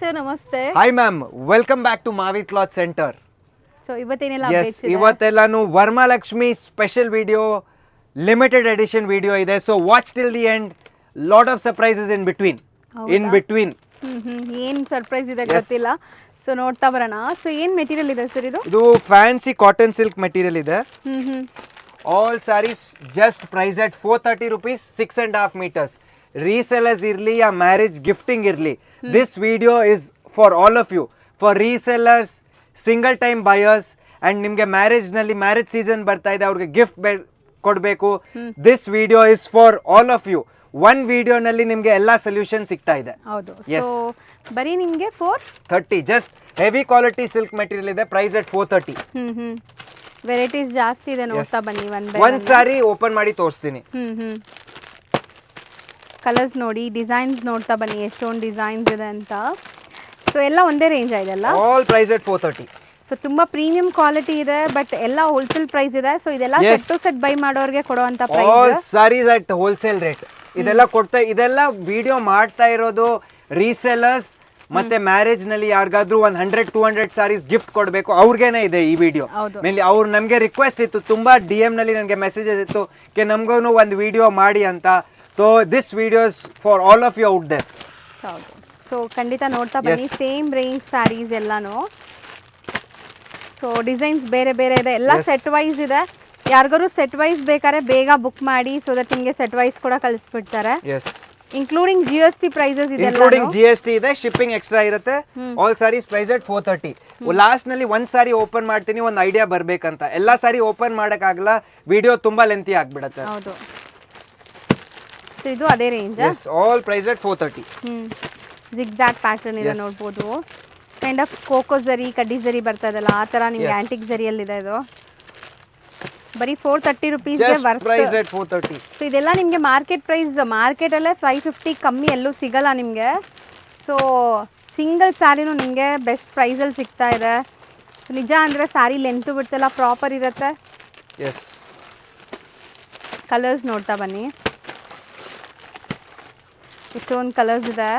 Sir ನಮಸ್ತೆ. Hi ma'am, welcome back to Mavi cloth centre. So ಇವತ್ತೇನೆಲ್ಲ ಇವತ್ತೆಲ್ಲಾನು Varamahalakshmi special video, limited edition video ಇದೆ. So watch till the end. Lot of surprises in between. ಏನ್ surprise ಇದೆ ಗೊತ್ತಿಲ್ಲ. So ನೋಡ್ತಾ ಬರೋಣ. ಸೊ ಏನ್ ಮೆಟೀರಿಯಲ್ ಇದೆ ಸರ್ ಇದು? ಇದು ಫ್ಯಾನ್ಸಿ ಕಾಟನ್ ಸಿಲ್ಕ್ ಮೆಟೀರಿಯಲ್ ಇದೆ. All saris just price at 430 rupees, 6.5 meters. Resellers ಇರಲಿ ಯಾ ಮ್ಯಾರೇಜ್ ಗಿಫ್ಟಿಂಗ್ ಇರಲಿ, this video is for all of you. For resellers, single time buyers, and ನಿಮಗೆ ಮ್ಯಾರೇಜ್ನಲ್ಲಿ ಮ್ಯಾರೇಜ್ ಸೀಸನ್ ಬರ್ತಾ ಇದೆ, ಅವ್ರಿಗೆ ಗಿಫ್ಟ್ ಕೊಡಬೇಕು. This video is for all of you. One ವಿಡಿಯೋನಲ್ಲಿ ನಿಮಗೆ ಎಲ್ಲ ಸೊಲ್ಯೂಷನ್ ಸಿಗ್ತಾ ಇದೆ. ಹೌದು. ಸೊ ಬರೀ ನಿಮಗೆ 430 just heavy quality silk material ಇದೆ. Price at 430. ವೆರೈಟೀಸ್ ಜಾಸ್ತಿ ಇದೆ, ನೋಡ್ತಾ ಬನ್ನಿ. ಒಂದ್ ಸಾರಿ ಓಪನ್ ಮಾಡಿ ತೋರಿಸ್ತೀನಿ. ಕಲರ್ಸ್ ನೋಡಿ, ಡಿಸೈನ್ಸ್ ನೋಡ್ತಾ ಬನ್ನಿ, ಎಷ್ಟೊಂದು ಡಿಸೈನ್ಸ್ ಇದೆ ಅಂತ. ಸೊ ಎಲ್ಲ ಒಂದೇ ರೇಂಜ್ ಇದೆಲ್ಲ. All price at 430. ಸೊ ತುಂಬಾ ಪ್ರೀಮಿಯಂ ಕ್ವಾಲಿಟಿ ಇದೆ, ಬಟ್ ಎಲ್ಲ ಹೋಲ್ಸೇಲ್ ಪ್ರೈಸ್ ಇದೆ. ಸೊ ಇದೆಲ್ಲ ಸೆಟ್ ಟು ಸೆಟ್ ಬೈ ಮಾಡೋರಿಗೆ ಕೊಡುವಂತ price. All saris at wholesale rate. ಇದೆಲ್ಲ ವಿಡಿಯೋ ಮಾಡ್ತಾ ಇರೋದು ರೀಸೆಲ್ಲರ್ಸ್ ಮತ್ತೆ ಮ್ಯಾರೇಜ್ ನಲ್ಲಿ ಯಾರಿಗಾದ್ರೂ 100-200 ಸಾರೀಸ್ ಗಿಫ್ಟ್ ಕೊಡಬೇಕು, ಅವ್ರಿಗೇನೆ ಇದೆ ಈ ವಿಡಿಯೋ. ಮೇಲಿ ಅವ್ರು ನಮಗೆ ರಿಕ್ವೆಸ್ಟ್ ಇತ್ತು, ತುಂಬಾ DM ನಲ್ಲಿ ನನಗೆ ಮೆಸೇಜಸ್ ಇತ್ತು, ನಮಗೂ ಒಂದು ವಿಡಿಯೋ ಮಾಡಿ ಅಂತ. So this video's for all of you out there. ಹೌದು. ಸೊ ಖಂಡಿತ ನೋಡ್ತಾ ಬನ್ನಿ. ಸೇಮ್ ರೇಂಜ್ ಸ್ಯಾರೀಸ್ ಎಲ್ಲಾನು. ಸೊ ಡಿಸೈನ್ಸ್ ಬೇರೆ ಬೇರೆ ಇದೆ, ಎಲ್ಲ ಸೆಟ್ ವೈಸ್ ಇದೆ. ಯಾರಿಗಾರು ಸೆಟ್ ವೈಸ್ ಬೇಕಾದ್ರೆ ಬೇಗ ಬುಕ್ ಮಾಡಿ, ಸೊ ದಟ್ ನಿಮಗೆ ಸೆಟ್ ವೈಸ್ ಕೂಡ ಕಳಿಸ್ಬಿಡ್ತಾರೆ. ಇನ್ಕ್ಲೂಡಿಂಗ್ GST ಪ್ರೈಸಸ್ ಇದೆ. ಇನ್ಕ್ಲೂಡಿಂಗ್ GST ಇದೆ, ಶಿಪ್ಪಿಂಗ್ ಎಕ್ಸ್ಟ್ರಾ ಇರುತ್ತೆ. All saris price at 430. Last ನಲ್ಲಿ ಒಂದ್ ಸಾರಿ ಓಪನ್ ಮಾಡ್ತೀನಿ, ಒಂದು ಐಡಿಯಾ ಬರ್ಬೇಕಂತ. ಎಲ್ಲಾ ಸಾರಿ ಓಪನ್ ಮಾಡಕ್ಕಾಗಲ್ಲ, ವಿಡಿಯೋ ತುಂಬಾ ಲೆಂತಿ ಆಗ್ಬಿಡುತ್ತೆ. ಹೌದು. ಇದು ಅದೇ range. Yes, all price at 430. Zigzag pattern ಇದೆ, ನೋಡ್ಬೋದು. ಕೈಂಡ್ ಆಫ್ ಕೋಕೋ ಜರಿ, ಕಡ್ಡಿ ಜರಿ ಬರ್ತದಲ್ಲ, ಆ ತರ ನಿಮ್ಗೆ ಆಂಟಿಕ್ ಜರಿಯಲ್ಲಿ ಇದೆ. ಇದು ಬರೀ 430 rupees ಗೆ ವರ್ತ್. Price at 430. ಸೊ ಇದೆಲ್ಲ ನಿಮಗೆ ಮಾರ್ಕೆಟ್ ಪ್ರೈಸ್. ಮಾರ್ಕೆಟ್ ಅಲ್ಲೇ 550 ಕಮ್ಮಿ ಎಲ್ಲೂ ಸಿಗಲ್ಲ ನಿಮಗೆ. ಸೊ ಸಿಂಗಲ್ ಸ್ಯಾರಿನೂ ನಿಮಗೆ ಬೆಸ್ಟ್ ಪ್ರೈಸಲ್ಲಿ ಸಿಗ್ತಾ ಇದೆ. ಸೊ ನಿಜ ಅಂದರೆ ಸ್ಯಾರಿ ಲೆಂತು ಬಿಡ್ತೆಲ್ಲ ಪ್ರಾಪರ್ ಇರುತ್ತೆ. ಎಸ್, ಕಲರ್ಸ್ ನೋಡ್ತಾ ಬನ್ನಿ, ಇಷ್ಟೊಂದು ಕಲರ್ಸ್ ಇದೆ.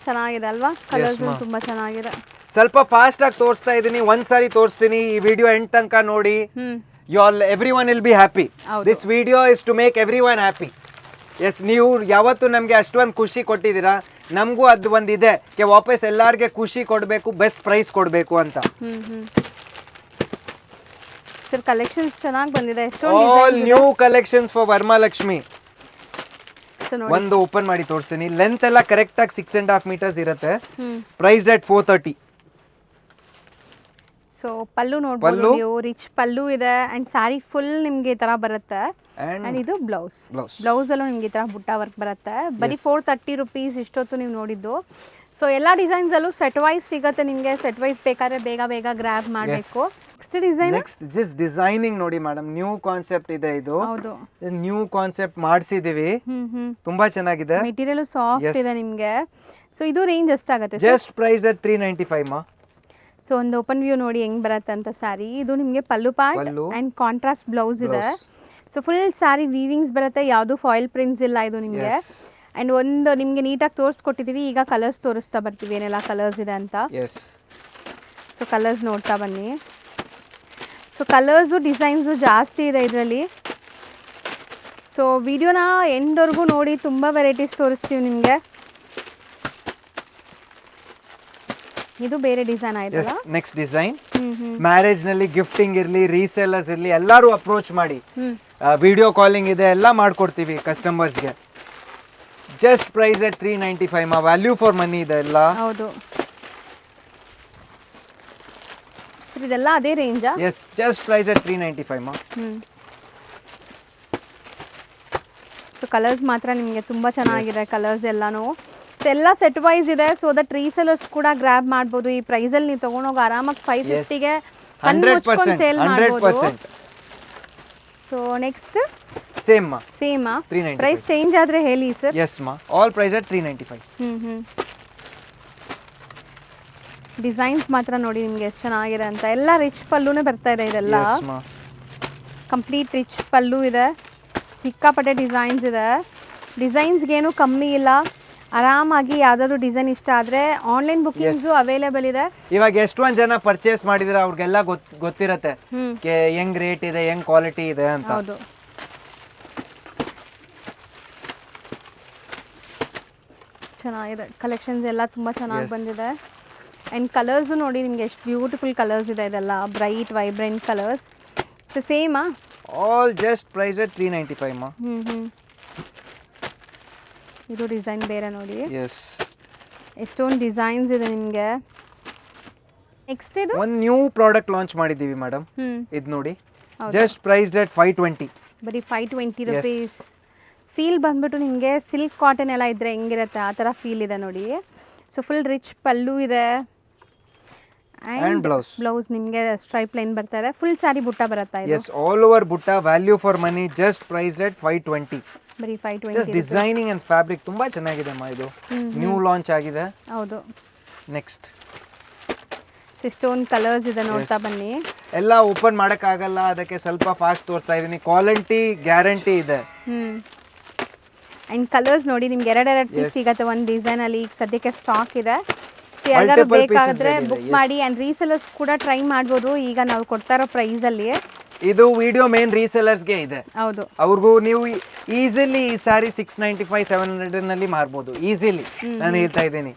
ಚೆನ್ನಾಗಿದೆ ಅಲ್ವಾ? ಕಲರ್ಸ್ ತುಂಬ ಚೆನ್ನಾಗಿದೆ. ಸ್ವಲ್ಪ ಫಾಸ್ಟ್ ಆಗಿ ತೋರಿಸ್ತಾ ಇದೀನಿ, ಒಂದ್ ಸಾರಿ ತೋರಿಸ್ತೀನಿ. ಈ ವಿಡಿಯೋ ಎಂಡ್ ತನಕ ನೋಡಿ. Everyone will be happy. This video is to make everyone happy. Yes, ನೀವು ಯಾವತ್ತು ನಮಗೆ ಅಷ್ಟೊಂದು ಖುಷಿ ಕೊಟ್ಟಿದ್ದೀರಾ, ನಮಗೂ ಅದು ಒಂದಿದೆ, ವಾಪಸ್ ಎಲ್ಲಾರ್ಗೆ ಖುಷಿ ಕೊಡಬೇಕು, ಬೆಸ್ಟ್ ಪ್ರೈಸ್ ಕೊಡಬೇಕು ಅಂತ. ಸರ್ ಕಲೆಕ್ಷನ್ಸ್ ಚೆನ್ನಾಗಿ ಬಂದಿದೆ. All new collections for Varamahalakshmi. ಒಂದು ಓಪನ್ ಮಾಡಿ ತೋರಿಸ್ತೀನಿ. ಲೆಂತ್ ಎಲ್ಲ ಕರೆಕ್ಟ್ ಆಗಿ 6.5 meters ಇರುತ್ತೆ. Price at 430. ಸೊ ಪಲ್ಲು ನೋಡ್ಬೋದು ನೀವು, ರಿಚ್ ಪಲ್ಲು ಇದೆ. ಅಂಡ್ ಸ್ಯಾರಿ ಫುಲ್ ನಿಮ್ಗೆ ಈ ತರ ಬರುತ್ತೆ. ಅಂಡ್ ಇದು ಬ್ಲೌಸ್ ಅಲ್ಲೂ ನಿಮ್ಗೆ ಈ ತರ ಬುಟ್ಟ ವರ್ಕ್ ಬರುತ್ತೆ. ಬರೀ 430 rupees ಇಷ್ಟೊತ್ತು ನೀವು ನೋಡಿದ್ದು. ಸೊ ಎಲ್ಲ ಡಿಸೈನ್ಸ್ ಅಲ್ಲೂ ಸೆಟ್ ವೈಸ್ ಸಿಗುತ್ತೆ ನಿಮಗೆ. ಸೆಟ್ ವೈಸ್ ಬೇಕಾದ್ರೆ ಬೇಗ ಬೇಗ ಗ್ರ್ಯಾಬ್ ಮಾಡಬೇಕು. ನೆಕ್ಸ್ಟ್ ಡಿಸೈನಿಂಗ್ ನೋಡಿ ಮೇಡಮ್, ನ್ಯೂ ಕಾನ್ಸೆಪ್ಟ್ ಇದೆ. ಇದು ನ್ಯೂ ಕಾನ್ಸೆಪ್ಟ್ ಮಾಡಿಸಿದೀವಿ, ತುಂಬಾ ಚೆನ್ನಾಗಿದೆ. ಮೆಟೀರಿಯಲ್ ಸಾಫ್ಟ್ ಇದೆ ನಿಮಗೆ. ಸೊ ಇದು ರೇಂಜ್ ಎಷ್ಟಾಗುತ್ತೆ? ಜಸ್ಟ್ ಪ್ರೈಸ್ ಅಟ್ 395 ಮಾ. ಸೊ ಒಂದು ಓಪನ್ ವ್ಯೂ ನೋಡಿ ಹೆಂಗ್ ಬರುತ್ತೆ ಅಂತ ಸ್ಯಾರಿ. ಇದು ನಿಮಗೆ ಪಲ್ಲು ಪಾರ್ಟ್ ಅಂಡ್ ಕಾಂಟ್ರಾಸ್ಟ್ ಬ್ಲೌಸ್ ಇದೆ. ಸೊ ಫುಲ್ ಸ್ಯಾರಿ ವೀವಿಂಗ್ಸ್ ಬರುತ್ತೆ, ಯಾವುದು ಫಾಯಿಲ್ ಪ್ರಿಂಟ್ಸ್ ಇಲ್ಲ ಇದು ನಿಮಗೆ. ಅಂಡ್ ಒಂದು ನಿಮಗೆ ನೀಟಾಗಿ ತೋರಿಸ್ಕೊಟ್ಟಿದ್ದೀವಿ. ಈಗ ಕಲರ್ಸ್ ತೋರಿಸ್ತಾ ಬರ್ತೀವಿ, ಏನೆಲ್ಲ ಕಲರ್ಸ್ ಇದೆ ಅಂತ. ಸೊ ಕಲರ್ಸ್ ನೋಡ್ತಾ ಬನ್ನಿ. ಸೊ ಕಲರ್ಸು ಡಿಸೈನ್ಸು ಜಾಸ್ತಿ ಇದೆ ಇದರಲ್ಲಿ. ಸೊ ವಿಡಿಯೋನ ಎಂಡ್ವರೆಗೂ ನೋಡಿ, ತುಂಬ ವೆರೈಟೀಸ್ ತೋರಿಸ್ತೀವಿ ನಿಮಗೆ. ಇದು ಬೇರೆ ಡಿಸೈನ್ ಆಯ್ತಲ್ಲ. ನೆಕ್ಸ್ಟ್ ಡಿಸೈನ್ ಮ್ಯಾರೇಜ್ ನಲ್ಲಿ ಗಿಫ್ಟಿಂಗ್ ಇರ್ಲಿ, ರೀಸೇಲರ್ಸ್ ಇರ್ಲಿ, ಎಲ್ಲರೂ ಅಪ್ರೋಚ್ ಮಾಡಿ. ವಿಡಿಯೋ ಕಾಲಿಂಗ್ ಇದೆ, ಎಲ್ಲ ಮಾಡ್ಕೊಡ್ತೀವಿ ಕಸ್ಟಮರ್ಸ್ಗೆ. ಜಸ್ಟ್ ಪ್ರೈಸ್ ಅಟ್ 395 ಮಾ. ವ್ಯಾಲ್ಯೂ ಫಾರ್ ಮನಿ ಇದೆ ಎಲ್ಲ. ಹೌದು. ಇದೆಲ್ಲ ಅದೇ ರೇಂಜಾ? ಎಸ್, ಜಸ್ಟ್ ಪ್ರೈಸ್ ಅಟ್ 395 ಮಾ. ಸೊ ಕಲರ್ಸ್ ಮಾತ್ರ ನಿಮಗೆ ತುಂಬಾ ಚೆನ್ನಾಗಿದೆ, ಕಲರ್ಸ್ ಎಲ್ಲಾನು. ಸೊ ಎಲ್ಲ ಸೆಟ್ ವೈಸ್ ಇದೆ, ಸೊ ದಟ್ ರೀಸೆಲರ್ಸ್ ಕೂಡ ಗ್ರ್ಯಾಬ್ ಮಾಡ್ಬೋದು. ಈ ಪ್ರೈಸಲ್ಲಿ ನೀವು ತಗೊಂಡೋಗಿ ಆರಾಮಾಗಿ 550ಗೆ 100% ಸೇಲ್ ಮಾಡ್ಬೋದು. So next same price change ಆದ್ರೆ ಹೇಳಿ sir. Yes ma, all price at 395. Designs ಮಾತ್ರ ನೋಡಿ ನಿಮ್ಗೆ ಎಷ್ಟು ಚೆನ್ನಾಗಿದೆ ಅಂತ. ಎಲ್ಲ ರಿಚ್ ಪಲ್ಲುನೇ ಬರ್ತಾ ಇದೆ. ಇದೆಲ್ಲ ಕಂಪ್ಲೀಟ್ ರಿಚ್ ಪಲ್ಲು ಇದೆ, ಸಿಕ್ಕಾಪಟ್ಟೆ ಡಿಸೈನ್ಸ್ ಇದೆ. ಡಿಸೈನ್ಸ್ಗೇನು ಕಮ್ಮಿ ಇಲ್ಲ. ಆರಾಮಾಗಿ ಯಾವ್ದಾದ್ರು ಡಿಸೈನ್ ಇಷ್ಟ ಆದ್ರೆ ಆನ್ಲೈನ್ ಬುಕಿಂಗ್ಸ್ ಅವೈಲೇಬಲ್ ಇದೆ. ಇವಾಗ ಎಷ್ಟೊಂದ್ ಜನ ಪರ್ಚೇಸ್ ಮಾಡಿದ್ರೆ ಅವ್ರಿಗೆಲ್ಲ ಗೊತ್ತಿರತ್ತೆ ಹೆಂಗ್ ರೇಟ್ ಇದೆ, ಹೆಂಗ್ ಕ್ವಾಲಿಟಿ ಇದೆ ಅಂತ. ಹೌದು. ಚೆನ್ನಾಗಿದೆ ಕಲೆಕ್ಷನ್ಸ್ ಎಲ್ಲ ತುಂಬಾ ಚೆನ್ನಾಗಿ ಬಂದಿದೆ. ಅಂಡ್ ಕಲರ್ಸ್ ನೋಡಿ ನಿಮ್ಗೆ ಎಷ್ಟು ಬ್ಯೂಟಿಫುಲ್ ಕಲರ್ಸ್ ಇದೆ. ಇದೆಲ್ಲ ಬ್ರೈಟ್ ವೈಬ್ರೆಂಟ್ ಕಲರ್ಸ್. ಸೊ ಸೇಮಾ ಆಲ್ ಜಸ್ಟ್ ಪ್ರೈಸ್ at 395 ಮಾ. ಇದು ಡಿಸೈನ್ ಬೇರೆ ನೋಡಿ. ಎಸ್, ಎಷ್ಟೊಂದು ಡಿಸೈನ್ಸ್ ಇದೆ ನಿಮಗೆ. ನೆಕ್ಸ್ಟ್ ಇದು ಒಂದು ನ್ಯೂ ಪ್ರಾಡಕ್ಟ್ ಲಾಂಚ್ ಮಾಡಿದ್ದೀವಿ ಮೇಡಮ್. ಇದು ನೋಡಿ, ಜಸ್ಟ್ ಪ್ರೈಸ್ at 520. ಬರೀ 520 rupees. ಫೀಲ್ ಬಂದ್ಬಿಟ್ಟು ನಿಮಗೆ ಸಿಲ್ಕ್ ಕಾಟನ್ ಎಲ್ಲ ಇದ್ರೆ ಹೆಂಗಿರುತ್ತೆ ಆ ಥರ ಫೀಲ್ ಇದೆ ನೋಡಿ. ಸೊ ಫುಲ್ ರಿಚ್ ಪಲ್ಲು ಇದೆ. ಆ್ಯಂಡ್ ಬ್ಲೌಸ್ ನಿಮಗೆ ಸ್ಟ್ರೈಪ್ ಲೈನ್ ಬರ್ತಾ ಇದೆ. ಫುಲ್ ಸಾರಿ ಬುಟ್ಟ ಬರುತ್ತಾ ಇದೆ. Yes, all over butta, value for money, just price at 520. ಬರೀ 520. ಜಸ್ಟ್ ಡಿಸೈನಿಂಗ್ ಅಂಡ್ ಫ್ಯಾಬ್ರಿಕ್ ತುಂಬಾ ಚೆನ್ನಾಗಿದೆ ಅಮ್ಮ. ಇದು ನ್ಯೂ ಲಾಂಚ್ ಆಗಿದೆ. ಹೌದು. ನೆಕ್ಸ್ಟ್ ಇಷ್ಟೊಂದು ಕಲರ್ಸ್ ಇದೆ, ನೋಡ್ತಾ ಬನ್ನಿ. ಎಲ್ಲ ಓಪನ್ ಮಾಡೋಕ್ಕಾಗಲ್ಲ, ಅದಕ್ಕೆ ಸ್ವಲ್ಪ ಫಾಸ್ಟ್ ತೋರಿಸ್ತಾ ಇದ್ದೀನಿ. ಕ್ವಾಲಿಟಿ ಗ್ಯಾರಂಟಿ ಇದೆ. ಅಂಡ್ ಕಲರ್ಸ್ ನೋಡಿ ನಿಮ್ಗೆ ಎರಡೆರಡು ಪೀಸ್ ಸಿಗತ್ತೆ ಒಂದು ಡಿಸೈನ್ ಅಲ್ಲಿ. ಈಗ ಸದ್ಯಕ್ಕೆ ಸ್ಟಾಕ್ ಇದೆ. ಸೊ ಯಾರಿಗಾರು ಬೇಕಾದ್ರೆ ಬುಕ್ ಮಾಡಿ. ಅಂಡ್ ರೀಸೆಲರ್ಸ್ ಕೂಡ ಟ್ರೈ ಮಾಡ್ಬೋದು ಈಗ ನಾವು ಕೊಡ್ತಾ ಇರೋ ಪ್ರೈಸ್ ಅಲ್ಲಿ. ಇದು ವಿಡಿಯೋ ಮೇನ್ ರೀಸೆಲರ್ಸ್ಗೆ ಇದೆ. ಹೌದು. ಅವ್ರಿಗೂ ನೀವು ಈಸಿಲಿ ಈ ಸಾರಿ 695 700 ನಲ್ಲಿ ಮಾರ್ಬೋದು ಈಸಿಲಿ. ನಾನು ಹೇಳ್ತಾ ಇದ್ದೀನಿ.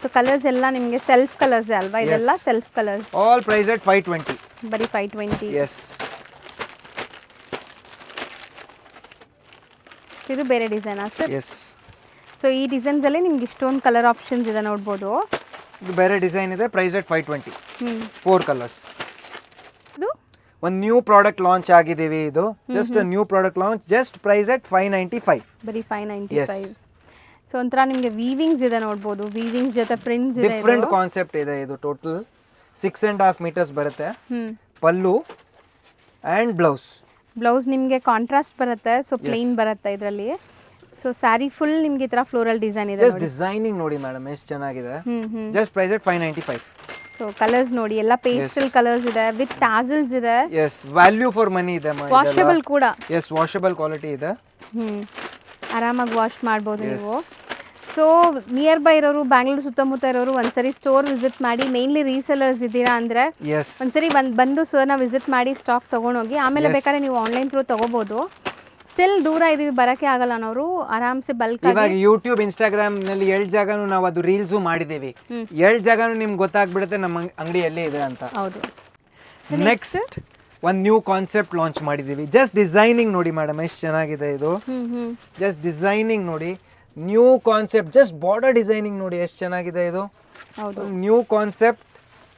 ಸೊ ಕಲರ್ಸ್ ಎಲ್ಲ ನಿಮಗೆ ಸೆಲ್ಫ್ ಕಲರ್ಸ್ ಅಲ್ವಾ? ಇದೆಲ್ಲ self colours. All price at 520. ಬರೀ 520. ಎಸ್, ಇದು ಬೇರೆ ಡಿಸೈನ್ ಸರ್? ಎಸ್. ಸೊ ಈ ಡಿಸೈನ್ಸ್ ಅಲ್ಲಿ ನಿಮ್ಗೆ ಇಷ್ಟೊಂದು ಕಲರ್ ಆಪ್ಷನ್ಸ್ ಇದೆ ನೋಡ್ಬೋದು. ಇದು ಬೇರೆ ಡಿಸೈನ್ ಇದೆ. Price at 520. 4 ಕಲರ್ಸ್. ಇದು ಒಂದು ನ್ಯೂ ಪ್ರಾಡಕ್ಟ್ ಲಾಂಚ್ ಆಗಿದ್ದೀವಿ. ಇದು just new product launch, just price at 595. ಬರೀ 595. ಸೊ ಒಂಥರ ನಿಮಗೆ ವೀವಿಂಗ್ಸ್ ಇದೆ ನೋಡ್ಬೋದು. ವೀವಿಂಗ್ಸ್ ಜೊತೆ ಪ್ರಿಂಟ್ಸ್ ಇದೆ. ಡಿಫ್ರೆಂಟ್ ಕಾನ್ಸೆಪ್ಟ್ ಇದೆ. ಇದು ಟೋಟಲ್ 6.5 meters ಬರುತ್ತೆ. ಪಲ್ಲು ಆ್ಯಂಡ್ ಬ್ಲೌಸ್ ನಿಮಗೆ ಕಾಂಟ್ರಾಸ್ಟ್ ಬರುತ್ತೆ. ಸೊ ಪ್ಲೇನ್ ಬರುತ್ತೆ ಇದರಲ್ಲಿ. ಸೊ ಸ್ಯಾರಿ ಫುಲ್ ನಿಮ್ಗೆ ಈ ತರ ಫ್ಲೋರಲ್ ಡಿಸೈನ್ ಇದೆ. ಜಸ್ಟ್ ಡಿಸೈನಿಂಗ್ ನೋಡಿ ಮೇಡಮ್ ಎಷ್ಟು ಚೆನ್ನಾಗಿದೆ. Just price at 595. So colours ನೋಡಿ ಎಲ್ಲ ಪೇಸ್ಟಲ್ ಕಲರ್ಸ್ ಇದೆ ವಿತ್ ಟಾಸಲ್ಸ್ ಇದೆ. ಎಸ್, ವ್ಯಾಲ್ಯೂ ಫಾರ್ ಮನಿ ಇದೆ. ವಾಷಬಲ್ ಕೂಡ. ಎಸ್, ವಾಷಬಲ್ ಕ್ವಾಲಿಟಿ ಇದೆ. ಆರಾಮಾಗಿ ವಾಶ್ ಮಾಡ್ಬೋದು ನೀವು. ಸೊ ನಿಯರ್ ಬೈ ಇರೋರು, ಬ್ಯಾಂಗ್ಳೂರ್ ಸುತ್ತಮುತ್ತ ಇರೋರು ಒಂದ್ಸರಿ ಸ್ಟೋರ್ ವಿಸಿಟ್ ಮಾಡಿ. ಮೇನ್ಲಿ ರೀಸೆಲರ್ಸ್ ಇದ್ದೀರಾ ಅಂದ್ರೆ ಒಂದ್ಸರಿ ಬಂದು ಸರ್ನ ವಿಸಿಟ್ ಮಾಡಿ ಸ್ಟಾಕ್ ತಗೊಂಡೋಗಿ. ಆಮೇಲೆ ಬೇಕಾದ್ರೆ ನೀವು ಆನ್ಲೈನ್ ಥ್ರೂ ತಗೋಬಹುದು. ಸ್ಟಿಲ್ ದೂರ ಇದೀವಿ, ಬರಕ್ಕೆ ಆಗಲ್ಲ ಅನ್ನೋರು ಆರಾಮ್ಸೆ ಬಲ್ಕ್ ಆಗಿ. ಇವಾಗ ಯೂಟ್ಯೂಬ್, ಇನ್ಸ್ಟಾಗ್ರಾಮ್ ನಲ್ಲಿ 7 ಜಾಗನೂ ನಾವು ಅದು ರೀಲ್ಸು ಮಾಡಿದ್ದೀವಿ. 7 ಜಾಗನೂ ನಿಮ್ಗೆ ಗೊತ್ತಾಗ್ಬಿಡುತ್ತೆ ನಮ್ಮ ಅಂಗಡಿ ಎಲ್ಲಿ ಇದೆ ಅಂತ. ಹೌದು. ನೆಕ್ಸ್ಟ್ ಒಂದು ನ್ಯೂ ಕಾನ್ಸೆಪ್ಟ್ ಲಾಂಚ್ ಮಾಡಿದ್ದೀವಿ. ಜಸ್ಟ್ ಡಿಸೈನಿಂಗ್ ನೋಡಿ ಮೇಡಮ್ ಎಷ್ಟು ಚೆನ್ನಾಗಿದೆ ಇದು. ಜಸ್ಟ್ ಡಿಸೈನಿಂಗ್ ನೋಡಿ, new concept. Just border designing ನೋಡಿ ಎಷ್ಟು ಚೆನ್ನಾಗಿದೆ ಇದು. New concept.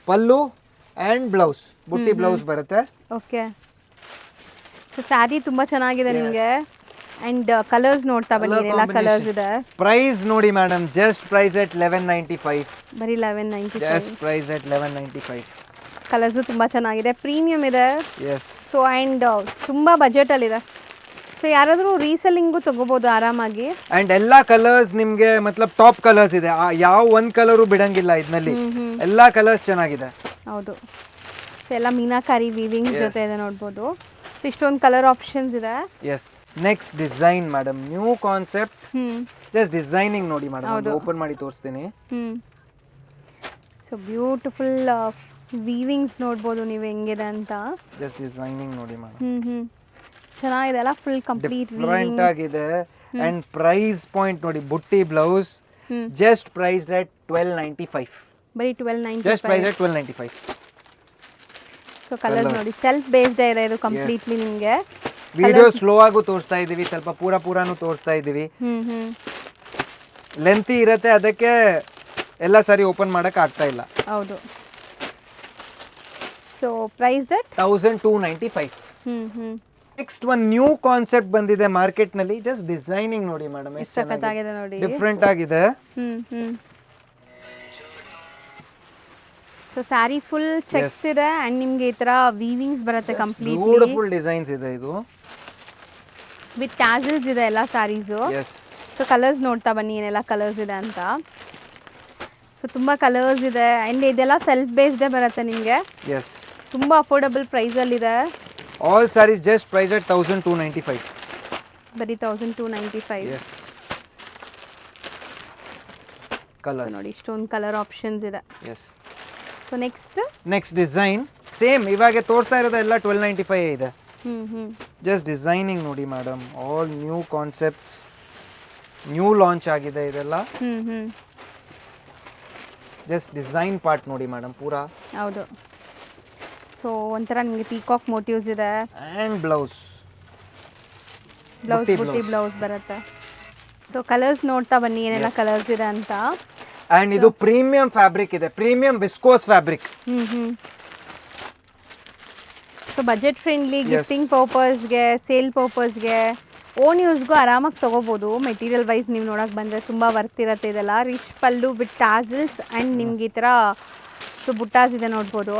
Pallu and blouse, ಬುಟ್ಟಿ ಬ್ಲೌಸ್ ಬರುತ್ತೆ. ಓಕೆ. ಸೊ ಸ್ಯಾರಿ ತುಂಬಾ ಚೆನ್ನಾಗಿದೆ ನಿಮಗೆ. ಅಂಡ್ ಕಲರ್ಸ್ ನೋಡ್ತಾ ಬನ್ನಿ, ಎಲ್ಲ ಕಲರ್ಸ್ ಇದೆ. ಪ್ರೈಸ್ ನೋಡಿ ಮೇಡಮ್, ಜಸ್ಟ್ ಪ್ರೈಸ್ at 1195. ಬರೀ 1195. Just price at 1195. ಕಲರ್ಸು ತುಂಬ ಚೆನ್ನಾಗಿದೆ, ಪ್ರೀಮಿಯಮ್ ಇದೆ. ಎಸ್. ಸೊ ಆ್ಯಂಡ್ ತುಂಬ ಬಜೆಟಲ್ಲಿದೆ. ಸೊ ಯಾರಾದರೂ ರೀಸೆಲ್ಲಿಂಗು ತೊಗೋಬೋದು ಆರಾಮಾಗಿ. ಆ್ಯಂಡ್ ಎಲ್ಲ ಕಲರ್ಸ್ ನಿಮಗೆ ಮತ್ಲಬ್ ಟಾಪ್ ಕಲರ್ಸ್ ಇದೆ. ಯಾವ ಒಂದು ಕಲರು ಬಿಡಂಗಿಲ್ಲ ಇದರಲ್ಲಿ. ಎಲ್ಲ ಕಲರ್ಸ್ ಚೆನ್ನಾಗಿದೆ. ಹೌದು. ಸೊ ಎಲ್ಲ ಮೀನಾಕಾರಿ ವೀವಿಂಗ್ ಜೊತೆ ಇದೆ ನೋಡ್ಬೋದು. ಸೊ ಇಷ್ಟೊಂದು ಕಲರ್ ಆಪ್ಷನ್ಸ್ ಇದೆ. Yes. Next design madam, new concept. Just designing ನೋಡಿ ಮೇಡಮ್, ಓಪನ್ ಮಾಡಿ ತೋರಿಸ್ತೀನಿ. ಸೊ ಬ್ಯೂಟಿಫುಲ್ ವೀವಿಂಗ್ಸ್ ನೋಡ್ಬೋದು ನೀವು ಹೆಂಗಿದೆ ಅಂತ. ಜಸ್ಟ್ ಡಿಸೈನಿಂಗ್ ನೋಡಿ ಮೇಡಮ್. ಚೆನ್ನಾಗಿದೆ ಅಲ್ಲ, ಫುಲ್ ಕಂಪ್ಲೀಟ್ ಡಿಫರೆಂಟ್ ಆಗಿದೆ. ಅಂಡ್ ಪ್ರೈಸ್ ಪಾಯಿಂಟ್ ನೋಡಿ, butti blouse just price at 1295. ಬರೀ 1295. Just price at 1295. So colour ನೋಡಿ, ಸೆಲ್ಫ್ ಬೇಸ್ಡ್ ಇದೆ ಇದು ಕಂಪ್ಲೀಟ್ಲಿ. ನಿಮಗೆ ವಿಡಿಯೋ ಸ್ಲೋ ಆಗು ತೋರಿಸ್ತಾ ಇದೀವಿ, ಸ್ವಲ್ಪ ಪೂರಾನು ತೋರಿಸ್ತಾ ಇದೀವಿ. ಲೆಂತಿ ಇರುತ್ತೆ, ಅದಕ್ಕೆ ಎಲ್ಲ ಸರಿ ಓಪನ್ ಮಾಡಕ್ ಆಗ್ತಾ ಇಲ್ಲ. ಹೌದು. So price at 1295. ನೆಕ್ಸ್ಟ್ ಒಂದು ನ್ಯೂ ಕಾನ್ಸೆಪ್ಟ್ ಬಂದಿದೆ ಮಾರ್ಕೆಟ್ ನಲ್ಲಿ. ಜಸ್ಟ್ ಡಿಸೈನಿಂಗ್ ನೋಡಿ ಮೇಡಮ್, ಎಷ್ಟು ಸಖತ್ತಾಗಿದೆ ನೋಡಿ, ಡಿಫರೆಂಟ್ ಆಗಿದೆ. ಸೊ ಸ್ಯಾರಿ ಫುಲ್ ಚೆಕ್ಸ್ ಇದೆ ಅಂಡ್ ನಿಮಗೆ ಈ ತರ ವೀವಿಂಗ್ಸ್ ಬರುತ್ತೆ ಕಂಪ್ಲೀಟ್ಲಿ. ಬ್ಯೂಟಿಫುಲ್ ಡಿಸೈನ್ಸ್ ಇದೆ ಇದು, ವಿತ್ ಟ್ಯಾಸಲ್ಸ್ ಇದೆ ಎಲ್ಲ ಸ್ಯಾರೀಸು. ಸೊ ಕಲರ್ಸ್ ನೋಡ್ತಾ ಬನ್ನಿ ಏನೆಲ್ಲ ಕಲರ್ಸ್ ಇದೆ ಅಂತ. ಸೊ ತುಂಬ ಕಲರ್ಸ್ ಇದೆ ಆ್ಯಂಡ್ ಇದೆಲ್ಲ ಸೆಲ್ಫ್ ಬೇಸ್ಡೇ ಬರುತ್ತೆ ನಿಮಗೆ. ತುಂಬ ಅಫೋರ್ಡಬಲ್ ಪ್ರೈಸಲ್ಲಿದೆ. All saris just price at 1295. ಬರೀ 1295. ಎಸ್ ಕಲರ್ಸ್ ನೋಡಿ ಇಷ್ಟೊಂದು ಕಲರ್ ಆಪ್ಷನ್ಸ್ ಇದೆ. Yes so next design same ಇವಾಗ ತೋರಿಸ್ತಾ ಇರೋದು ಎಲ್ಲ 1295 ಇದೆ. ಹ್ಞೂ ಜಸ್ಟ್ ಡಿಸೈನಿಂಗ್ ನೋಡಿ madam, all new concepts, new launch ಆಗಿದೆ ಇದೆಲ್ಲ. ಹ್ಞೂ ಜಸ್ಟ್ ಡಿಸೈನ್ ಪಾರ್ಟ್ ನೋಡಿ ಮೇಡಮ್ ಪೂರಾ. ಹೌದು. ಸೊ ಒಂಥರ ನಿಮಗೆ ಪೀಕಾಕ್ ಮೋಟಿವ್ಸ್ ಇದೆ. ಆ್ಯಂಡ್ ಬ್ಲೌಸ್ ಬುಟ್ಟಿ ಬ್ಲೌಸ್ ಬರುತ್ತೆ. ಸೊ ಕಲರ್ಸ್ ನೋಡ್ತಾ ಬನ್ನಿ ಏನೆಲ್ಲ ಕಲರ್ಸ್ ಇದೆ ಅಂತ. ಆ್ಯಂಡ್ ಇದು ಪ್ರೀಮಿಯಂ ಫ್ಯಾಬ್ರಿಕ್ ಇದೆ, ಪ್ರೀಮಿಯಂ ವಿಸ್ಕೋಸ್ ಫ್ಯಾಬ್ರಿಕ್. ಹ್ಞೂ ಸೊ ಬಜೆಟ್ ಫ್ರೆಂಡ್ಲಿ, ಗಿಫ್ಟಿಂಗ್ ಪರ್ಪಸ್ಗೆ, ಸೇಲ್ ಪರ್ಪಸ್ಗೆ, ಓನ್ ಯೂಸ್ಗೂ ಆರಾಮಾಗಿ ತೊಗೋಬೋದು. ಮೆಟೀರಿಯಲ್ ವೈಸ್ ನೀವು ನೋಡೋಕೆ ಬಂದರೆ ತುಂಬ ವರ್ತ್ ಇರುತ್ತೆ ಇದೆಲ್ಲ. Rich pallu with tassels and ನಿಮ್ಗೆ ಈ ಥರ ಸೊ ಬುಟ್ಟಾಸ್ ಇದೆ ನೋಡ್ಬೋದು.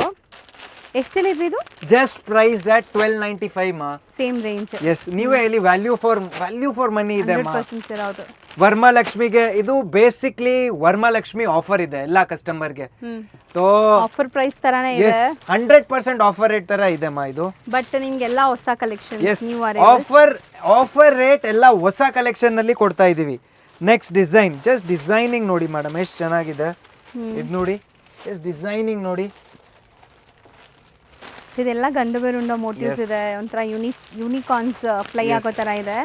ಎಷ್ಟೆಲ್ಲಿದೆ ಇದು? ಜಸ್ಟ್ ಪ್ರೈಸ್ ದಟ್ 1295 ಮಾ. Same range. ಎಸ್, ನೀವೇ ಇಲ್ಲಿ ವ್ಯಾಲ್ಯೂ ಫಾರ್ ಮನಿ ಇದೆ ಮಾ. 100% ಸರ್, ಹೌದು. ವರ್ಮಾಲಕ್ಷ್ಮಿಗೆ ಇದು ಬೇಸಿಕ್ಲಿ ವರ್ಮಾಲಕ್ಷ್ಮಿ ಆಫರ್ ಇದೆ ಎಲ್ಲ ಕಸ್ಟಮರ್ಗೆ. ತೋ ಆಫರ್ ಪ್ರೈಸ್ ತರಾನೇ ಇದೆ. 100% ಆಫರ್ ರೇಟ್ ತರ ಇದೆ ಮಾ ಇದು. ಬಟ್ ನಿಮ್ಗೆಲ್ಲ ಹೊಸ ಕಲೆಕ್ಷನ್, ನ್ಯೂ ಆಫರ್ ರೇಟ್ ಎಲ್ಲ ಹೊಸ ಕಲೆಕ್ಷನ್ ನಲ್ಲಿ ಕೊಡ್ತಾ ಇದೀವಿ. ನೆಕ್ಸ್ಟ್ ಡಿಸೈನ್, ಜಸ್ಟ್ ಡಿಸೈನಿಂಗ್ ನೋಡಿ ಮೇಡಮ್ ಎಷ್ಟು ಚೆನ್ನಾಗಿದೆ. ಇದು ನೋಡಿ, ಜಸ್ಟ್ ಡಿಸೈನಿಂಗ್ ನೋಡಿ. ಇದೆಲ್ಲ ಗಂಡು ಬೇರುಂಡ ಮೋಟಿವ್ಸ್ ಇದೆ. ಒಂಥರ ಯೂನಿಕಾರ್ನ್ಸ್ ಫ್ಲೈ ಆಗೋ ಥರ ಇದೆ.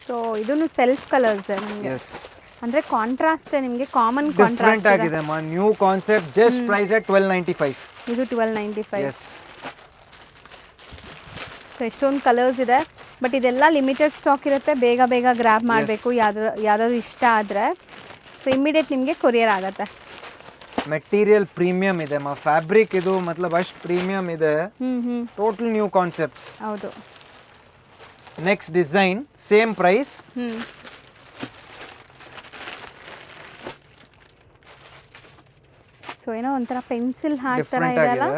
ಸೊ ಇದನ್ನು ಸೆಲ್ಫ್ ಕಲರ್ಸ್ ನಿಮಗೆ, ಅಂದ್ರೆ ಕಾಂಟ್ರಾಸ್ಟ್ ನಿಮಗೆ ಕಾಮನ್ ಕಾಂಟ್ರಾಸ್ಟ್ ಡಿಫರೆಂಟ್ ಆಗಿದೆ ಮಾ. New concept, just price at 1295. ಇದು 1295. ಎಸ್. ಸೊ ಎಷ್ಟೊಂದು ಕಲರ್ಸ್ ಇದೆ. ಬಟ್ ಇದೆಲ್ಲ ಲಿಮಿಟೆಡ್ ಸ್ಟಾಕ್ ಇರುತ್ತೆ, ಬೇಗ ಬೇಗ ಗ್ರ್ಯಾಬ್ ಮಾಡಬೇಕು ಯಾವ್ದಾದ್ರು ಇಷ್ಟ ಆದರೆ. ಸೊ ಇಮಿಡಿಯೇಟ್ ನಿಮಗೆ ಕೊರಿಯರ್ ಆಗುತ್ತೆ. ಮೆಟೀರಿಯಲ್ ಪ್ರೀಮಿಯಂ ಇದೆ ಮಾ, ಫ್ಯಾಬ್ರಿಕ್ ಇದು ಮತ್ಲಬ್ ಅಷ್ಟು ಪ್ರೀಮಿಯಂ ಇದೆ. Total new concepts. ಹೌದು. Next design same price. So ಏನೋ ಒಂಥರ ಪೆನ್ಸಿಲ್ ಹಾರ್ಟ್ ತರ ಇದೆ ಅಲ್ಲ.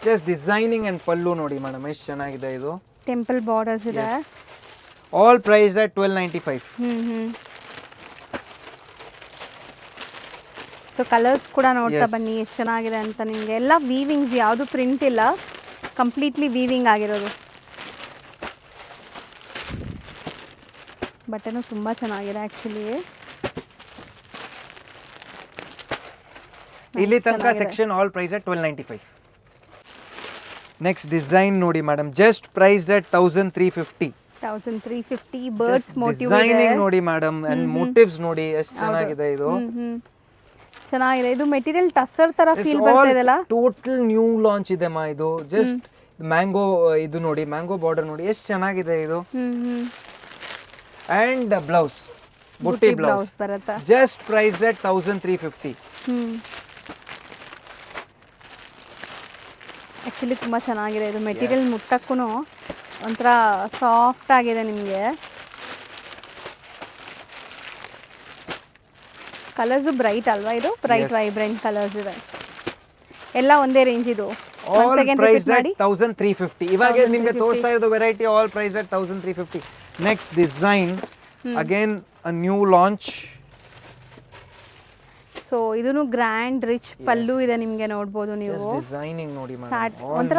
ಜಸ್ಟ್ ಡಿಸೈನಿಂಗ್ ಅಂಡ್ ಪಲ್ಲು ನೋಡಿ ಮೇಡಮ್ ಎಷ್ಟು ಚೆನ್ನಾಗಿದೆ ಇದು. ಟೆಂಪಲ್ ಬಾರ್ಡರ್ಸ್ ಇದೆ. All price at 1295. So colours ಕೂಡ ನೋಡ್ತಾ ಬನ್ನಿ ಎಷ್ಟು ಚೆನ್ನಾಗಿದೆ ಅಂತ. ನಿಮಗೆ ಎಲ್ಲ ವೀವಿಂಗ್ಸ್, ಯಾವುದು ಪ್ರಿಂಟ್ ಇಲ್ಲ, ಕಂಪ್ಲೀಟ್ಲಿ ವೀವಿಂಗ್ ಆಗಿರೋದು. ಬಟ್ಟೆನೂ ತುಂಬ ಚೆನ್ನಾಗಿದೆ ಆ್ಯಕ್ಚುಲಿ. ಇಲ್ಲಿ ತನಕ section all price at 1295. Next design ನೋಡಿ madam, just price at 1350. 1350. Birds motif designing ನೋಡಿ ಮೇಡಮ್, ಅಂಡ್ ಮೋಟಿವ್ಸ್ ನೋಡಿ ಎಷ್ಟು ಚೆನ್ನಾಗಿದೆ ಇದು. ಚೆನ್ನಾಗಿದೆ. ಇದು ಮೆಟೀರಿಯಲ್ ಟಸ್ಸರ್ ತರ ಫೀಲ್ ಬರ್ತಾ ಇದೆಲ್ಲ. ಟೋಟಲ್ ನ್ಯೂ ಲಾಂಚ್ ಇದೆ ಮಾ ಇದು. ಜಸ್ಟ್ ಮ್ಯಾಂಗೋ ಇದು ನೋಡಿ, ಮ್ಯಾಂಗೋ ಬಾರ್ಡರ್ ನೋಡಿ ಎಷ್ಟು ಚೆನ್ನಾಗಿದೆ ಇದು. ಅಂಡ್ ಬ್ಲೌಸ್, ಬುಟ್ಟಿ ಬ್ಲೌಸ್ ಬರುತ್ತೆ. Just price at 1350. ಆ್ಯಕ್ಚುಲಿ ತುಂಬ ಚೆನ್ನಾಗಿದೆ ಇದು. ಮೆಟೀರಿಯಲ್ ಮುಟ್ಟಕ್ಕೂ ಒಂಥರ ಸಾಫ್ಟ್ ಆಗಿದೆ ನಿಮಗೆ. ಕಲರ್ಸು ಬ್ರೈಟ್ ಅಲ್ವಾ ಇದು? ಬ್ರೈಟ್ ವೈಬ್ರೆಂಟ್ ಕಲರ್ಸ್ ಇದೆ. ಎಲ್ಲ ಒಂದೇ ರೇಂಜ್ ಇದು. All price at 1350. ಇವಾಗ ನಿಮಗೆ ತೋರಿಸ್ತಾ ಇರೋದು variety all price at 1350. Next design again a new launch. So ಇದನ್ನು ಗ್ರ್ಯಾಂಡ್ ರಿಚ್ ಪಲ್ಲು ಇದೆ ನಿಮಗೆ, ನೋಡಬಹುದು ನೀವು. ಡಿಸೈನಿಂಗ್ ನೋಡಿ ಮೇಡಮ್, ಒಂಥರ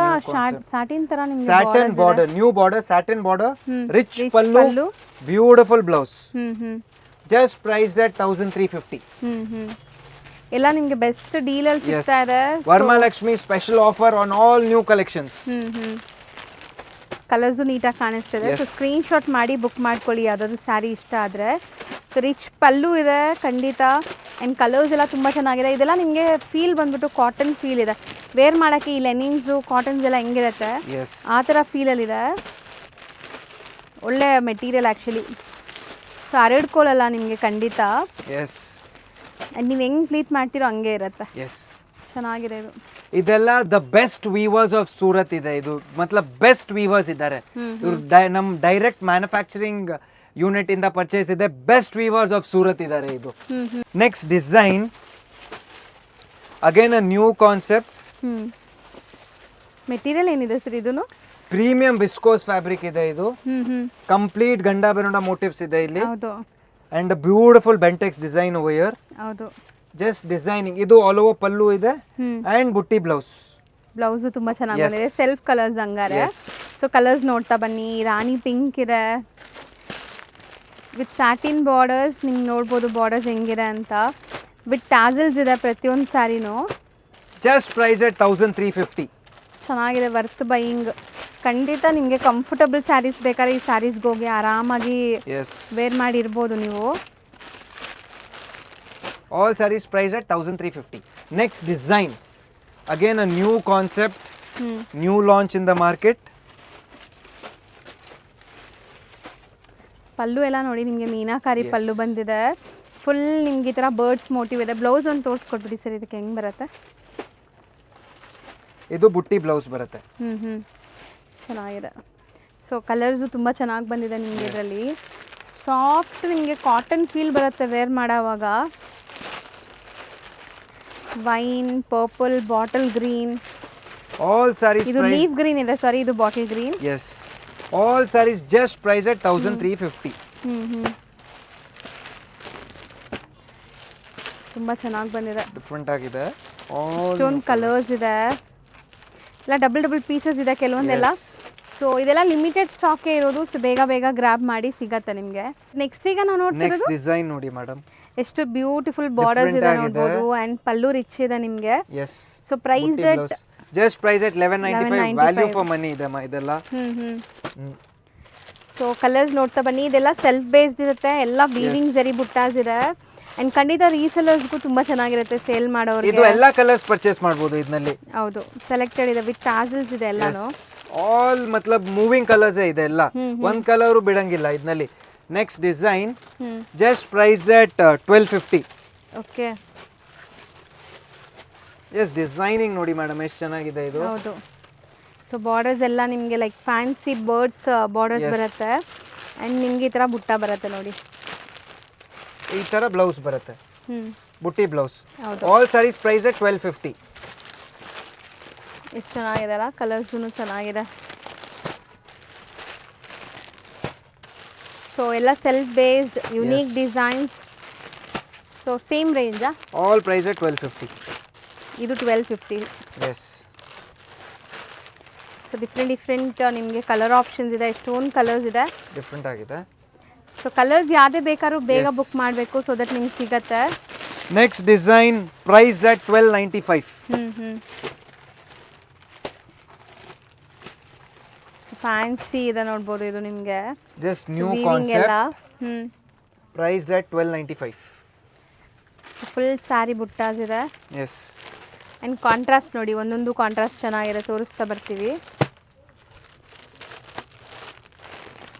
ಸಾಟಿನ್ ತರ ನಿಮಗೆ satin border, new border, satin border, rich pallu, beautiful blouse. Just price at 1350. ಎಲ್ಲ ನಿಮಗೆ ಬೆಸ್ಟ್ ಡೀಲ್ ಅಲ್ಲಿ ಸಿಗ್ತಾ ಇದೆ. Varamahalakshmi special offer on all new collections. Colours ನೀಟಾಗಿ ಕಾಣಿಸ್ತಿದೆ. ಸೊ ಸ್ಕ್ರೀನ್ ಶಾಟ್ ಮಾಡಿ ಬುಕ್ ಮಾಡ್ಕೊಳ್ಳಿ ಯಾವುದಾದ್ರು ಸ್ಯಾರಿ ಇಷ್ಟ ಆದರೆ. ಸೊ ರಿಚ್ ಪಲ್ಲು ಇದೆ ಖಂಡಿತ. ಆ್ಯಂಡ್ ಕಲರ್ಸ್ ಎಲ್ಲ ತುಂಬ ಚೆನ್ನಾಗಿದೆ. ಇದೆಲ್ಲ ನಿಮಗೆ ಫೀಲ್ ಬಂದ್ಬಿಟ್ಟು ಕಾಟನ್ ಫೀಲ್ ಇದೆ. ವೇರ್ ಮಾಡೋಕ್ಕೆ ಈ ಲೆನಿನ್ಸು ಕಾಟನ್ಸ್ ಎಲ್ಲ ಹೆಂಗಿರುತ್ತೆ ಆ ಥರ ಫೀಲಲ್ಲಿದೆ. ಒಳ್ಳೆ ಮೆಟೀರಿಯಲ್ ಆ್ಯಕ್ಚುಲಿ. ಸೊ ಹರಡ್ಕೊಳ್ಳಲ್ಲ ನಿಮಗೆ ಖಂಡಿತ. ಆ್ಯಂಡ್ ನೀವು ಹೆಂಗೆ ಪ್ಲೀಟ್ ಮಾಡ್ತೀರೋ ಹಂಗೆ ಇರುತ್ತೆ. ಚೆನ್ನಾಗಿದೆ ಇದು. ಇದೆಲ್ಲ the best viewers of Surat ಇದೆ ಇದು. ಮತ್ಲಬ್ ಬೆಸ್ಟ್ ವೀವರ್ಸ್ ಇದ್ದಾರೆ ಇವ್ರು. ನಮ್ಮ ಡೈರೆಕ್ಟ್ ಮ್ಯಾನುಫ್ಯಾಕ್ಚರಿಂಗ್ ಯೂನಿಟ್ ಇಂದ ಪರ್ಚೇಸ್ ಇದೆ. ಬೆಸ್ಟ್ ವೀವರ್ಸ್ ಆಫ್ ಸೂರತ್ ಇದ್ದಾರೆ ಇದು. Next design again a new concept. Material ಏನಿದೆ ಸರ್ ಇದನ್ನು? ಪ್ರೀಮಿಯಂ ವಿಸ್ಕೋಸ್ ಫ್ಯಾಬ್ರಿಕ್ ಇದೆ ಇದು. ಕಂಪ್ಲೀಟ್ ಗಂಡ ಬೆರುಂಡ ಮೋಟಿವ್ಸ್ ಇದೆ ಇಲ್ಲಿ. And beautiful Bentex design over here. ಹೌದು. ಜಸ್ಟ್ ಡಿಸೈನಿಂಗ್ ಇದು ಆಲ್ ಓವರ್ ಪಲ್ಲು ಇದೆ ಅಂಡ್ ಬುಟ್ಟಿ ಬ್ಲೌಸ್. ಬ್ಲೌಸು ತುಂಬ ಚೆನ್ನಾಗಿ Yes. ಬಂದಿದೆ, ಸೆಲ್ಫ್ ಕಲರ್ಸ್ ಹಂಗಾರೆ. Yes. ಸೊ ಕಲರ್ಸ್ ನೋಡ್ತಾ ಬನ್ನಿ. ರಾಣಿ ಪಿಂಕ್ ಇದೆ ವಿತ್ ಸ್ಯಾಟಿನ್ ಬಾರ್ಡರ್ಸ್, ನಿಮ್ಗೆ ನೋಡ್ಬೋದು ಬಾರ್ಡರ್ಸ್ ಹೆಂಗಿದೆ ಅಂತ. ವಿತ್ ಟ್ಯಾಸಲ್ಸ್ ಇದೆ ಪ್ರತಿಯೊಂದು ಸ್ಯಾರಿನೂ. Just price at 1350. ಚೆನ್ನಾಗಿದೆ, ವರ್ತ್ ಬೈಯಿಂಗ್. ಖಂಡಿತ ನಿಮಗೆ ಕಂಫರ್ಟಬಲ್ ಸ್ಯಾರೀಸ್ ಬೇಕಾದ್ರೆ ಈ ಸ್ಯಾರೀಸ್ಗೆ ಹೋಗಿ ಆರಾಮಾಗಿ ಎಸ್, ವೇರ್ ಮಾಡಿರ್ಬೋದು ನೀವು. All saris price at 1350. Next design, again a new concept, new launch in the market. Pallu ಎಲ್ಲ ನೋಡಿ ನಿಮಗೆ ಮೀನಾಕಾರಿ Yes. ಪಲ್ಲು ಬಂದಿದೆ. ಫುಲ್ ನಿಮ್ಗೆ ಈ ಥರ ಬರ್ಡ್ಸ್ ಮೋಟಿವ್ ಇದೆ. ಬ್ಲೌಸ್ ಒಂದು ತೋರಿಸ್ಕೊಟ್ಬಿಡಿ ಸರ್, ಇದಕ್ಕೆ ಹೆಂಗೆ ಬರುತ್ತೆ? ಇದು ಬುಟ್ಟಿ ಬ್ಲೌಸ್ ಬರುತ್ತೆ. ಚೆನ್ನಾಗಿದೆ. ಸೊ ಕಲರ್ಸು ತುಂಬ ಚೆನ್ನಾಗಿ ಬಂದಿದೆ ನಿಮಗೆ ಇದರಲ್ಲಿ. ಸಾಫ್ಟ್ ನಿಮಗೆ ಕಾಟನ್ ಫೀಲ್ ಬರುತ್ತೆ ವೇರ್ ಮಾಡೋವಾಗ. Wine, purple, bottle green, all sarees ಇದು ಲೀಫ್ ಗ್ರೀನ್ ಇದೆ, ಸಾರಿ ಇದು bottle green. Yes, all saris just price at 1350. ತುಂಬ ಚೆನ್ನಾಗಿ ಬಂದಿದೆ, ಡಿಫ್ರೆಂಟ್ ಆಗಿದೆ. ಆಲ್ ಇಷ್ಟೊಂದು ಕಲರ್ಸ್ ಇದೆ, ಎಲ್ಲ ಡಬಲ್ ಪೀಸಸ್ ಇದೆ ಕೆಲವೊಂದೆಲ್ಲ. ಸೊ ಇದೆಲ್ಲ ಲಿಮಿಟೆಡ್ ಸ್ಟಾಕೇ ಇರೋದು. ಸೊ ಬೇಗ ಬೇಗ ಗ್ರಾಬ್ ಮಾಡಿ ಸಿಗತ್ತೆ ನಿಮಗೆ. ನೆಕ್ಸ್ಟ್ ಈಗ ನಾವು ನೋಡ್ತಿರೋದು ನೆಕ್ಸ್ಟ್ ಡಿಸೈನ್ ನೋಡಿ ಮೇಡಮ್, ಎಷ್ಟು ಬ್ಯೂಟಿಫುಲ್ ಬಾರ್ಡರ್ಸ್ ಇದೆ ನೋಡ್ಬೋದು. ಅಂಡ್ ಪಲ್ಲು ರಿಚ್ ಇದೆ ನಿಮಗೆ. Yes. So price just price at 1195. Value for money ಇದೆ ಇದೆಲ್ಲ. ಸೊ ಕಲರ್ಸ್ ನೋಡ್ತಾ ಬನ್ನಿ. ಇದೆಲ್ಲ ಸೆಲ್ಫ್ ಬೇಸ್ಡ್ ಇರುತ್ತೆ, ಎಲ್ಲ ವೀವಿಂಗ್ ಜರಿ ಬುಟ್ಟಾಸ್ ಇದೆ. ಅಂಡ್ ಖಂಡಿತ ರೀಸೆಲರ್ಸ್ಗೂ ತುಂಬ ಚೆನ್ನಾಗಿರುತ್ತೆ ಸೇಲ್ ಮಾಡೋರಿಗೆ. ಇದು ಎಲ್ಲ ಕಲರ್ಸ್ ಪರ್ಚೇಸ್ ಮಾಡ್ಬೋದು ಇದರಲ್ಲಿ. ಹೌದು, ಸೆಲೆಕ್ಟೆಡ್ ಇದೆ ವಿತ್ ಟಾಸಲ್ಸ್ ಇದೆ ಎಲ್ಲಾನು. ಆಲ್ ಮತ್ಲಬ್ ಮೂವಿಂಗ್ ಕಲರ್ಸ್ ಇದೆ ಎಲ್ಲ, ಒಂದ್ ಕಲರ್ ಬಿಡಂಗಿಲ್ಲ ಇದರಲ್ಲಿ. Next design just price at 1250. Okay. S, designing ನೋಡಿ ಮೇಡಮ್ ಎಷ್ಟು ಚೆನ್ನಾಗಿದೆ ಇದು. ಹೌದು. ಸೊ ಬಾರ್ಡರ್ಸ್ ಎಲ್ಲ ನಿಮಗೆ ಲೈಕ್ ಫ್ಯಾನ್ಸಿ ಬರ್ಡ್ಸ್ ಬಾರ್ಡರ್ಸ್ ಬರುತ್ತೆ. ಆ್ಯಂಡ್ ನಿಮಗೆ ಈ ಥರ ಬುಟ್ಟ ಬರುತ್ತೆ ನೋಡಿ, ಈ ತರ ಬ್ಲೌಸ್ ಬರುತ್ತೆ, ಬುಟ್ಟಿ ಬ್ಲೌಸ್. ಹೌದು. All saris price at 1250. ಎಷ್ಟು ಚೆನ್ನಾಗಿದೆ ಅಲ್ಲ, ಕಲರ್ಸೂ ಚೆನ್ನಾಗಿದೆ. ಸೊ ಎಲ್ಲ self based unique designs. So same ರೇಂಜಾ? All price at 1250. ಇದು 1250. ಎಸ್. ಸೊ ಡಿಫ್ರೆಂಟ್ ನಿಮಗೆ ಕಲರ್ ಆಪ್ಷನ್ಸ್ ಇದೆ, ಎಷ್ಟೊಂದು ಕಲರ್ಸ್ ಇದೆ, ಡಿಫ್ರೆಂಟ್ ಆಗಿದೆ. ಸೊ ಕಲರ್ಸ್ ಯಾವುದೇ ಬೇಕಾದ್ರೂ ಬೇಗ ಬುಕ್ ಮಾಡಬೇಕು, ಸೊ ದಟ್ ನಿಮ್ಗೆ ಸಿಗತ್ತೆ. ನೆಕ್ಸ್ಟ್ ಡಿಸೈನ್ ಪ್ರೈಸ್ ಎಟ್ 1295. ಸೊ ಫ್ಯಾನ್ಸಿ ಇದೆ ನೋಡ್ಬೋದು ಇದು ನಿಮಗೆ. ಜಸ್ಟ್ ನ್ಯೂ ಎಲ್ಲ ಕಾನ್ಸೆಪ್ಟ್. ಪ್ರೈಸ್ ಎಟ್ 1295. ಫುಲ್ ಸ್ಯಾರಿ ಬುಟ್ಟಾಸ್ ಇದೆ. ಎಸ್. ಆ್ಯಂಡ್ ಕಾಂಟ್ರಾಸ್ಟ್ ನೋಡಿ, ಒಂದೊಂದು ಕಾಂಟ್ರಾಸ್ಟ್ ಚೆನ್ನಾಗಿದೆ, ತೋರಿಸ್ತಾ ಬರ್ತೀವಿ.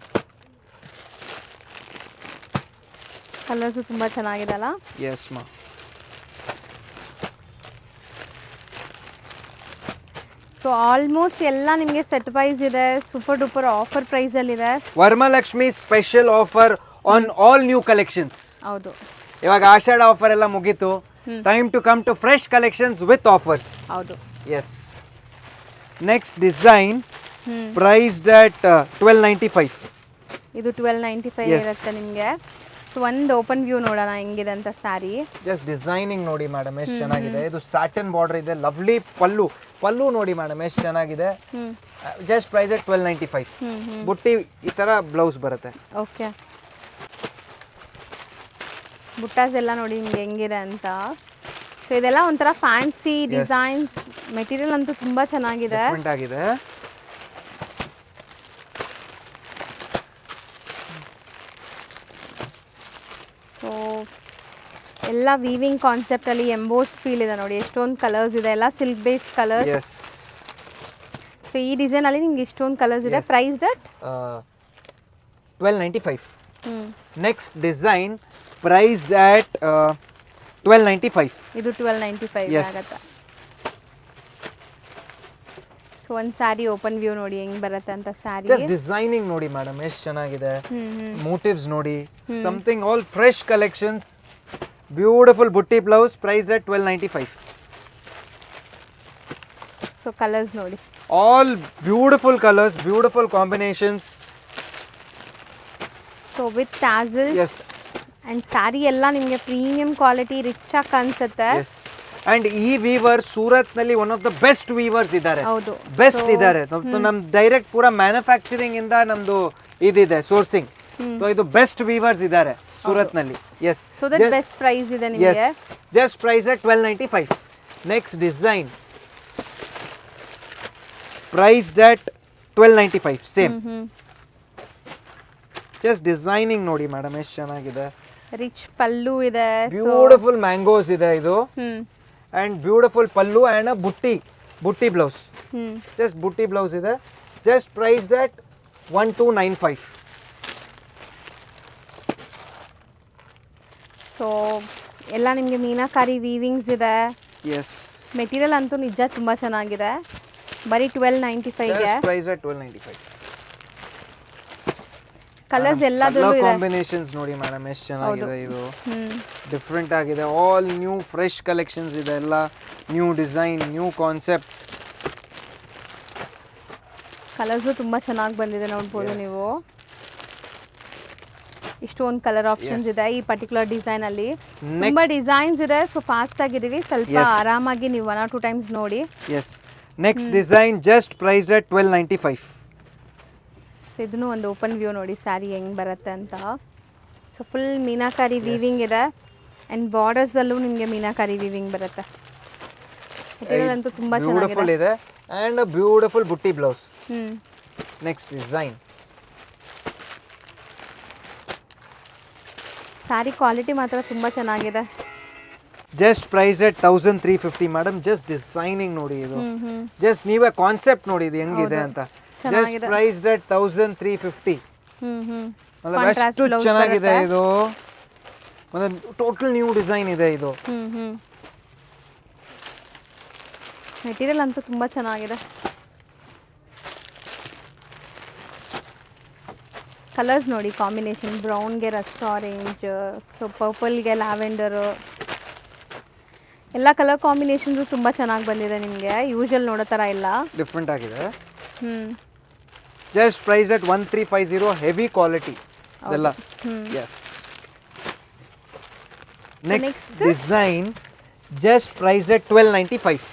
ಕಲರ್ಸು ತುಂಬ ಚೆನ್ನಾಗಿದೆ ಅಲ್ಲ. ಎಸ್ ಮಾ. ಸೊ ಆಲ್ಮೋಸ್ಟ್ ಎಲ್ಲ ನಿಮಗೆ ಸೆಟ್ ವೈಸ್ ಇದೆ, ಸೂಪರ್ ಡೂಪರ್ ಆಫರ್ ಪ್ರೈಸಲ್ಲಿದೆ. Varamahalakshmi special offer on all new collections. ಹೌದು, ಇವಾಗ ಆಷಾಢ ಆಫರ್ ಎಲ್ಲ ಮುಗೀತು. Time to come to fresh collections with offers. ಹೌದು. Yes. Next design priced at 1295. ಇದು 1295 ಇರುತ್ತೆ ನಿಮಗೆ. ಸೊ ಒಂದು ಓಪನ್ ವ್ಯೂ ನೋಡೋಣ ಹೆಂಗಿದೆ ಅಂತ ಸ್ಯಾರಿ. ಜಸ್ಟ್ ಡಿಸೈನಿಂಗ್ ನೋಡಿ ಮೇಡಮ್ ಎಷ್ಟು ಚೆನ್ನಾಗಿದೆ. ಇದು ಸ್ಯಾಟನ್ ಬಾರ್ಡರ್ ಇದೆ, ಲವ್ಲಿ ಪಲ್ಲು ನೋಡಿ ಮೇಡಮ್ ಎಷ್ಟು ಚೆನ್ನಾಗಿದೆ. Just price at 1295. ಬುಟ್ಟಿ ಈ ತರ ಬ್ಲೌಸ್ ಬರುತ್ತೆ. ಓಕೆ. ಬುಟ್ಟಾಸ್ ಎಲ್ಲ ನೋಡಿ ನಿಮ್ಗೆ ಹೆಂಗಿದೆ ಅಂತ. ಸೊ ಇದೆಲ್ಲ ಒಂಥರ ಫ್ಯಾನ್ಸಿ ಡಿಸೈನ್ಸ್, ಮೆಟೀರಿಯಲ್ ಅಂತೂ ತುಂಬ ಚೆನ್ನಾಗಿದೆ, ಡಿಫರೆಂಟ್ ಆಗಿದೆ. ಸೊ ಎಲ್ಲ ವೀವಿಂಗ್ ಕಾನ್ಸೆಪ್ಟಲ್ಲಿ ಎಂಬೋಸ್ಡ್ ಫೀಲ್ ಇದೆ ನೋಡಿ, ಎಷ್ಟೊಂದು ಕಲರ್ಸ್ ಇದೆ, ಎಲ್ಲ silk based colours. Yes. So ಈ ಡಿಸೈನಲ್ಲಿ ನಿಮ್ಗೆ ಇಷ್ಟೊಂದು ಕಲರ್ಸ್ ಇದೆ. Price that 1295. Next design priced at 1295. ಇದು 1295 ಆಗುತ್ತೆ. ಸೊ ಒಂದು ಸ್ಯಾರಿ ಓಪನ್ ವ್ಯೂ ನೋಡಿ ಹೆಂಗ್ ಬರುತ್ತೆ ಅಂತ ಸ್ಯಾರಿ. ಜಸ್ಟ್ ಡಿಸೈನಿಂಗ್ ನೋಡಿ ಮೇಡಮ್ ಎಷ್ಟು ಚೆನ್ನಾಗಿದೆ. ಮೋಟಿವ್ಸ್ ನೋಡಿ, something all fresh collections. Beautiful ಬುಟ್ಟಿ blouse. Price at 1295. So colours ನೋಡಿ, all beautiful colours, beautiful combinations. So with tassels. Yes. And saree ಎಲ್ಲ ನಿಮಗೆ ಪ್ರೀಮಿಯಂ ಕ್ವಾಲಿಟಿ ರಿಚ್ ಆಗಿ ಕಾಣಿಸುತ್ತೆ. ಎಸ್. ಅಂಡ್ ಈ ವೀವರ್ ಸೂರತ್ ನಲ್ಲಿ one of the best weavers ಇದ್ದಾರೆ, ಹೌದು ಬೆಸ್ಟ್ ಇದ್ದಾರೆ. ನಮ್ ಡೈರೆಕ್ಟ್ ಪೂರಾ ಮ್ಯಾನುಫ್ಯಾಕ್ಚರಿಂಗ್ ಇಂದ ನಮ್ದು ಇದಿದೆ ಸೋರ್ಸಿಂಗ್. ಸೊ ಇದು ಬೆಸ್ಟ್ ವೀವರ್ಸ್ ಇದ್ದಾರೆ ಸೂರತ್ ನಲ್ಲಿ. Yes, so that best price ಇದೆ ನಿಮಗೆ. Just price at 1295. Next design priced at 1295 same. Just designing ನೋಡಿ ಮೇಡಮ್ ಎಷ್ಟು ಚೆನ್ನಾಗಿದೆ. ರಿಚ್ ಪಲ್ಲು ಇದೆ, ಬ್ಯೂಟಿಫುಲ್ ಮ್ಯಾಂಗೋಸ್ ಇದೆ ಇದು, and beautiful pallu and a butti blouse. Just butti blouse ಇದೆ. Just price at 1295. ಸೊ ಎಲ್ಲ ನಿಮಗೆ ಮೀನಾಕಾರಿ ವೀವಿಂಗ್ಸ್ ಇದೆ. ಎಸ್, ಮೆಟೀರಿಯಲ್ ಅಂತೂ ನಿಜ ತುಂಬ ಚೆನ್ನಾಗಿದೆ. ಬರೀ 1295ಗೆ ಪ್ರೈಸ್ at 1295. ಕಲರ್ಸ್ ಎಲ್ಲದರಲ್ಲೂ ಇದೆ. ಕಾಂಬಿನೇಷನ್ಸ್ ನೋಡಿ ಮೇಡಮ್ ಎಷ್ಟು ಚೆನ್ನಾಗಿದೆ ಇದು, ಡಿಫ್ರೆಂಟ್ ಆಗಿದೆ. ಆಲ್ ನ್ಯೂ ಫ್ರೆಶ್ ಕಲೆಕ್ಷನ್ಸ್ ಇದೆ, ಎಲ್ಲ new design, new concept. Colours ತುಂಬ ಚೆನ್ನಾಗಿ ಬಂದಿದೆ ನೋಡ್ಬೋದು ನೀವು. ಇಷ್ಟೊಂದು ಕಲರ್ ಆಪ್ಷನ್ಸ್ ಇದೆ ಈ ಪರ್ಟಿಕ್ಯುಲರ್ ಡಿಸೈನ್ ಅಲ್ಲಿ. ತುಂಬಾ ಡಿಸೈನ್ಸ್ ಇದೆ, ಸೊ ಫಾಸ್ಟ್ ಆಗಿದ್ದೀವಿ, ಸ್ವಲ್ಪ ಆರಾಮಾಗಿ ನೀವು 1 or 2 ಟೈಮ್ಸ್ ನೋಡಿ. Yes, next design just price at 1295. So ಇದನ್ನು ಒಂದು ಓಪನ್ ವ್ಯೂ ನೋಡಿ ಸ್ಯಾರಿ ಹೆಂಗೆ ಬರುತ್ತೆ ಅಂತ. ಸೊ ಫುಲ್ ಮೀನಾಕಾರಿ ವೀವಿಂಗ್ ಇದೆ, ಆ್ಯಂಡ್ ಬಾರ್ಡರ್ಸಲ್ಲೂ ನಿಮಗೆ ಮೀನಾಕಾರಿ ವೀವಿಂಗ್ ಬರುತ್ತೆ. ಮೆಟೀರಿಯಲ್ ಅಂತೂ ತುಂಬ ಬ್ಯೂಟಿಫುಲ್ ಇದೆ, ಆ್ಯಂಡ್ ಅ ಬ್ಯೂಟಿಫುಲ್ ಬುಟ್ಟಿ blouse. Next design. Sari quality ಮಾತ್ರ ತುಂಬ ಚೆನ್ನಾಗಿದೆ. Just price at 1350 madam. Just designing ನೋಡಿ ಇದು, ಜಸ್ಟ್ ನೀವೇ ಕಾನ್ಸೆಪ್ಟ್ ನೋಡಿ ಇದು ಹೆಂಗಿದೆ ಅಂತ. Just price at 1350. ಎಷ್ಟು ಚೆನ್ನಾಗಿದೆ ಇದು, ಒಂದು ಟೋಟಲ್ ನ್ಯೂ ಡಿಸೈನ್ ಇದೆ ಇದು. ಮೆಟೀರಿಯಲ್ ಅಂತೂ ತುಂಬ ಚೆನ್ನಾಗಿದೆ. ಕಲರ್ಸ್ ನೋಡಿ ಕಾಂಬಿನೇಷನ್, ಬ್ರೌನ್ಗೆ ರಸ್ಟ್ ಆರೆಂಜ್, ಸೊ ಪರ್ಪಲ್ಗೆ ಲ್ಯಾವೆಂಡರು, ಎಲ್ಲ ಕಲರ್ ಕಾಂಬಿನೇಷನ್ಸು ತುಂಬ ಚೆನ್ನಾಗಿ ಬಂದಿದೆ ನಿಮಗೆ. ಯೂಶುವಲ್ ನೋಡೋ ಥರ ಇಲ್ಲ, ಡಿಫ್ರೆಂಟ್ ಆಗಿದೆ. Just price at 1350. Heavy quality ಇದೆಲ್ಲ. Yes, next design just price at 1295.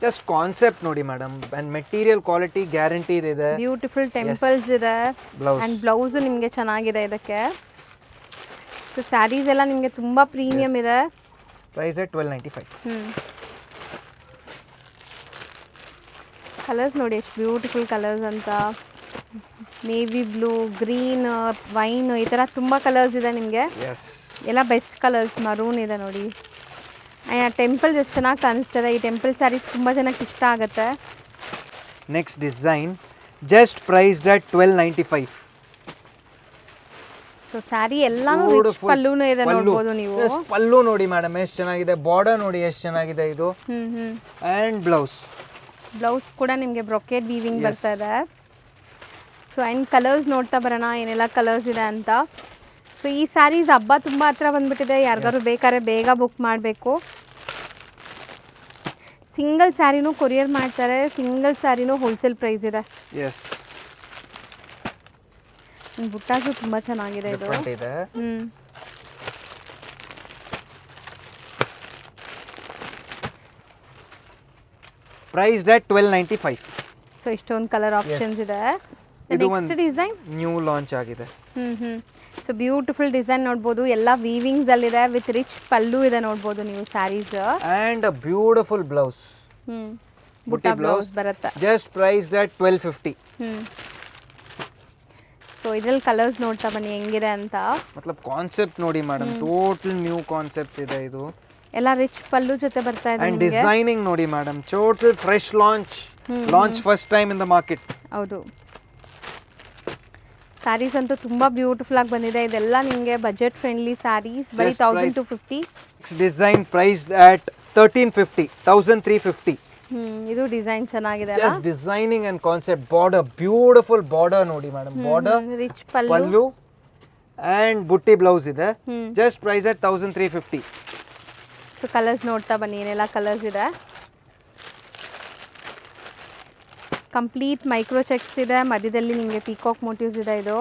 Just concept ನೋಡಿ madam, and material quality guarantee ಇದೆ. ಬ್ಯೂಟಿಫುಲ್ ಟೆಂಪಲ್ಸ್ ಇದೆ, ಅಂಡ್ ಬ್ಲೌಸ್ ನಿಮಗೆ ಚೆನ್ನಾಗಿದೆ ಇದಕ್ಕೆ. ಸೊ ಸ್ಯಾರೀಸ್ ಎಲ್ಲ ನಿಮಗೆ ತುಂಬ ಪ್ರೀಮಿಯಂ ಇದೆ. Price at 1295. ಕಲರ್ಸ್ ನೋಡಿ ಎಷ್ಟು ಬ್ಯೂಟಿಫುಲ್ ಕಲರ್ಸ್ ಅಂತ. ನೇವಿ ಬ್ಲೂ, ಗ್ರೀನ್, ವೈನ್, ಈ ಥರ ತುಂಬ ಕಲರ್ಸ್ ಇದೆ ನಿಮಗೆ. ಎಲ್ಲ ಬೆಸ್ಟ್ ಕಲರ್ಸ್. ಮರೂನ್ ಇದೆ ನೋಡಿ. ಟೆಂಪಲ್ಸ್ ಎಷ್ಟು ಚೆನ್ನಾಗಿ ಕಾಣಿಸ್ತದೆ. ಈ ಟೆಂಪಲ್ ಸ್ಯಾರೀಸ್ ತುಂಬ ಜನಕ್ಕೆ ಇಷ್ಟ ಆಗುತ್ತೆ. Next design just priced at 1295. So sari ಎಲ್ಲಾನು ರಿಚ್ ಪಲ್ಲುನು ಇದೆ ನೋಡಬಹುದು ನೀವು. ಪಲ್ಲು ನೋಡಿ ಮೇಡಮ್ ಎಷ್ಟು ಚೆನ್ನಾಗಿದೆ, ಬಾರ್ಡರ್ ನೋಡಿ ಎಷ್ಟು ಚೆನ್ನಾಗಿದೆ ಇದು. ಅಂಡ್ ಬ್ಲೌಸ್ ಕೂಡ ನಿಮಗೆ ಬ್ರೊಕೇಡ್ ವೀವಿಂಗ್ ಬರ್ತಾ ಇದೆ. ಸೊ ಆ್ಯಂಡ್ ಕಲರ್ಸ್ ನೋಡ್ತಾ ಬರೋಣ ಏನೆಲ್ಲ ಕಲರ್ಸ್ ಇದೆ ಅಂತ. ಸೊ ಈ ಸ್ಯಾರೀಸ್ ಹಬ್ಬ ತುಂಬ ಹತ್ರ ಬಂದ್ಬಿಟ್ಟಿದೆ, ಯಾರಿಗಾರು ಬೇಕಾದ್ರೆ ಬೇಗ ಬುಕ್ ಮಾಡಬೇಕು. ಸಿಂಗಲ್ ಸ್ಯಾರಿನೂ ಕೊರಿಯರ್ ಮಾಡ್ತಾರೆ, ಸಿಂಗಲ್ ಸ್ಯಾರಿನೂ ಹೋಲ್ಸೇಲ್ ಪ್ರೈಸ್ ಇದೆ. ಬುಟ್ಟಾಸು ತುಂಬ ಚೆನ್ನಾಗಿದೆ ಇದು. Priced at 1295. ಸೊ ಇಷ್ಟೊಂದು ಕಲರ್ ಆಪ್ಷನ್ಸ್ ಇದೆ. ನೆಕ್ಸ್ಟ್ ಡಿಸೈನ್ ನ್ಯೂ ಲಾಂಚ್ ಆಗಿದೆ. ಸೊ ಬ್ಯೂಟಿಫುಲ್ ಡಿಸೈನ್ ನೋಡ್ಬೋದು, ಎಲ್ಲ ವೀವಿಂಗ್ಸ್ ಅಲ್ಲಿದೆ, ವಿತ್ ರಿಚ್ ಪಲ್ಲು ಇದೆ ನೋಡ್ಬೋದು ನೀವು saris. And a beautiful blouse. Butta blouse ಬರುತ್ತೆ. Just priced at 1250. ಸೊ ಇದ್ರಲ್ಲಿ ಕಲರ್ಸ್ ನೋಡ್ತಾ ಬನ್ನಿ ಹೆಂಗಿದೆ ಅಂತ. ಮತ್ಲಬ್ ಕಾನ್ಸೆಪ್ಟ್ ನೋಡಿ ಮೇಡಮ್, ಟೋಟಲ್ ನ್ಯೂ ಕಾನ್ಸೆಪ್ಟ್ಸ್ ಇದೆ ಇದು. ಎಲ್ಲ ರಿಚ್ ಪಲ್ಲು ಜೊತೆ ಬರ್ತಾ ಇದೆ. ಅಂಡ್ ಡಿಸೈನಿಂಗ್ ನೋಡಿ madam, total fresh launch first time in the market. ಹೌದು, ಸ್ಯಾರೀಸ್ ಅಂತೂ ತುಂಬ ಬ್ಯೂಟಿಫುಲ್ ಆಗಿ ಬಂದಿದೆ. ಇದೆಲ್ಲ ನಿಮಗೆ ಬಜೆಟ್ ಫ್ರೆಂಡ್ಲಿ ಸ್ಯಾರೀಸ್, ಬರೀ 1250. Next design priced at 1350, 1350. ಇದು ಡಿಸೈನ್ ಚೆನ್ನಾಗಿದೆ. Just designing and concept, border beautiful border ನೋಡಿ madam, border rich pallu and ಬುಟ್ಟಿ ಬ್ಲೌಸ್ ಇದೆ. Just price at 1350. So colours ನೋಡ್ತಾ ಬನ್ನಿ ಏನೆಲ್ಲ ಕಲರ್ಸ್ ಇದೆ. ಕಂಪ್ಲೀಟ್ ಮೈಕ್ರೋ ಚೆಕ್ಸ್ ಇದೆ, ಮಧ್ಯದಲ್ಲಿ ನಿಮಗೆ ಪೀಕಾಕ್ ಮೋಟಿವ್ಸ್ ಇದೆ. ಇದು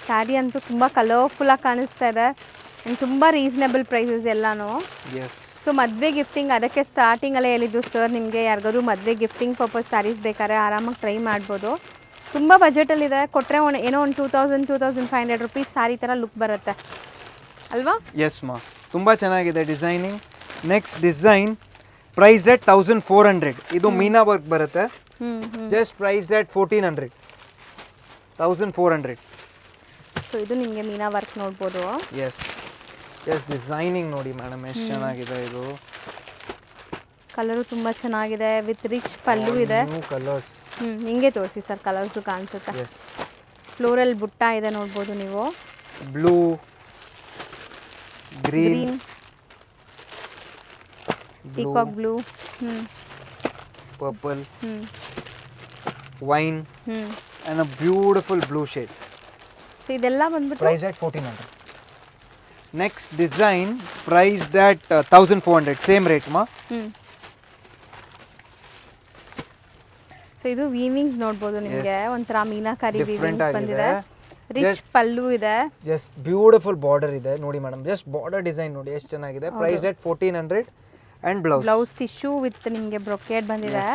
ಸ್ಯಾರಿ ಅಂತೂ ತುಂಬ ಕಲರ್ಫುಲ್ಲಾಗಿ ಕಾಣಿಸ್ತಾ ಇದೆ ಆ್ಯಂಡ್ ತುಂಬ ರೀಸನೇಬಲ್ ಪ್ರೈಸಸ್ ಎಲ್ಲನೂ. ಎಸ್. ಸೊ ಮದುವೆ ಗಿಫ್ಟಿಂಗ್ ಅದಕ್ಕೆ ಸ್ಟಾರ್ಟಿಂಗಲ್ಲೇ ಹೇಳಿದ್ದು ಸರ್, ನಿಮಗೆ ಯಾರಿಗಾದ್ರು ಮದುವೆ ಗಿಫ್ಟಿಂಗ್ ಪರ್ಪಸ್ ಸ್ಯಾರೀಸ್ ಬೇಕಾದ್ರೆ ಆರಾಮಾಗಿ ಟ್ರೈ ಮಾಡ್ಬೋದು. ತುಂಬ ಬಜೆಟಲ್ಲಿದೆ, ಕೊಟ್ಟರೆ ಏನೋ ಒಂದು 2,000-2,500 ರುಪೀಸ್ ಸ್ಯಾರಿ ಥರ ಲುಕ್ ಬರುತ್ತೆ ಅಲ್ವಾ? ಎಸ್ ಮಾ, ತುಂಬ ಚೆನ್ನಾಗಿದೆ ಡಿಸೈನಿಂಗ್. ನೆಕ್ಸ್ಟ್ ಡಿಸೈನ್ ಪ್ರೈಸ್ಡ್ ಎಟ್ 1,400. ಇದು ಮೀನಾ ವರ್ಕ್ ಬರುತ್ತೆ. ಜಸ್ಟ್ ಪ್ರೈಸ್ಡ್ ಎಟ್ 1,400. 1,400. ಸೊ ಇದು ನಿಮಗೆ ಮೀನಾ ವರ್ಕ್ ನೋಡ್ಬೋದು. ಎಸ್. ಜಸ್ಟ್ ಡಿಸೈನಿಂಗ್ ನೋಡಿ ಮೇಡಮ್ ಎಷ್ಟು ಚೆನ್ನಾಗಿದೆ ಇದು. ಕಲರು ತುಂಬ ಚೆನ್ನಾಗಿದೆ ವಿತ್ ರಿಚ್ ಪಲ್ಲು ಇದೆ. ಕಲರ್ಸ್ ಹಿಂಗೆ ತೋರಿಸಿ ಸರ್, ಕಲರ್ಸು ಕಾಣಿಸುತ್ತೆ. ಎಸ್. ಫ್ಲೋರಲ್ ಬುಟ್ಟ ಇದೆ ನೋಡ್ಬೋದು ನೀವು. Blue, green, peacock blue, purple, wine and a beautiful blue shade. So ಇದೆಲ್ಲ ಬಂದ್ಬಿಟ್ಟು Priced at 1,400. Next design priced at 1,400. Same rate ma. So ಇದು ವೀವಿಂಗ್ಸ್ ನೋಡ್ಬೋದು ನಿಮಗೆ, ಒಂಥರ ಮೀನಾಕಾರಿ Different ವೀವಿಂಗ್ಸ್ ಬಂದಿದೆ. ಆಗಿದೆ. ರಿಚ್ ಪಲ್ಲು ಇದೆ. Just beautiful border ಇದೆ ನೋಡಿ ಮೇಡಮ್. Just border design ನೋಡಿ ಎಷ್ಟು ಚೆನ್ನಾಗಿದೆ. Priced at 1,400 and blouse. Blouse tissue with ನಿಮಗೆ ಬ್ರೊಕೇಡ್ ಬಂದಿದೆ.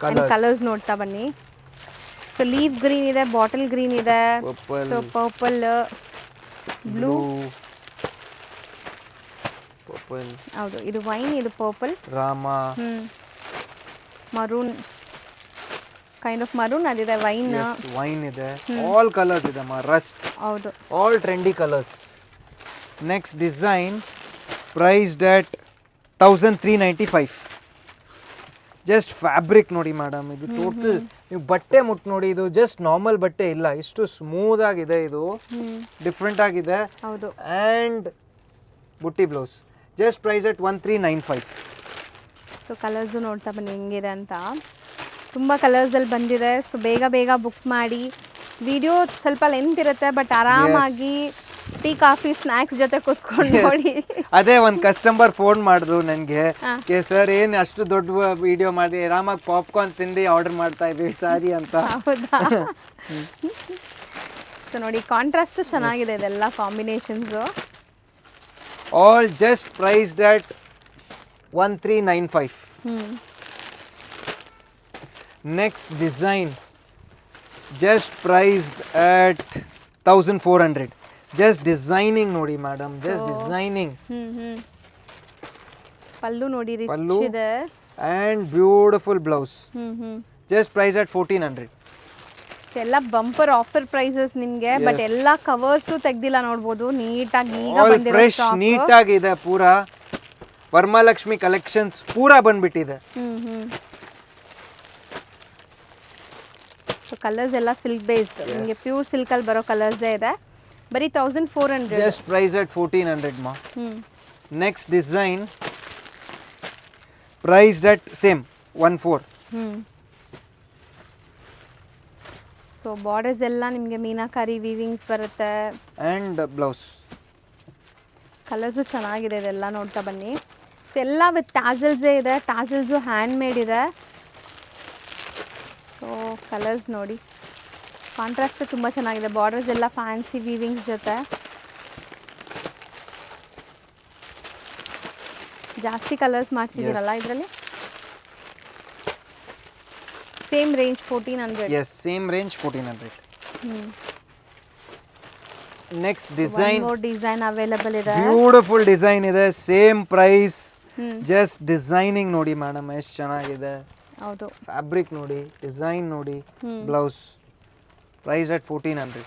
Colours. ಕಲರ್ಸ್ ನೋಡ್ತಾ ಬನ್ನಿ. ಸೊ ಲೀಫ್ ಗ್ರೀನ್ ಇದೆ, ಬಾಟಲ್ ಗ್ರೀನ್ ಇದೆ, Purple. So purple, blue, purple, ಹೌದು ಇದು ವೈನ್, ಇದು purple, Rama. Maroon, kind of maroon ಅದಿದೆ, ವೈನ್. Yes, wine ಇದೆ. All colors ಇದೆ ಮಾ. Rust. ಹೌದು. All trendy colors. Next design priced at 1,395. Just fabric ನೋಡಿ ಮೇಡಮ್, ಇದು ಟೋಟಲ್ ನೀವು ಬಟ್ಟೆ ಮುಟ್ಟು ನೋಡಿ, ಇದು ಜಸ್ಟ್ ನಾರ್ಮಲ್ ಬಟ್ಟೆ ಇಲ್ಲ, ಇಷ್ಟು ಸ್ಮೂತ್ ಆಗಿದೆ, ಇದು ಡಿಫ್ರೆಂಟ್ ಆಗಿದೆ. ಹೌದು. And butti blouse just price at 1,395. So colours ನೋಡ್ತಾ ಬನ್ನಿ ಹೆಂಗಿದೆ ಅಂತ. ತುಂಬ ಕಲರ್ಸಲ್ಲಿ ಬಂದಿದೆ. ಸೊ ಬೇಗ ಬೇಗ ಬುಕ್ ಮಾಡಿ. ವಿಡಿಯೋ ಸ್ವಲ್ಪ ಲೆಂತ್ ಇರುತ್ತೆ, ಬಟ್ ಆರಾಮಾಗಿ ಟೀ ಕಾಫಿ ಸ್ನ್ಯಾಕ್ಸ್ ಜೊತೆ ಕೂತ್ಕೊಂಡು ನೋಡಿ. ಅದೇ ಒಂದು ಕಸ್ಟಮರ್ ಫೋನ್ ಮಾಡಿದ್ರು ನನಗೆ, ಕೆ ಸರ್ ಏನು ಅಷ್ಟು ದೊಡ್ಡ ವಿಡಿಯೋ ಮಾಡಿ ಆರಾಮಾಗಿ ಪಾಪ್ಕಾರ್ನ್ ತಿಂದು ಆರ್ಡರ್ ಮಾಡ್ತಾ ಇದ್ದೀವಿ ಸಾರಿ ಅಂತ. ಹೌದಾ? ಸೊ ನೋಡಿ ಕಾಂಟ್ರಾಸ್ಟು ಚೆನ್ನಾಗಿದೆ ಇದೆಲ್ಲ combinations. All just priced at 1,395. Next design just priced at 1,400. Just designing ನೋಡಿ madam, just designing. ಪಲ್ಲು ನೋಡಿ ರಿಚ್ Pallu ಇದೆ. and beautiful blouse. Just priced at 1,400. ಎಲ್ಲ ಬಂಪರ್ ಆಫರ್ ಪ್ರೈಸಸ್ ನಿಮಗೆ, ಬಟ್ ಎಲ್ಲ ಕವರ್ಸು ತೆಗ್ದಿಲ್ಲ ನೋಡ್ಬೋದು. ನೀಟಾಗಿ ಈಗ All ಬಂದಿರೋ fresh, ಸ್ಟಾಕ್. ನೀಟಾಗಿದೆ ಪೂರಾ. ವರಮಹಾಲಕ್ಷ್ಮಿ ಕಲೆಕ್ಷನ್ಸ್ ಪೂರಾ ಬಂದ್ಬಿಟ್ಟಿದೆ. ಸೊ ಕಲರ್ಸ್ ಎಲ್ಲ ಸಿಲ್ಕ್ ಬೇಸ್ಡ್, ನಿಮಗೆ ಪ್ಯೂರ್ ಸಿಲ್ಕಲ್ಲಿ ಬರೋ ಕಲರ್ಸೇ ಇದೆ. ಬರೀ 1,400. Just priced at 1,400 ma. Next design priced at same 1,400. So borders ಎಲ್ಲ ನಿಮಗೆ ಮೀನಾಕಾರಿ ವೀವಿಂಗ್ಸ್ ಬರುತ್ತೆ. And blouse. ಕಲರ್ಸು ಚೆನ್ನಾಗಿದೆ ಇದೆಲ್ಲ ನೋಡ್ತಾ ಬನ್ನಿ. ಸೊ ಎಲ್ಲ ವಿತ್ ಟ್ಯಾಸಲ್ಸೇ ಇದೆ, ಟ್ಯಾಸಲ್ಸು ಹ್ಯಾಂಡ್ ಮೇಡ್ ಇದೆ. ಸೊ ಕಲರ್ಸ್ ನೋಡಿ, ಕಾಂಟ್ರಾಸ್ಟ್ ತುಂಬ ಚೆನ್ನಾಗಿದೆ. ಬಾರ್ಡರ್ಸ್ ಎಲ್ಲ ಫ್ಯಾನ್ಸಿ ವೀವಿಂಗ್ಸ್ ಜೊತೆ. ಜಾಸ್ತಿ ಕಲರ್ಸ್ ಮಾಡ್ತಿದ್ದೀರಲ್ಲ ಇದರಲ್ಲಿ. Same range 1,400. Yes, same range 1,400. Next design, more design available ಇದೆ. ಬ್ಯೂಟಿಫುಲ್ ಡಿಸೈನ್ ಇದೆ, ಸೇಮ್ ಪ್ರೈಸ್. ಜಸ್ಟ್ ಡಿಸೈನಿಂಗ್ ನೋಡಿ ಮೇಡಮ್ ಎಷ್ಟು ಚೆನ್ನಾಗಿದೆ. ಹೌದು. ಫ್ಯಾಬ್ರಿಕ್ ನೋಡಿ, ಡಿಸೈನ್ ನೋಡಿ, ಬ್ಲೌಸ್ ಪ್ರೈಸ್ ಅಟ್ 1,400.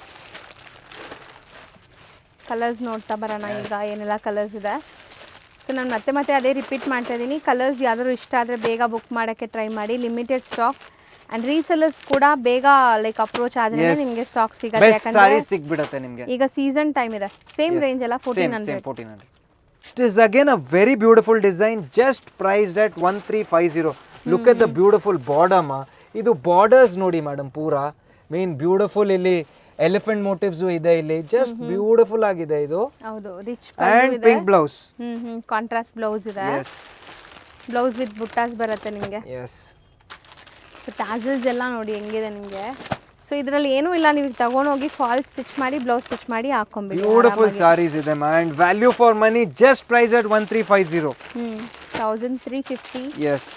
ಕಲರ್ಸ್ ನೋಡ್ತಾ ಬರೋಣ ಈಗ ಏನೆಲ್ಲ ಕಲರ್ಸ್ ಇದೆ. ಸೊ ನಾನು ಮತ್ತೆ ಮತ್ತೆ ಅದೇ ರಿಪೀಟ್ ಮಾಡ್ತಾ ಇದ್ದೀನಿ, ಕಲರ್ಸ್ ಯಾವ್ದಾದ್ರು ಇಷ್ಟ ಆದರೆ ಬೇಗ ಬುಕ್ ಮಾಡೋಕ್ಕೆ ಟ್ರೈ ಮಾಡಿ. ಲಿಮಿಟೆಡ್ ಸ್ಟಾಕ್ ಆ್ಯಂಡ್ ರೀಸೆಲ್ಲರ್ಸ್ ಕೂಡ ಬೇಗ ಲೈಕ್ ಅಪ್ರೋಚ್ ಆದರೆ ನಿಮಗೆ ಸ್ಟಾಕ್ ಸಿಗುತ್ತೆ. ಬೆಸ್ಟ್ ಸಾರಿ ಸಿಕ್ಬಿಡುತ್ತೆ ನಿಮಗೆ. ಈಗ ಸೀಸನ್ ಟೈಮ್ ಇದೆ. ಸೇಮ್ ರೇಂಜ್ ಎಲ್ಲ 1,400. Next is again a very beautiful design, just priced at 1,350. Look at the beautiful border ma. ಇದು ಬಾರ್ಡರ್ಸ್ ನೋಡಿ ಮೇಡಮ್ ಪೂರಾ ಮೇನ್ ಬ್ಯೂಟಿಫುಲ್. ಇಲ್ಲಿ ಎಲಿಫೆಂಟ್ ಮೋಟಿವ್ಸ್ ಇದೆ, ಇಲ್ಲಿ ಜಸ್ಟ್ ಬ್ಯೂಟಿಫುಲ್ ಆಗಿದೆ ಇದು. ಹೌದು, rich and pink blouse. Contrast blouse ಇದೆ. ಬ್ಲೌಸ್ ವಿತ್ ಬುಟ್ಟಾಸ್ ಬರುತ್ತೆ ನಿಮಗೆ. ಎಸ್. ಸೊ ಟ್ಯಾಸಲ್ಸ್ ಎಲ್ಲ ನೋಡಿ ಹೆಂಗಿದೆ ನಿಮಗೆ. ಸೊ ಇದರಲ್ಲಿ ಏನೂ ಇಲ್ಲ, ನೀವು ತಗೊಂಡೋಗಿ ಫಾಲ್ಸ್ ಸ್ಟಿಚ್ ಮಾಡಿ ಬ್ಲೌಸ್ ಸ್ಟಿಚ್ ಮಾಡಿ ಹಾಕೊಂಬಿಡಿ. ಬ್ಯೂಟಿಫುಲ್ ಸಾರೀಸ್ ಇದೆ and value for money just price at 1350. 1350. Yes,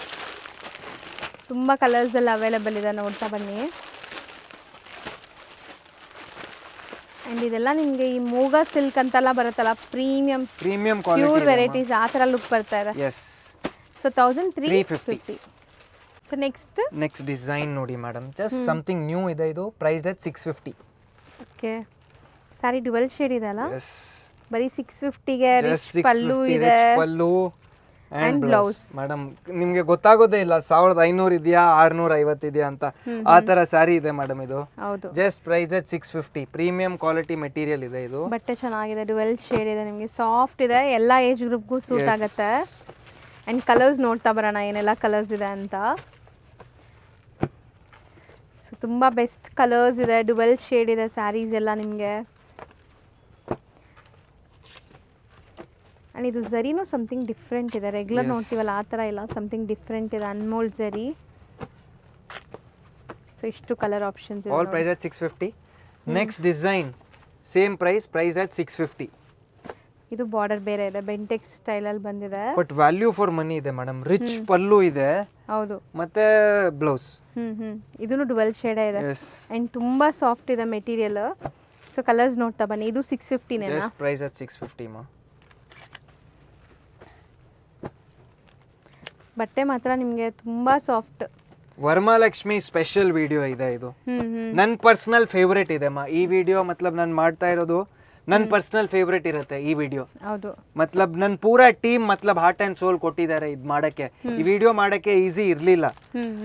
ತುಂಬ ಕಲರ್ಸ್ ಎಲ್ಲ ಅವೈಲೇಬಲ್ ಇದೆ, ನೋಡ್ತಾ ಬನ್ನಿ. ಆ್ಯಂಡ್ ಇದೆಲ್ಲ ನಿಮಗೆ ಈ ಮೂಗಾ ಸಿಲ್ಕ್ ಅಂತೆಲ್ಲ ಬರುತ್ತಲ್ಲ, ಪ್ರೀಮಿಯಂ ಕ್ವಾಲಿಟಿ ಪ್ಯೂರ್ ವೆರೈಟೀಸ್ ಆ ಥರ ಲುಕ್ ಬರ್ತಾ ಇದೆ. Yes. So 1350. So next design ನೋಡಿ ಮೇಡಮ್, ಜಸ್ಟ್ ಸಮಥಿಂಗ್ ನ್ಯೂ ಇದೆ. ಇದು price at 650. Okay, sari dual shade ಇದೆ ಅಲ್ಲ, ಎಸ್, ಬರೀ 650ಗೆ ರಿಚ್ ಪಲ್ಲು ಇದೆ ಪಲ್ಲು ಅಂಡ್ ಬ್ಲೌಸ್. ಮೇಡಮ್ ನಿಮಗೆ ಗೊತ್ತಾಗೋದೇ ಇಲ್ಲ 1500 ಇದೆಯಾ 650 ಇದೆಯಾ ಅಂತ, ಆ ತರ ಸ್ಯಾರಿ ಇದೆ ಮೇಡಮ್ ಇದು. ಹೌದು, just price at 650. Premium quality material ಇದೆ ಇದು. ಬಟ್ಟೆ ಚೆನ್ನಾಗಿದೆ, ಡ್ಯುಯಲ್ ಶೇಡ್ ಇದೆ, ನಿಮಗೆ ಸಾಫ್ಟ್ ಇದೆ, ಎಲ್ಲ ಏಜ್ ಗ್ರೂಪ್ಗೂ ಸೂಟ್ ಆಗುತ್ತೆ. ಆ್ಯಂಡ್ ಕಲರ್ಸ್ ನೋಡ್ತಾ ಬರೋಣ ಏನೆಲ್ಲ ಕಲರ್ಸ್ ಇದೆ ಅಂತ. ಸೊ ತುಂಬ ಬೆಸ್ಟ್ ಕಲರ್ಸ್ ಇದೆ, ಡ್ಯುಯಲ್ ಶೇಡ್ ಇದೆ ಸ್ಯಾರೀಸ್ ಎಲ್ಲ ನಿಮಗೆ. ಆ್ಯಂಡ್ ಇದು ಝರಿನೂ ಸಮಥಿಂಗ್ ಡಿಫ್ರೆಂಟ್ ಇದೆ, ರೆಗ್ಯುಲರ್ ನೋಡ್ತೀವಲ್ಲ ಆ ಥರ ಇಲ್ಲ, ಸಮಥಿಂಗ್ ಡಿಫ್ರೆಂಟ್ ಇದೆ, ಅನ್ಮೋಲ್ಡ್ ಝರಿ. ಸೊ ಇಷ್ಟು ಕಲರ್ ಆಪ್ಷನ್ಸ್ ಇದೆ. All price at 650. Next design same price at 650. ಇದು ಬಾರ್ಡರ್ ಬೇರೆ ಇದೆ, ಬೆಂಟೆಕ್ಸ್ ಸ್ಟೈಲಲ್ಲಿ ಬಂದಿದೆ, ಬಟ್ ವ್ಯಾಲ್ಯೂ ಫಾರ್ ಮನಿ ಇದೆ ಮೇಡಮ್. ರಿಚ್ ಪಲ್ಲು ಇದೆ, ಹೌದು, ಮತ್ತೆ ಬ್ಲೌಸ್. ಇದೂ ಡ್ಯುಯಲ್ ಶೇಡ್ ಇದೆ ಆ್ಯಂಡ್ ತುಂಬ ಸಾಫ್ಟ್ ಇದೆ ಮೆಟೀರಿಯಲ್. ಸೊ ಕಲರ್ಸ್ ನೋಡ್ತಾ ಬನ್ನಿ. ಇದು 650 ಜಸ್ಟ್ ಪ್ರೈಸ್ ಅಟ್ 650 ಮಾ. ಬಟ್ಟೆ ಮಾತ್ರ ನಿಮಗೆ ತುಂಬ ಸಾಫ್ಟ್. ವರಮಹಾಲಕ್ಷ್ಮಿ ಸ್ಪೆಷಲ್ ವಿಡಿಯೋ ಇದೆ ಇದು. ನನ್ನ ಪರ್ಸನಲ್ ಫೇವ್ರೇಟ್ ಇದೆ ಮಾ ಈ ವಿಡಿಯೋ. ಮತ್ಲಬ್ ನಾನು ಮಾಡ್ತಾ ಇರೋದು ನನ್ನ ಪರ್ಸನಲ್ ಫೇವ್ರೇಟ್ ಇರುತ್ತೆ ಈ ವಿಡಿಯೋ. ಹೌದು, ಮತ್ಲಬ್ ನನ್ನ ಪೂರಾ ಟೀಮ್ ಮತ್ಲಬ್ ಹಾರ್ಟ್ ಆ್ಯಂಡ್ ಸೋಲ್ ಕೊಟ್ಟಿದ್ದಾರೆ ಇದು ಮಾಡಕ್ಕೆ. ಈ ವಿಡಿಯೋ ಮಾಡಕ್ಕೆ ಈಸಿ ಇರಲಿಲ್ಲ.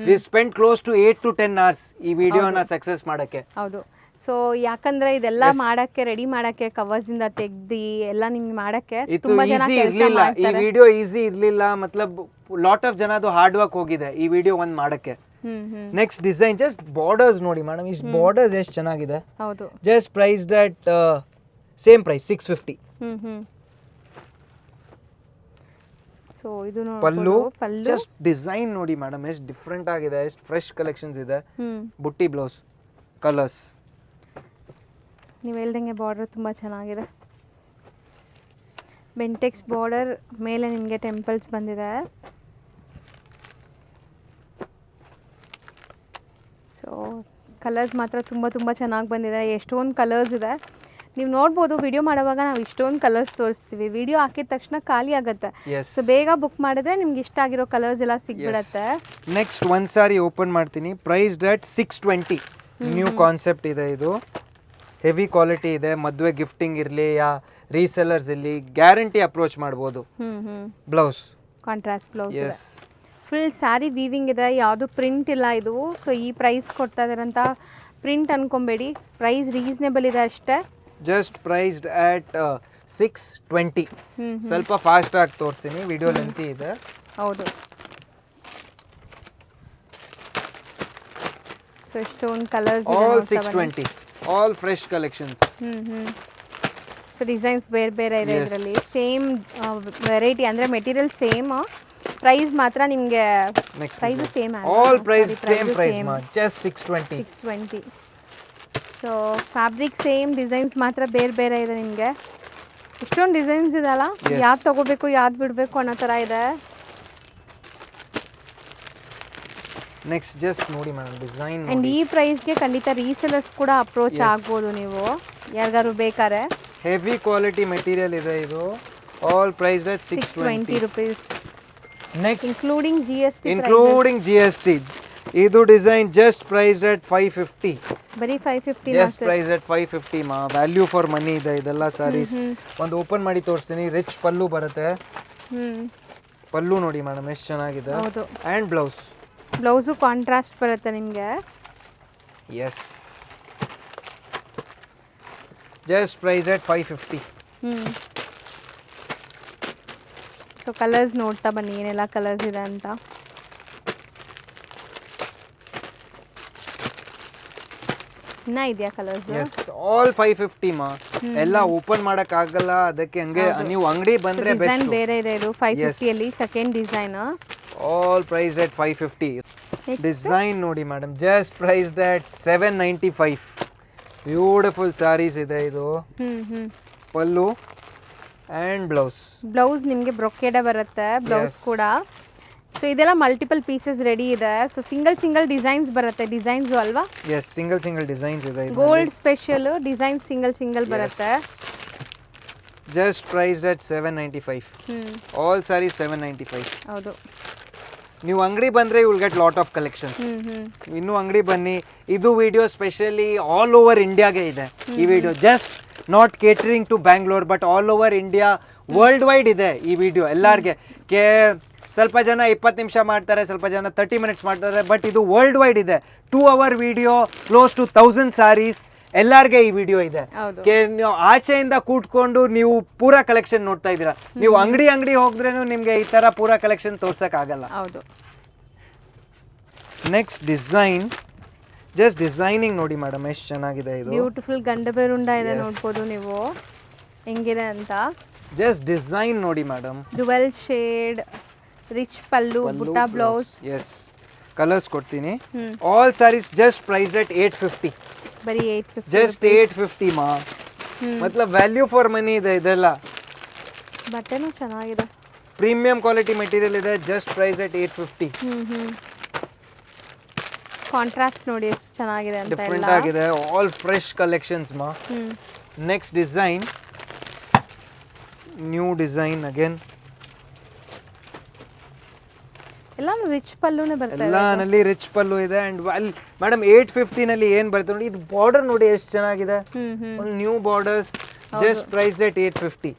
We spend close to 8 to 10 hours ಈ ವಿಡಿಯೋನ ಸಕ್ಸಸ್ ಮಾಡಕ್ಕೆ. ಹೌದು. ಸೊ ಯಾಕಂದ್ರೆ ಇದೆಲ್ಲ ಮಾಡಕ್ಕೆ ರೆಡಿ ಮಾಡಕ್ಕೆ ಕವರ್ಸ್ ಇಂದ ತೆಗ್ದು ಎಲ್ಲ ನಿಮ್ಗೆ ಮಾಡಕ್ಕೆ ತುಂಬಾ ಜನ ಕೆಲಸ ಮಾಡ್ತಾರೆ. ಈ ವಿಡಿಯೋ ಈಸಿ ಇರಲಿಲ್ಲ, ಮತ್ಲಬ್ ಲಾಟ್ ಆಫ್ ಜನದು ಹಾರ್ಡ್ ವರ್ಕ್ ಹೋಗಿದೆ ಈ ವಿಡಿಯೋ ಒಂದು ಮಾಡಕ್ಕೆ. ನೆಕ್ಸ್ಟ್ ಡಿಸೈನ್ ಜಸ್ಟ್ ಬಾರ್ಡರ್ಸ್ ನೋಡಿ ಮೇಡಮ್, ಇಷ್ಟು ಬಾರ್ಡರ್ಸ್ ಎಷ್ಟು ಚೆನ್ನಾಗಿದೆ. ಹೌದು, just price that same price 650. So ಇದು ಪಲ್ಲು ಜಸ್ಟ್ ಡಿಸೈನ್ ನೋಡಿ ಮೇಡಮ್, ಎಷ್ಟು ಡಿಫ್ರೆಂಟ್ ಆಗಿದೆ, ಎಷ್ಟು ಫ್ರೆಶ್ ಕಲೆಕ್ಷನ್ಸ್ ಇದೆ. ಬುಟ್ಟಿ ಬ್ಲೌಸ್ ಕಲರ್ಸ್ ನೀವು ಹೇಳ್ದಂಗೆ ಬಾರ್ಡರ್ ತುಂಬ ಚೆನ್ನಾಗಿದೆ. ಬೆಂಟೆಕ್ಸ್ ಬಾರ್ಡರ್ ಮೇಲೆ ನಿಮಗೆ ಟೆಂಪಲ್ಸ್ ಬಂದಿದೆ. ಸೊ ಕಲರ್ಸ್ ಮಾತ್ರ ತುಂಬ ಚೆನ್ನಾಗಿ ಬಂದಿದೆ, ಎಷ್ಟೊಂದು ಕಲರ್ಸ್ ಇದೆ. ನೀವು ನೋಡ್ಬೋದು ವಿಡಿಯೋ ಮಾಡುವಾಗ ನಾವು ಇಷ್ಟೊಂದು ಕಲರ್ಸ್ ತೋರಿಸ್ತೀವಿ, ವಿಡಿಯೋ ಹಾಕಿದ ತಕ್ಷಣ ಖಾಲಿ ಆಗುತ್ತೆ. ಸೊ ಬೇಗ ಬುಕ್ ಮಾಡಿದ್ರೆ ನಿಮ್ಗೆ ಇಷ್ಟ ಆಗಿರೋ ಕಲರ್ಸ್ ಎಲ್ಲ ಸಿಗ್ಬಿಡತ್ತೆ. ನೆಕ್ಸ್ಟ್ ಒಂದು ಸಾರಿ ಓಪನ್ ಮಾಡ್ತೀನಿ. ಪ್ರೈಸ್ ಡಟ್ 620. ನ್ಯೂ ಕಾನ್ಸೆಪ್ಟ್ ಇದೆ ಇದು, ಹೆವಿ ಕ್ವಾಲಿಟಿ ಇದೆ. ಮದುವೆ ಗಿಫ್ಟಿಂಗ್ ಇರಲಿ ಯಾ ರೀಸೆಲ್ಲರ್ಸ್ ಇರಲಿ ಗ್ಯಾರಂಟಿ ಅಪ್ರೋಚ್ ಮಾಡ್ಬೋದು. Blouse contrast blouse, full sari weaving ಇದೆ, ಯಾವುದು ಪ್ರಿಂಟ್ ಇಲ್ಲ ಇದು. ಸೊ ಈ ಪ್ರೈಸ್ ಕೊಡ್ತಾ ಇದಾರಂತ ಪ್ರಿಂಟ್ ಅನ್ಕೊಂಬೇಡಿ, ಪ್ರೈಸ್ ರೀಸನೇಬಲ್ ಇದೆ ಅಷ್ಟೇ. Just priced at 620. ಸ್ವಲ್ಪ ಫಾಸ್ಟ್ ಆಗಿ ತೋರಿಸ್ತೀನಿ, ವಿಡಿಯೋ ಲೆಂತಿ ಇದೆ. ಹೌದು, ಸೊ ಎಷ್ಟೊಂದು colours all 620, all fresh collections. So designs ಬೇರೆ ಇದೆ ಇದರಲ್ಲಿ. ಸೇಮ್ ವೆರೈಟಿ ಅಂದರೆ ಮೆಟೀರಿಯಲ್ ಸೇಮ್, ಪ್ರೈಸ್ ಮಾತ್ರ ನಿಮಗೆ price same. All price same price ಮಾ, just 620. So fabric same, designs ಮಾತ್ರ ಬೇರೆ ಇದೆ ನಿಮಗೆ. ಇಷ್ಟೊಂದು ಡಿಸೈನ್ಸ್ ಇದೆಲ್ಲ, ಯಾವ್ದು ತಗೋಬೇಕು ಯಾವ್ದು ಬಿಡಬೇಕು ಅನ್ನೋ ಥರ ಇದೆ. ನೆಕ್ಸ್ಟ್ ಜಸ್ಟ್ ನೋಡಿ ಮೇಡಮ್ ಡಿಸೈನ್. ಆ್ಯಂಡ್ ಈ ಪ್ರೈಸ್ಗೆ ಖಂಡಿತ ರೀಸೆಲರ್ಸ್ ಕೂಡ ಅಪ್ರೋಚ್ ಆಗ್ಬೋದು ನೀವು ಯಾರಿಗಾರು ಬೇಕಾದ್ರೆ. ಹೆವಿ ಕ್ವಾಲಿಟಿ ಮೆಟೀರಿಯಲ್ ಇದೆ ಇದು. All price at 620 rupees. Next including GST. ಇದು ಡಿಸೈನ್ ಜಸ್ಟ್ ಪ್ರೈಸ್ ಅಟ್ 550. ಬರೀ 550. ಜಸ್ಟ್ ಪ್ರೈಸ್ ಅಟ್ 550 ಮಾ. ವ್ಯಾಲ್ಯೂ ಫಾರ್ ಮನಿ ಇದೆ ಇದೆಲ್ಲ ಸಾರೀಸ್. ಒಂದು ಓಪನ್ ಮಾಡಿ ತೋರಿಸ್ತೀನಿ. ರಿಚ್ ಪಲ್ಲು ಬರುತ್ತೆ. ಪಲ್ಲು ನೋಡಿ ಮೇಡಮ್ ಎಷ್ಟು ಚೆನ್ನಾಗಿದೆ. ಆ್ಯಂಡ್ ಬ್ಲೌಸು ಕಾಂಟ್ರಾಸ್ಟ್ ಬರುತ್ತೆ ನಿಮಗೆ. Yes, just price at 550. So colours ನೋಡ್ತಾ ಬನ್ನಿ ಏನೆಲ್ಲ ಕಲರ್ಸ್ ಇದೆ ಅಂತ. ಇನ್ನ ಇದೆಯಾ ಕಲರ್ಸ್? ಎಸ್, ಆಲ್ 550 ಮಾ. ಎಲ್ಲ ಓಪನ್ ಮಾಡಕ್ ಆಗಲ್ಲ, ಅದಕ್ಕೆ ಹಂಗೆ ನೀವು ಅಂಗಡಿ ಬಂದ್ರೆ ಡಿಸೈನ್ ಬೇರೆ ಇದೆ. ಇದು 550 ಅಲ್ಲಿ second design. All price at 550. Design ನೋಡಿ madam, just priced at 795. Beautiful saris ಇದೆ ಇದು. ಪಲ್ಲು ಆ್ಯಂಡ್ ಬ್ಲೌಸ್ ನಿಮಗೆ ಬ್ರೊಕೇಡ ಬರುತ್ತೆ, ಬ್ಲೌಸ್ ಕೂಡ. ಸೊ ಇದೆಲ್ಲ ಮಲ್ಟಿಪಲ್ ಪೀಸಸ್ ರೆಡಿ ಇದೆ. ಸೊ ಸಿಂಗಲ್ ಡಿಸೈನ್ಸ್ ಬರುತ್ತೆ, ಡಿಸೈನ್ಸ್ ಅಲ್ವಾ? ಎಸ್, ಸಿಂಗಲ್ ಡಿಸೈನ್ಸ್ ಇದೆ. ಗೋಲ್ಡ್ ಸ್ಪೆಷಲ್ ಡಿಸೈನ್ ಸಿಂಗಲ್ ಬರುತ್ತೆ. Just priced at 795. All saris 795. ಹೌದು. ನೀವು ಅಂಗಡಿ ಬಂದರೆ you will get lot of collections. ಇನ್ನೂ ಅಂಗಡಿ ಬನ್ನಿ. ಇದು ವಿಡಿಯೋ ಸ್ಪೆಷಲಿ ಆಲ್ ಓವರ್ ಇಂಡಿಯಾಗೆ ಇದೆ ಈ video. Just not catering to Bangalore but all over India, world wide ಇದೆ ಈ ವಿಡಿಯೋ ಎಲ್ಲರಿಗೆ. ಸ್ವಲ್ಪ ಜನ 20 ನಿಮಿಷ ಮಾಡ್ತಾರೆ, ಸ್ವಲ್ಪ ಜನ 30 ಮಿನಿಟ್ಸ್ ಮಾಡ್ತಾರೆ, ಬಟ್ ಇದು ವರ್ಲ್ಡ್ ವೈಡ್ ಇದೆ. 2 hour video, close to 1000 saris, ಎಲ್ಲರಿಗೆ ಈ ವಿಡಿಯೋ ಇದೆ. ನೀವು ಆಚೆಯಿಂದ ಕೂತ್ಕೊಂಡು ನೀವು ಪೂರಾ ಕಲೆಕ್ಷನ್ ನೋಡ್ತಾ ಇದ್ದೀರಾ. ನೀವು ಅಂಗಡಿ ಹೋಗಿದ್ರೇನು ನಿಮ್ಗೆ ಈ ತರ ಪೂರಾ ಕಲೆಕ್ಷನ್ ತೋರ್ಸಕ್ ಆಗಲ್ಲ. ಹೌದು. ನೆಕ್ಸ್ಟ್ ಡಿಸೈನ್, ಜಸ್ಟ್ ಡಿಸೈನಿಂಗ್ ನೋಡಿ ಮೇಡಮ್, ಎಷ್ಟು ಚೆನ್ನಾಗಿದೆ ಇದು. ಬ್ಯೂಟಿಫುಲ್ ಗಂಡಬೇರುಂಡ ಇದೆ, ನೋಡ್ಬೋದು ನೀವು ಹೆಂಗಿದೆ ಅಂತ. ಜಸ್ಟ್ ಡಿಸೈನ್ ನೋಡಿ madam. Dual shade, rich pallu, ಬುಟ್ಟ ಬ್ಲೌಸ್. ಎಸ್, ಕಲರ್ಸ್ ಕೊಡ್ತೀನಿ. All saris just price at 850. ಬರೀ 850. ಜಸ್ಟ್ 850 ಮಾ. ಮತ್ಲಬ್ ವ್ಯಾಲ್ಯೂ ಫಾರ್ ಮನಿ ಇದೆ ಇದೆಲ್ಲ. ಬಟ್ಟೆನೂ ಚೆನ್ನಾಗಿದೆ, ಪ್ರೀಮಿಯಂ ಕ್ವಾಲಿಟಿ ಮೆಟೀರಿಯಲ್ ಇದೆ. Just price at 850. ಕಾಂಟ್ರಾಸ್ಟ್ ನೋಡಿ ಎಷ್ಟು ಚೆನ್ನಾಗಿದೆ ಅಂತ. ಡಿಫರೆಂಟ್ ಆಗಿದೆ, ಆಲ್ ಫ್ರೆಶ್ ಕಲೆಕ್ಷನ್ಸ್ ಮಾ. Next design, new design again. ಎಲ್ಲ ರಿಚ್ ಪಲ್ಲುನೇ ಬರ್ತದೆ, ಎಲ್ಲಾನಲ್ಲಿ ರಿಚ್ ಪಲ್ಲು ಇದೆ. ಅಂಡ್ ಮೇಡಮ್ 850 ನಲ್ಲಿ ಏನ್ ಬರುತ್ತೆ ನೋಡಿ, ಇದು ಬಾರ್ಡರ್ ನೋಡಿ ಎಷ್ಟು ಚೆನ್ನಾಗಿದೆ. ಒಂದು new borders. Just price at 850.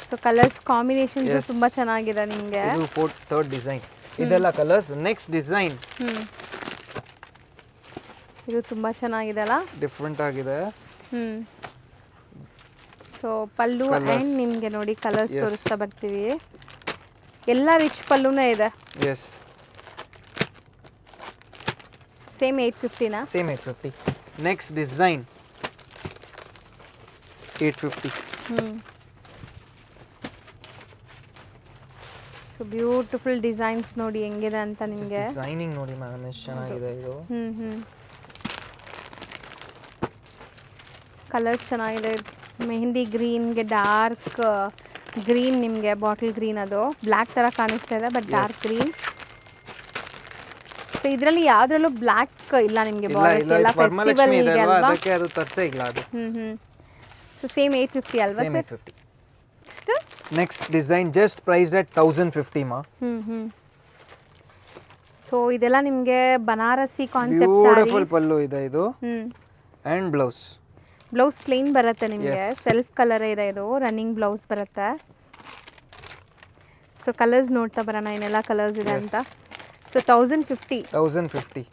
So colours combination ತುಂಬಾ ಚೆನ್ನಾಗಿದೆ ನಿಮಗೆ. ಇದು ಥರ್ಡ್ ಡಿಸೈನ್. ಇದೆಲ್ಲ ಕಲರ್ಸ್. ನೆಕ್ಸ್ಟ್ ಡಿಸೈನ್, ಇದು ತುಂಬಾ ಚೆನ್ನಾಗಿದೆ ಅಲ್ಲ, ಡಿಫರೆಂಟ್ ಆಗಿದೆ. ಸೊ ಪಲ್ಲು ಆ್ಯಂಡ್ ನಿಮಗೆ ನೋಡಿ ಕಲರ್ಸ್ ತೋರಿಸ್ತಾ ಬರ್ತೀವಿ. ಎಲ್ಲ ರಿಚ್ ಪಲ್ಲುನೇ ಇದೆ. ಎಸ್, ಸೇಮ್ 850ನಾ? Same 850. Next design 850. So beautiful designs ನೋಡಿ ಹೆಂಗಿದೆ ಅಂತ ನಿಮಗೆ. ಡಿಸೈನಿಂಗ್ ನೋಡಿ ಮೇಡಮ್, ಎಷ್ಟು ಚೆನ್ನಾಗಿದೆ ಇದು. ಕಲರ್ಸ್ ಚೆನ್ನಾಗಿದೆ. ಮೆಹಂದಿ ಗ್ರೀನ್ಗೆ ಡಾರ್ಕ್ ಗ್ರೀನ್, ನಿಮಗೆ ಬಾಟಲ್ ಗ್ರೀನ್, ಅದು ಬ್ಲ್ಯಾಕ್ ಥರ ಕಾಣಿಸ್ತಾ ಇದೆ ಬಟ್ ಡಾರ್ಕ್ ಗ್ರೀನ್. ಸೊ ಇದರಲ್ಲಿ ಯಾವುದ್ರಲ್ಲೂ ಬ್ಲ್ಯಾಕ್ ಇಲ್ಲ ನಿಮಗೆ. ಬಾರ್ಡರ್ಸ್ ಎಲ್ಲ ಫೆಸ್ಟಿವಲ್ ಇದೆ ಅಲ್ವಾ, ಅದಕ್ಕೆ ಅದು ತರ್ಸೇ ಇಲ್ಲ ಅದು. ಸೊ ಸೇಮ್ 850 ಅಲ್ವಾ sir? 850. Next design just priced at 1050 ಮಾ. ಸೊ ಇದೆಲ್ಲ ನಿಮಗೆ ಬನಾರಸಿ ಕಾನ್ಸೆಪ್ಟ್ ಬ್ಯೂಟಿಫುಲ್ ಪಲ್ಲು ಇದೆ ಇದು. ಅಂಡ್ ಬ್ಲೌಸ್ ಪ್ಲೇನ್ ಬರುತ್ತೆ ನಿಮಗೆ, ಸೆಲ್ಫ್ ಕಲರ್ ಇದೆ, ಇದು ರನ್ನಿಂಗ್ ಬ್ಲೌಸ್ ಬರುತ್ತೆ. ಸೊ ಕಲರ್ಸ್ ನೋಡ್ತಾ ಬರೋಣ ಏನೆಲ್ಲ ಕಲರ್ಸ್ ಇದೆ ಅಂತ. ಸೊ 1050.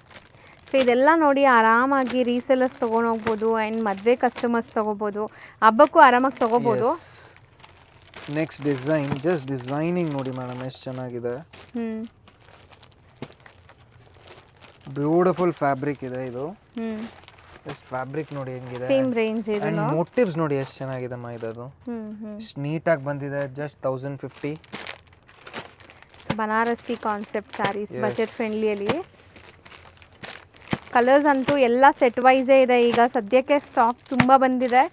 ಸೊ ಇದೆಲ್ಲ ನೋಡಿ ಆರಾಮಾಗಿ ರೀಸೆಲರ್ಸ್ ತೊಗೊಂಡು ಹೋಗ್ಬೋದು ಆ್ಯಂಡ್ ಮದುವೆ ಕಸ್ಟಮರ್ಸ್ ತೊಗೋಬೋದು, ಹಬ್ಬಕ್ಕೂ ಆರಾಮಾಗಿ ತೊಗೋಬೋದು. ನೆಕ್ಸ್ಟ್ ಡಿಸೈನ್, ಜಸ್ಟ್ ಡಿಸೈನಿಂಗ್ ನೋಡಿ ಮೇಡಮ್, ಎಷ್ಟು ಚೆನ್ನಾಗಿದೆ. ಬ್ಯೂಟಿಫುಲ್ ಫ್ಯಾಬ್ರಿಕ್ ಇದೆ ಇದು. ಎಷ್ಟು ಫ್ಯಾಬ್ರಿಕ್ ನೋಡಿ ಹೆಂಗಿದೆ. ಸೇಮ್ ರೇಂಜ್ ಇದೆ. ಅಂಡ್ ಮೋಟಿವ್ಸ್ ನೋಡಿ ಎಷ್ಟು ಚೆನ್ನಾಗಿದೆ ಮಾ ಇದು. ಎಷ್ಟು ನೀಟಾಗಿ ಬಂದಿದೆ. Just 1050. So Banarasi concept sarees budget ಫ್ರೆಂಡ್ಲಿಯಲ್ಲಿ. ಕಲರ್ಸ್ ಅಂತೂ ಎಲ್ಲ ಸೆಟ್ ವೈಸೇ ಇದೆ. ಈಗ ಸದ್ಯಕ್ಕೆ ಸ್ಟಾಕ್ ತುಂಬ ಬಂದಿದೆ.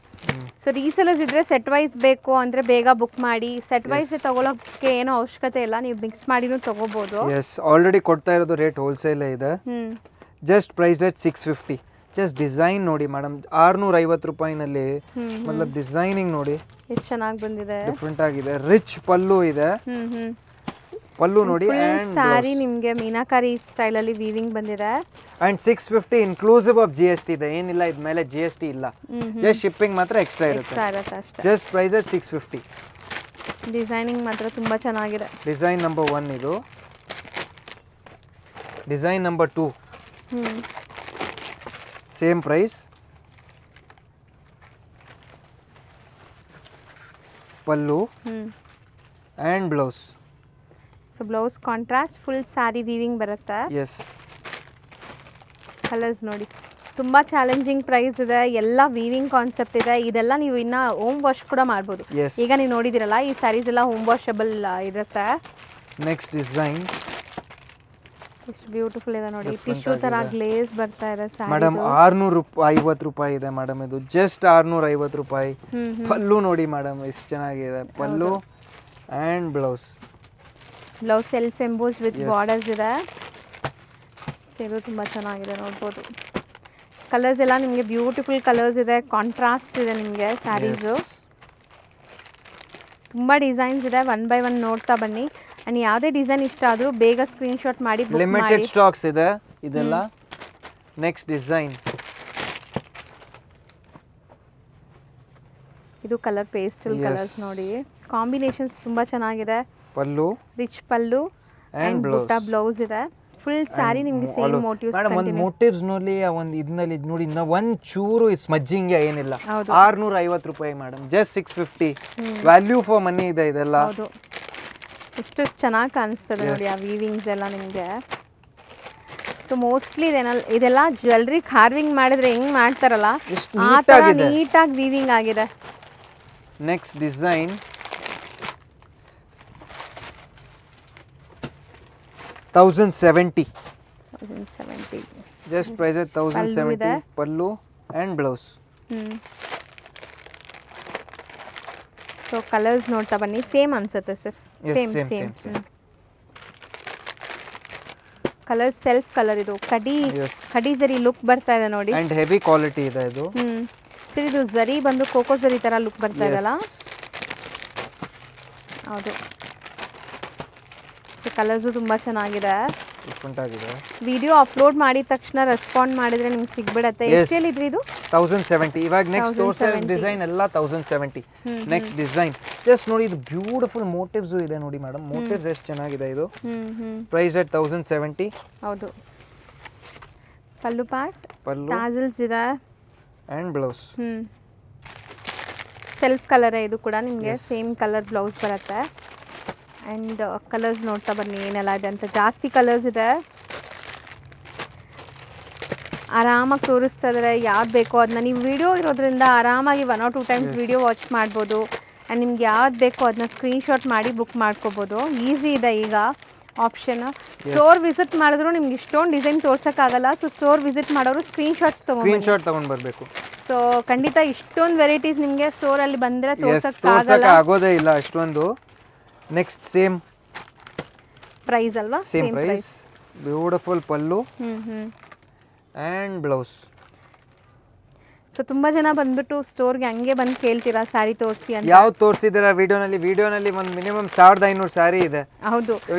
ಸೊ ರೀಸೆಲರ್ಸ್ ಇದ್ದರೆ ಸೆಟ್ ವೈಸ್ ಬೇಕು ಅಂದರೆ ಬೇಗ ಬುಕ್ ಮಾಡಿ. ಸೆಟ್ ವೈಸ್ ತೊಗೊಳೋಕ್ಕೆ ಏನೋ ಅವಶ್ಯಕತೆ ಇಲ್ಲ, ನೀವು ಮಿಕ್ಸ್ ಮಾಡಿನೂ ತೊಗೋಬೋದು. ಎಸ್, ಆಲ್ರೆಡಿ ಕೊಡ್ತಾ ಇರೋದು ರೇಟ್ ಹೋಲ್ಸೇಲೇ ಇದೆ. Just price rate 650. Just design ನೋಡಿ ಮೇಡಮ್, 650 ರೂಪಾಯಿನಲ್ಲಿ. ಮತ್ಲಬ್ ಡಿಸೈನಿಂಗ್ ನೋಡಿ ಎಷ್ಟು ಚೆನ್ನಾಗಿ ಬಂದಿದೆ, ಡಿಫರೆಂಟ್ ಆಗಿದೆ. ರಿಚ್ ಪಲ್ಲು ಇದೆ. ಪಲ್ಲು ನೋಡಿ. ಸ್ಯಾರಿ ನಿಮಗೆ ಮೀನಾಕಾರಿ ಸ್ಟೈಲಲ್ಲಿ ವೀವಿಂಗ್ ಬಂದಿದೆ. ಅಂಡ್ 650 ಇನ್ಕ್ಲೂಸಿವ್ ಆಫ್ GST ಇದೆ. ಏನಿಲ್ಲ, ಇದ ಮೇಲೆ GST ಇಲ್ಲ, ಜಸ್ಟ್ ಶಿಪ್ಪಿಂಗ್ ಮಾತ್ರ ಎಕ್ಸ್ಟ್ರಾ ಇರುತ್ತೆ. Just price at 650. ಡಿಸೈನಿಂಗ್ ಮಾತ್ರ ತುಂಬ ಚೆನ್ನಾಗಿದೆ. ಡಿಸೈನ್ ನಂಬರ್ 1 ಇದು. Design number 2 same price. Pallu and blouse. So blouse contrast, full sari weaving ಬರುತ್ತೆ. ಎಸ್, ಕಲರ್ಸ್ ನೋಡಿ ತುಂಬ ಚಾಲೆಂಜಿಂಗ್ ಪ್ರೈಸ್ ಇದೆ. ಎಲ್ಲ ವೀವಿಂಗ್ ಕಾನ್ಸೆಪ್ಟ್ ಇದೆ. ಇದೆಲ್ಲ ನೀವು ಇನ್ನು ಹೋಮ್ ವಾಶ್ ಕೂಡ ಮಾಡ್ಬೋದು. ಈಗ ನೀವು ನೋಡಿದಿರಲ್ಲ, ಈ ಸ್ಯಾರೀಸ್ ಎಲ್ಲ ಹೋಮ್ ವಾಷಬಲ್ ಇರುತ್ತೆ. ನೆಕ್ಸ್ಟ್ ಡಿಸೈನ್ ಎಷ್ಟು ಬ್ಯೂಟಿಫುಲ್ ಇದೆ ನೋಡಿ, ಟಿಶ್ಯೂ ತರ ಗ್ಲೇಸ್ ಬರ್ತಾ ಇದೆ ಸ್ಯಾರಿ. ಮೇಡಮ್ 650 ರೂಪಾಯಿ ಇದೆ ಮೇಡಮ್, ಇದು ಜಸ್ಟ್ 650 ರೂಪಾಯಿ. ಪಲ್ಲು ನೋಡಿ ಮೇಡಮ್ ಎಷ್ಟು ಚೆನ್ನಾಗಿದೆ, pallu and blouse. Blouse self emboss with borders ಇದೆ. ಇದು ತುಂಬ ಚೆನ್ನಾಗಿದೆ ನೋಡ್ಬೋದು. ಕಲರ್ಸ್ ಎಲ್ಲ ನಿಮಗೆ ಬ್ಯೂಟಿಫುಲ್ ಕಲರ್ಸ್ ಇದೆ, ಕಾಂಟ್ರಾಸ್ಟ್ ಇದೆ ನಿಮಗೆ ಸ್ಯಾರೀಸು. ತುಂಬ ಡಿಸೈನ್ಸ್ ಇದೆ, 1 by 1 ನೋಡ್ತಾ ಬನ್ನಿ. ಆ್ಯಂಡ್ ಯಾವುದೇ ಡಿಸೈನ್ ಇಷ್ಟ ಆದರೂ ಬೇಗ ಸ್ಕ್ರೀನ್ಶಾಟ್ ಮಾಡಿ ಬುಕ್ ಮಾಡಿ. ಲಿಮಿಟೆಡ್ ಸ್ಟಾಕ್ಸ್ ಇದೆ ಇದೆಲ್ಲ. ನೆಕ್ಸ್ಟ್ ಡಿಸೈನ್ ಇದು ಕಲರ್ ಪೇಸ್ಟಲ್ ಕಲರ್ಸ್ ನೋಡಿ, ಕಾಂಬಿನೇಷನ್ಸ್ ತುಂಬ ಚೆನ್ನಾಗಿದೆ. ಪಲ್ಲು ರಿಚ್ ಪಲ್ಲು ಆ್ಯಂಡ್ ಬುಟ್ಟ ಬ್ಲೌಸ್ ಇದೆ. ಫುಲ್ ಸ್ಯಾರಿ ನಿಮಗೆ ಸೇಮ್ ಮೋಟಿವ್ಸ್. ಮೇಡಮ್ ಒಂದು ಮೋಟಿವ್ಸ್ ನೋಡಿ, ಒಂದು ಇದನ್ನಲ್ಲಿ ನೋಡಿ ಒಂದು ಚೂರು ಸ್ಮಜ್ಜಿಂಗ್ ಏನಿಲ್ಲ. 650 ರೂಪಾಯಿ madam, just 650. Value for money ಇದೆ ಇದೆಲ್ಲ. ಹೌದು, ಎಷ್ಟು ಚೆನ್ನಾಗಿ ಕಾಣಿಸ್ತದೆ ನೋಡಿ ಆ ವೀವಿಂಗ್ಸ್ ಎಲ್ಲ ನಿಮಗೆ. ಸೊ ಮೋಸ್ಟ್ಲಿ ಇದೆಲ್ಲ ಜ್ಯುವೆಲ್ರಿ ಕಾರ್ವಿಂಗ್ ಮಾಡಿದ್ರೆ ಹೆಂಗ್ ಮಾಡ್ತಾರಲ್ಲ ಆ ಥರ ನೀಟಾಗಿ ವೀವಿಂಗ್ ಆಗಿದೆ. Next design 1070. Just price 1070. Pallu and blouse. So colours ನೋಡ್ತಾ ಬನ್ನಿ, ಸೇಮ್ ಅನ್ಸುತ್ತೆ sir. Same colour, self colour. ಇದು ಕಡಿ ಜರಿ ಲುಕ್ ಬರ್ತಾ ಇದೆ ನೋಡಿ, ಅಂಡ್ ಹೆವಿ ಕ್ವಾಲಿಟಿ ಇದೆ ಇದು. ಸರ್ ಇದು ಜರಿ ಬಂದು ಕೋಕೋ ಜರಿ ತರ ಲುಕ್ ಬರ್ತಾ ಇದೆಲ್ಲ. ಹೌದು, ಸೊ ಕಲರ್ಸು ತುಂಬ ಚೆನ್ನಾಗಿದೆ. ವಿಡಿಯೋ ಅಪ್ಲೋಡ್ ಮಾಡಿದ ತಕ್ಷಣ ರೆಸ್ಪಾಂಡ್ ಮಾಡಿದ್ರೆ ನಿಮ್ಗೆ ಸಿಗ್ಬಿಡತ್ತೆ. ಎಷ್ಟು ಹೇಳಿದ್ರಿ ಇದು? 1070. ಇವಾಗ ನೆಕ್ಸ್ಟ್ ತೋರಿಸಿದ ಡಿಸೈನ್ ಎಲ್ಲ 1070. ನೆಕ್ಸ್ಟ್ ಡಿಸೈನ್ ಜಸ್ಟ್ ನೋಡಿ, ಇದು ಬ್ಯೂಟಿಫುಲ್ ಮೋಟಿವ್ಸ್ ಇದೆ ನೋಡಿ ಮೇಡಮ್. ಮೋಟಿವ್ಸ್ ಎಷ್ಟು ಚೆನ್ನಾಗಿದೆ ಇದು. Price at 1070. ಹೌದು, ಪಲ್ಲು ಪಾರ್ಟ್, ಟಾಸಲ್ಸ್ ಇದೆ ಅಂಡ್ ಬ್ಲೌಸ್. ಸೆಲ್ಫ್ ಕಲರ್ ಇದು ಕೂಡ ನಿಮಗೆ ಸೇಮ್ ಕಲರ್ ಬ್ಲೌಸ್ ಬರುತ್ತೆ. ಆ್ಯಂಡ್ ಕಲರ್ಸ್ ನೋಡ್ತಾ ಬನ್ನಿ ಏನೆಲ್ಲ ಇದೆ ಅಂತ. ಜಾಸ್ತಿ ಕಲರ್ಸ್ ಇದೆ, ಆರಾಮಾಗಿ ತೋರಿಸ್ತಾ ಇದ್ದಾರೆ. ಯಾವ್ದು ಬೇಕೋ ಅದನ್ನ ನೀವು ವಿಡಿಯೋ ಇರೋದ್ರಿಂದ ಆರಾಮಾಗಿ 1 or 2 times ವಿಡಿಯೋ ವಾಚ್ ಮಾಡ್ಬೋದು. ಆ್ಯಂಡ್ ನಿಮ್ಗೆ ಯಾವ್ದು ಬೇಕೋ ಅದನ್ನ ಸ್ಕ್ರೀನ್ಶಾಟ್ ಮಾಡಿ ಬುಕ್ ಮಾಡ್ಕೋಬೋದು. ಈಸಿ ಇದೆ ಈಗ ಆಪ್ಷನ್. ಸ್ಟೋರ್ ವಿಸಿಟ್ ಮಾಡಿದ್ರು ನಿಮ್ಗೆ ಇಷ್ಟೊಂದು ಡಿಸೈನ್ ತೋರ್ಸೋಕ್ಕಾಗಲ್ಲ. ಸೊ ಸ್ಟೋರ್ ವಿಸಿಟ್ ಮಾಡೋರು ಸ್ಕ್ರೀನ್ಶಾಟ್ ತೊಗೊಂಡು ಬರಬೇಕು. ಸೊ ಖಂಡಿತ ಇಷ್ಟೊಂದು ವೆರೈಟೀಸ್ ನಿಮಗೆ ಸ್ಟೋರಲ್ಲಿ ಬಂದರೆ ತೋರ್ಸೋಕ್ಕಾಗಲ್ಲ, ಆಗೋದೇ ಇಲ್ಲ ಅಷ್ಟೊಂದು. ನೆಕ್ಸ್ಟ್ ಸೇಮ್ ಪ್ರೈಸ್ ಅಲ್ವಾ? Same price. Beautiful pallu and blouse. So ತುಂಬ ಜನ ಬಂದ್ಬಿಟ್ಟು ಸ್ಟೋರ್ಗೆ ಹಂಗೆ ಬಂದು ಕೇಳ್ತೀರಾ ಸ್ಯಾರಿ ತೋರಿಸಿ ಅಂತ. ಯಾವ್ದು ತೋರಿಸಿದ್ದೀರಾ ವಿಡಿಯೋನಲ್ಲಿ ಒಂದು ಮಿನಿಮಮ್ 1500 ಸ್ಯಾರಿ ಇದೆ. ಹೌದು,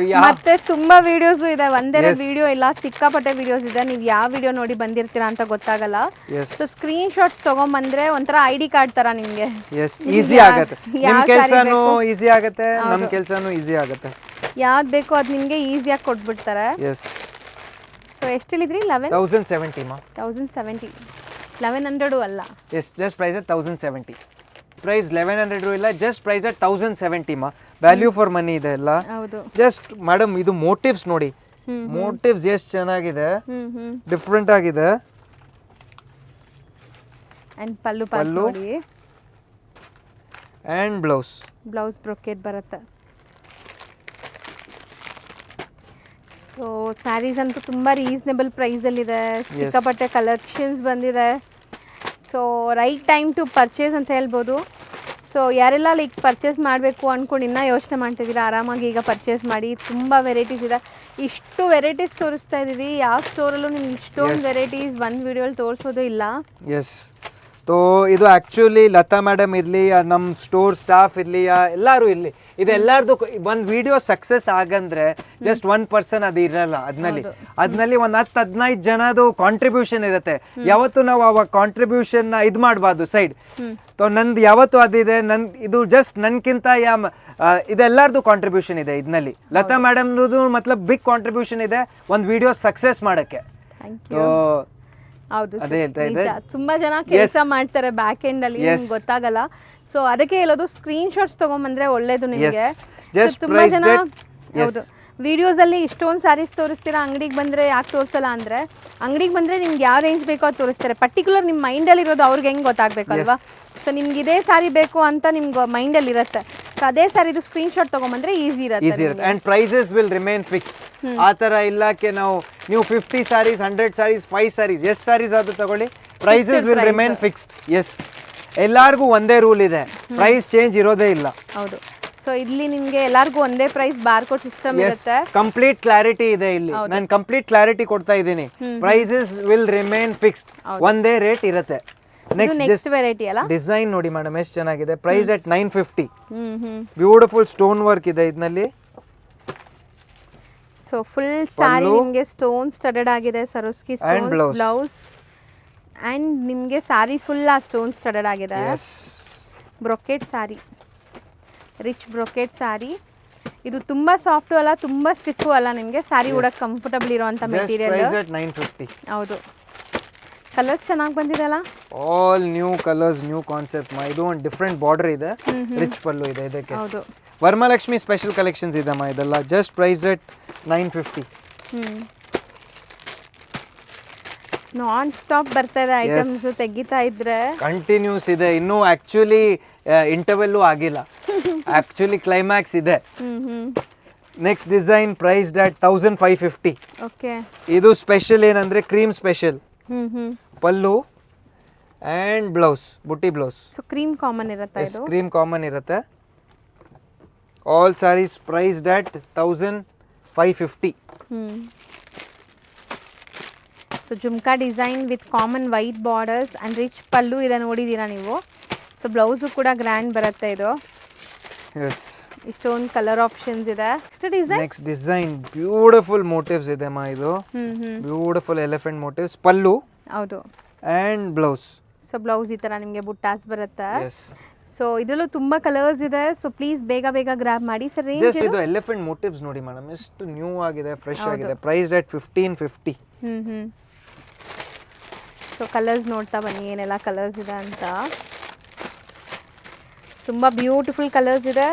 ಮತ್ತೆ ತುಂಬಾ ವಿಡಿಯೋಸು ಇದೆ, ಒಂದೇ ವಿಡಿಯೋ ಇಲ್ಲ, ಸಿಕ್ಕಾಪಟ್ಟೆ ವಿಡಿಯೋಸ್ ಇದೆ. ನೀವು ಯಾವ ವಿಡಿಯೋ ನೋಡಿ ಬಂದಿರ್ತೀರಾ ಅಂತ ಗೊತ್ತಾಗಲ್ಲ. ಸೊ ಸ್ಕ್ರೀನ್ ಶಾಟ್ಸ್ ತಗೊಂಬಂದ್ರೆ ಒಂಥರ ID ಕಾರ್ಡ್ ತರ ನಿಮ್ಗೆ ಈಸಿ ಆಗುತ್ತೆ. ನಿಮ್ಮ ಕೆಲಸನೂ ಈಸಿ ಆಗುತ್ತೆ, ನಮ್ಮ ಕೆಲಸನೂ ಈಸಿ ಆಗುತ್ತೆ. ಯಾವ್ದು ಬೇಕೋ ಅದು ನಿಮಗೆ ಈಸಿಯಾಗಿ ಕೊಟ್ಬಿಡ್ತಾರೆ. ಸೊ ಎಷ್ಟು ಹೇಳಿದ್ರಿ? 1070 ಮಾ. 1070, 1100 ಅಲ್ಲ. Yes, just price at 1070. Price 1100 ಇಲ್ಲ, ಜಸ್ಟ್ ಪ್ರೈಸ್ at 1070 ಮಾ. ವ್ಯಾಲ್ಯೂ ಫಾರ್ ಮನಿ ಇದೆ ಎಲ್ಲ. ಹೌದು, ಜಸ್ಟ್ ಮೇಡಮ್ ಇದು ಮೋಟಿವ್ಸ್ ನೋಡಿ, ಮೋಟಿವ್ಸ್ ಎಷ್ಟು ಚೆನ್ನಾಗಿದೆ, ಡಿಫ್ರೆಂಟ್ ಆಗಿದೆ. ಅಂಡ್ ಪಲ್ಲು ಪಾರ್ಟ್ ನೋಡಿ, ಅಂಡ್ ಬ್ಲೌಸ್ ಬ್ರೊಕೇಟ್ ಬರುತ್ತೆ. ಸೊ ಸ್ಯಾರೀಸ್ ಅಂತೂ ತುಂಬ ರೀಸನೇಬಲ್ ಪ್ರೈಸಲ್ಲಿದೆ, ಸಿಕ್ಕಾಪಟ್ಟೆ ಕಲೆಕ್ಷನ್ಸ್ ಬಂದಿದೆ. So right time to purchase ಅಂತ ಹೇಳ್ಬೋದು. ಸೊ ಯಾರೆಲ್ಲ ಲೈಕ್ ಪರ್ಚೇಸ್ ಮಾಡಬೇಕು ಅಂದ್ಕೊಂಡು ಇನ್ನೂ ಯೋಚನೆ ಮಾಡ್ತಿದ್ದೀರಾ, ಆರಾಮಾಗಿ ಈಗ ಪರ್ಚೇಸ್ ಮಾಡಿ. ತುಂಬ ವೆರೈಟೀಸ್ ಇದೆ, ಇಷ್ಟು ವೆರೈಟೀಸ್ ತೋರಿಸ್ತಾ ಇದ್ದೀವಿ. ಯಾವ ಸ್ಟೋರಲ್ಲೂ ನಿಮ್ಗೆ ಇಷ್ಟೊಂದು ವೆರೈಟೀಸ್ ಒಂದು ವಿಡಿಯೋಲಿ ತೋರಿಸೋದು ಇಲ್ಲ. ಎಸ್, ಸೊ ಇದು ಆ್ಯಕ್ಚುಲಿ ಲತಾ ಮೇಡಮ್ ಇರಲಿ, ನಮ್ಮ ಸ್ಟೋರ್ ಸ್ಟಾಫ್ ಇರಲಿ, ಎಲ್ಲರೂ ಇರಲಿ, ಇದೆಲ್ಲರದು ಒಂದು ವಿಡಿಯೋ ಸಕ್ಸಸ್ ಆಗಂದ್ರೆ ಜಸ್ಟ್ 1 person ಅದು ಇರಲ್ಲ. ಅದ್ನಲ್ಲಿ ಒಂದು 10-15 ಜನದು ಕಾಂಟ್ರಿಬ್ಯೂಷನ್ ಇರುತ್ತೆ. ಯಾವತ್ತು ನಾವು ಅವಾಗ ಕಾಂಟ್ರಿಬ್ಯೂಷನ್ನ ಇದು ಮಾಡಬಾರ್ದು ಸೈಡ್. ಸೊ ನಂದು ಯಾವತ್ತು ಅದಿದೆ, ಇದು ಜಸ್ಟ್ ನನ್ಕಿಂತ ಇದೆಲ್ಲರದು ಕಾಂಟ್ರಿಬ್ಯೂಷನ್ ಇದೆ ಇದರಲ್ಲಿ. ಲತಾ ಮೇಡಮ್ದು ಮತ್ಲಬ್ ಬಿಗ್ ಕಾಂಟ್ರಿಬ್ಯೂಷನ್ ಇದೆ ಒಂದು ವಿಡಿಯೋ ಸಕ್ಸಸ್ ಮಾಡೋಕ್ಕೆ. ಹೌದು, ತುಂಬಾ ಜನ ಕೆಲಸ ಮಾಡ್ತಾರೆ ಬ್ಯಾಕ್ ಎಂಡ್ ಅಲ್ಲಿ, ನಿಮ್ಗೆ ಗೊತ್ತಾಗಲ್ಲ. ಸೊ ಅದಕ್ಕೆ ಹೇಳೋದು ಸ್ಕ್ರೀನ್ ಶಾಟ್ಸ್ ತಗೊಂಬಂದ್ರೆ ಒಳ್ಳೇದು ನಿಮಗೆ. ತುಂಬಾ ಜನ ಹೌದು ವಿಡಿಯೋಸ್ ಅಲ್ಲಿ ಇಷ್ಟೊಂದು ಸ್ಯಾರೀಸ್ ತೋರಿಸ್ತೀರಾ, ಅಂಗಡಿಗೆ ಬಂದ್ರೆ ಯಾಕೆ ತೋರಿಸಲ್ಲ ಅಂದ್ರೆ, ಅಂಗಡಿಗೆ ಬಂದ್ರೆ ನಿಮ್ಗೆ ಯಾವ ರೇಂಜ್ ಬೇಕೋ ಅದು ತೋರಿಸ್ತಾರೆ. ಪರ್ಟಿಕ್ಯುಲರ್ ನಿಮ್ಮ ಮೈಂಡಲ್ಲಿ ಇರೋದು ಅವ್ರಿಗೆ ಹೆಂಗೆ ಗೊತ್ತಾಗಬೇಕಲ್ವಾ. ಸೊ ನಿಮ್ಗೆ ಇದೇ ಸ್ಯಾರಿ ಬೇಕು ಅಂತ ನಿಮ್ಗೆ ಮೈಂಡಲ್ಲಿ ಇರುತ್ತೆ. ಸೊ ಅದೇ ಸರ್ ಇದು ಸ್ಕ್ರೀನ್ ಶಾಟ್ ತಗೊಂಬಂದ್ರೆ ಈಸಿ ಈಸಿ ಇರುತ್ತೆ ಇರುತ್ತೆ and prices will remain fixed. ಆ ಥರ ಇಲ್ಲಕ್ಕೆ ನೀವು 50 ಸ್ಯಾರೀಸ್ 100 ಸ್ಯಾರೀಸ್ 5 ಸ್ಯಾರೀಸ್ ಎಷ್ಟು ಸ್ಯಾರೀಸ್ ಅದು ತಗೊಳ್ಳಿ, prices will remain fixed. Yes, ಎಲ್ಲರಿಗೂ ಒಂದೇ ರೂಲ್ ಇದೆ, ಪ್ರೈಸ್ ಚೇಂಜ್ ಇರೋದೇ ಇಲ್ಲ. ಹೌದು. ಸೊ ಇಲ್ಲಿ ನಿಮಗೆ ಎಲ್ಲರಿಗೂ ಒಂದೇ ಪ್ರೈಸ್ ಬಾರ್ಕೋಡ್ ಸಿಸ್ಟಮ್ ಇರುತ್ತೆ. ಕಂಪ್ಲೀಟ್ ಕ್ಲಾರಿಟಿ ಇದೆ ಇಲ್ಲಿ, ನಾನು ಕಂಪ್ಲೀಟ್ ಕ್ಲಾರಿಟಿ ಕೊಡ್ತಾ ಇದ್ದೀನಿ. ಪ್ರೈಸಸ್ ವಿಲ್ ರಿಮೇನ್ ಫಿಕ್ಸ್ಡ್, ಒಂದೇ ರೇಟ್ ಇರುತ್ತೆ. ನೆಕ್ಸ್ಟ್ ವೆರೈಟಿ ಅಲ್ಲ, ಡಿಸೈನ್ ನೋಡಿ ಮೇಡಮ್ ಎಷ್ಟು ಚೆನ್ನಾಗಿದೆ. Price at 950. Beautiful stone work ಇದೆ ಇದರಲ್ಲಿ. ಸೊ ಫುಲ್ ಸ್ಯಾರಿ ನಿಮಗೆ ಸ್ಟೋನ್ ಸ್ಟಡೆಡ್ ಆಗಿದೆ, ಸರೋಸ್ಕಿ ಸ್ಟೋನ್ ಬ್ಲೌಸ್ ಅಂಡ್ ನಿಮಗೆ ಸ್ಯಾರಿ ಫುಲ್ ಆ ಸ್ಟೋನ್ ಸ್ಟಡೆಡ್ ಆಗಿದೆ. Brocade saree, rich brocade saree. ಇದು ತುಂಬಾ ಸಾಫ್ಟ್ ಅಲ್ಲ, ತುಂಬಾ ಸ್ಟಿಫ್ ಅಲ್ಲ, ನಿಮಗೆ ಸ್ಯಾರಿ ಉಡಕ್ಕೆ ಕಂಫರ್ಟಬಲ್ ಇರುವಂತ ಮೆಟೀರಿಯಲ್. 950. ಹೌದು. ಕಲರ್ಸ್ ಚೆನ್ನಾಗಿ ಬಂದಿದೆಲ್ಲ, all new colours, new concept. ಇದು ಒಂದು ಡಿಫ್ರೆಂಟ್ ಬಾರ್ಡರ್ ಇದೆ, ರಿಚ್ ಪಲ್ಲು ಇದೆ ಇದಕ್ಕೆ. ಹೌದು. ವರಮಹಾಲಕ್ಷ್ಮಿ ಸ್ಪೆಷಲ್ ಕಲೆಕ್ಷನ್ಸ್ ಇದೆಮ್ಮ ಇದೆಲ್ಲ. Just price at 950. Non stop ಬರ್ತಾ ಇದೆ ಐಟಮ್ಸ್, ತೆಗಿತಾ ಇದ್ರೆ ಕಂಟಿನ್ಯೂಸ್ ಇದೆ. ಇನ್ನೂ ಆಕ್ಚುಲಿ ಇಂಟರ್ವೆಲ್ಲೂ ಆಗಿಲ್ಲ, ಆಕ್ಚುಲಿ ಕ್ಲೈಮ್ಯಾಕ್ಸ್ ಇದೆ. Next design priced at 1550. Okay. ಇದು ಸ್ಪೆಷಲ್ ಏನಂದ್ರೆ cream special. Pallu and blouse, ಬುಟ್ಟಿ ಬ್ಲೌಸ್. ಸೊ ಕ್ರೀಮ್ ಕಾಮನ್ ಇರುತ್ತೆ, ಇದು ಕ್ರೀಮ್ ಕಾಮನ್ ಇರುತ್ತೆ. All saris priced at 1550. So jhumka design with common white borders and rich pallu ಇದೆ, ನೋಡಿದ್ದೀರಾ ನೀವು. ಸೊ ಬ್ಲೌಸು ಕೂಡ ಗ್ರ್ಯಾಂಡ್ ಬರುತ್ತೆ ಇದು. ಇಷ್ಟೊಂದು ಕಲರ್ ಆಪ್ಷನ್ಸ್ ಇದೆ. ನೆಕ್ಸ್ಟ್ ಡಿಸೈನ್ ಬ್ಯೂಟಿಫುಲ್ ಮೋಟಿವ್ಸ್ ಇದೆ ಮಾ ಇದು. ಬ್ಯೂಟಿಫುಲ್ ಎಲಿಫೆಂಟ್ ಮೋಟಿವ್ಸ್, ಪಲ್ಲು ಹೌದು ಅಂಡ್ ಬ್ಲೌಸ್. ಸೊ ಬ್ಲೌಸ್ ಈ ತರ ನಿಮಗೆ ಬುಟ್ಟಾಸ್ ಬರುತ್ತೆ. ಸೊ ಇದರಲ್ಲೂ ತುಂಬಾ ಕಲರ್ಸ್ ಇದೆ. ಸೊ ಪ್ಲೀಸ್ ಬೇಗ ಬೇಗ ಗ್ರಾಬ್ ಮಾಡಿ ಸರ್. ಜಸ್ಟ್ ಇದು ಎಲಿಫೆಂಟ್ ಮೋಟಿವ್ಸ್ ನೋಡಿ ಮೇಡಮ್, ಎಷ್ಟು ನ್ಯೂ ಆಗಿದೆ, ಫ್ರೆಶ್ ಆಗಿದೆ. Price at 1550. ಸೊ ಕಲರ್ಸ್ ನೋಡ್ತಾ ಬನ್ನಿ ಏನೆಲ್ಲ ಕಲರ್ಸ್ ಇದೆ ಅಂತ. ತುಂಬ ಬ್ಯೂಟಿಫುಲ್ ಕಲರ್ಸ್ ಇದೆ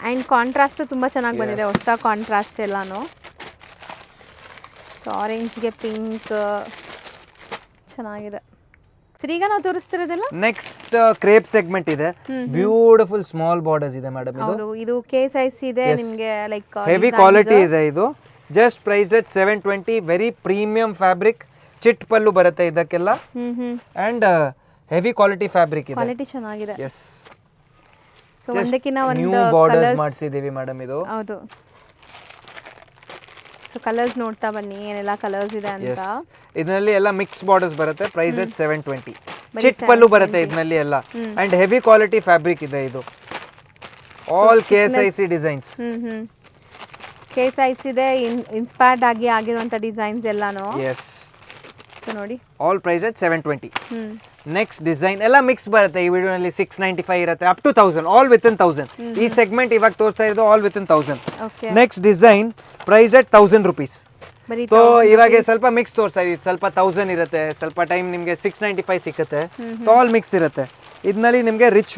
ಆ್ಯಂಡ್ ಕಾಂಟ್ರಾಸ್ಟು ತುಂಬ ಚೆನ್ನಾಗಿ ಬಂದಿದೆ, ಹೊಸ ಕಾಂಟ್ರಾಸ್ಟ್ ಎಲ್ಲಾನು. ಸೊ ಆರೆಂಜ್ಗೆ ಪಿಂಕ್ ಚೆನ್ನಾಗಿದೆ. ಸರ್ ಈಗ ನಾವು ತೋರಿಸ್ತಿರೋದೆಲ್ಲ ನೆಕ್ಸ್ಟ್ ಕ್ರೇಪ್ ಸೆಗ್ಮೆಂಟ್ ಇದೆ. ಬ್ಯೂಟಿಫುಲ್ ಸ್ಮಾಲ್ ಬಾರ್ಡರ್ಸ್ ಇದೆ ಮೇಡಮ್ ಇದು. ಹೌದು, ಇದು ಕೆ ಸೈಜ್ ಇದೆ ನಿಮಗೆ, ಲೈಕ್ ಹೆವಿ ಕ್ವಾಲಿಟಿ ಇದೆ ಇದು. Just priced at 720. Very premium fabric, ಚಿಟ್ ಪಲ್ಲು ಬರುತ್ತೆ ಇದಕ್ಕೆಲ್ಲ ಅಂಡ್ ಹೆವಿ ಕ್ವಾಲಿಟಿ ಫ್ಯಾಬ್ರಿಕ್ ಇದೆ. ಕ್ವಾಲಿಟಿ ಚೆನ್ನಾಗಿದೆ. ಎಸ್, ಸೊ ಒಂದಕ್ಕಿಂತ ಒಂದು ನ್ಯೂ ಬಾರ್ಡರ್ಸ್ ಮಾಡಿಸಿದೀವಿ ಮೇಡಮ್ ಇದು. ಹೌದು. ಸೊ ಕಲರ್ಸ್ ನೋಡ್ತಾ ಬನ್ನಿ ಏನೆಲ್ಲ ಕಲರ್ಸ್ ಇದೆ ಅಂತ. ಇದರಲ್ಲಿ ಎಲ್ಲ ಮಿಕ್ಸ್ ಬಾರ್ಡರ್ಸ್ ಬರುತ್ತೆ. Price at 720. ಚಿಟ್ ಪಲ್ಲು ಬರುತ್ತೆ ಇದರಲ್ಲಿ ಎಲ್ಲ ಅಂಡ್ ಹೆವಿ ಕ್ವಾಲಿಟಿ ಫ್ಯಾಬ್ರಿಕ್ ಇದೆ ಇದು. All KSIC designs. ಕೆ ಸೈಜ್ ಇದೆ, ಇನ್ಸ್ಪೈರ್ಡ್ ಆಗಿ ಆಗಿರುವಂತ ಡಿಸೈನ್ಸ್ ಎಲ್ಲಾನು. ಎಸ್. ಸೊ ನೋಡಿ, all price at 720. Next design ಎಲ್ಲ ಮಿಕ್ಸ್ ಬರುತ್ತೆ ಈ ವಿಡಿಯೋನಲ್ಲಿ. 695 ಇರುತ್ತೆ, ಅಪ್ ಟು 1000, ಆಲ್ ವಿತಿನ್ 1000. ಈ ಸೆಗ್ಮೆಂಟ್ ಇವಾಗ ತೋರಿಸ್ತಾ ಇರೋದು all within 1000. Next design price at 1000 rupees. So ಇವಾಗ ಸ್ವಲ್ಪ ಮಿಕ್ಸ್ ತೋರಿಸ್ತಾ ಇದೀವಿ. ಸ್ವಲ್ಪ 1000 ಇರುತ್ತೆ, ಸ್ವಲ್ಪ ಟೈಮ್ ನಿಮಗೆ 695 ಸಿಗುತ್ತೆ. ಆಲ್ ಮಿಕ್ಸ್ ಇರುತ್ತೆ. ಇದರಲ್ಲಿ ನಿಮಗೆ ರಿಚ್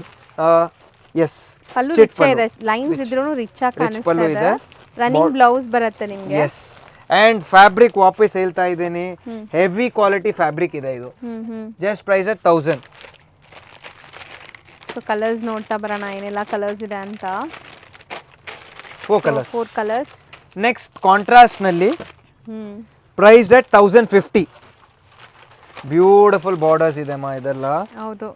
ಎಸ್ ಪಲ್ಲು ರಿಚ್ ಇದೆ, ಲೈನ್ಸ್ ಇದ್ರೂ ರಿಚ್ ಆಗಿ ಕಾಣಿಸ್ತಾ ಇದೆ. ರನ್ನಿಂಗ್ ಬ್ಲೌಸ್ ಬರುತ್ತೆ ನಿಮಗೆ. ಎಸ್, ಅಂಡ್ ಫ್ಯಾಬ್ರಿಕ್ ವಾಪಸ್ ಹೇಳ್ತಾ ಇದ್ದೀನಿ, ಹೆವಿ ಕ್ವಾಲಿಟಿ ಫ್ಯಾಬ್ರಿಕ್ ಇದೆ ಇದು. Just price at 1000. So colours ನೋಡ್ತಾ ಬರೋಣ ಏನೆಲ್ಲ ಕಲರ್ಸ್ ಇದೆ ಅಂತ. 4 ಕಲರ್ಸ್. ನೆಕ್ಸ್ಟ್ ಕಾಂಟ್ರಾಸ್ಟ್ ನಲ್ಲಿ ಪ್ರೈಸ್ ಅಟ್ 1050. ಬ್ಯೂಟಿಫುಲ್ ಬಾರ್ಡರ್ಸ್ ಇದೆ ಮಾ ಇದೆಲ್ಲ. ಹೌದು.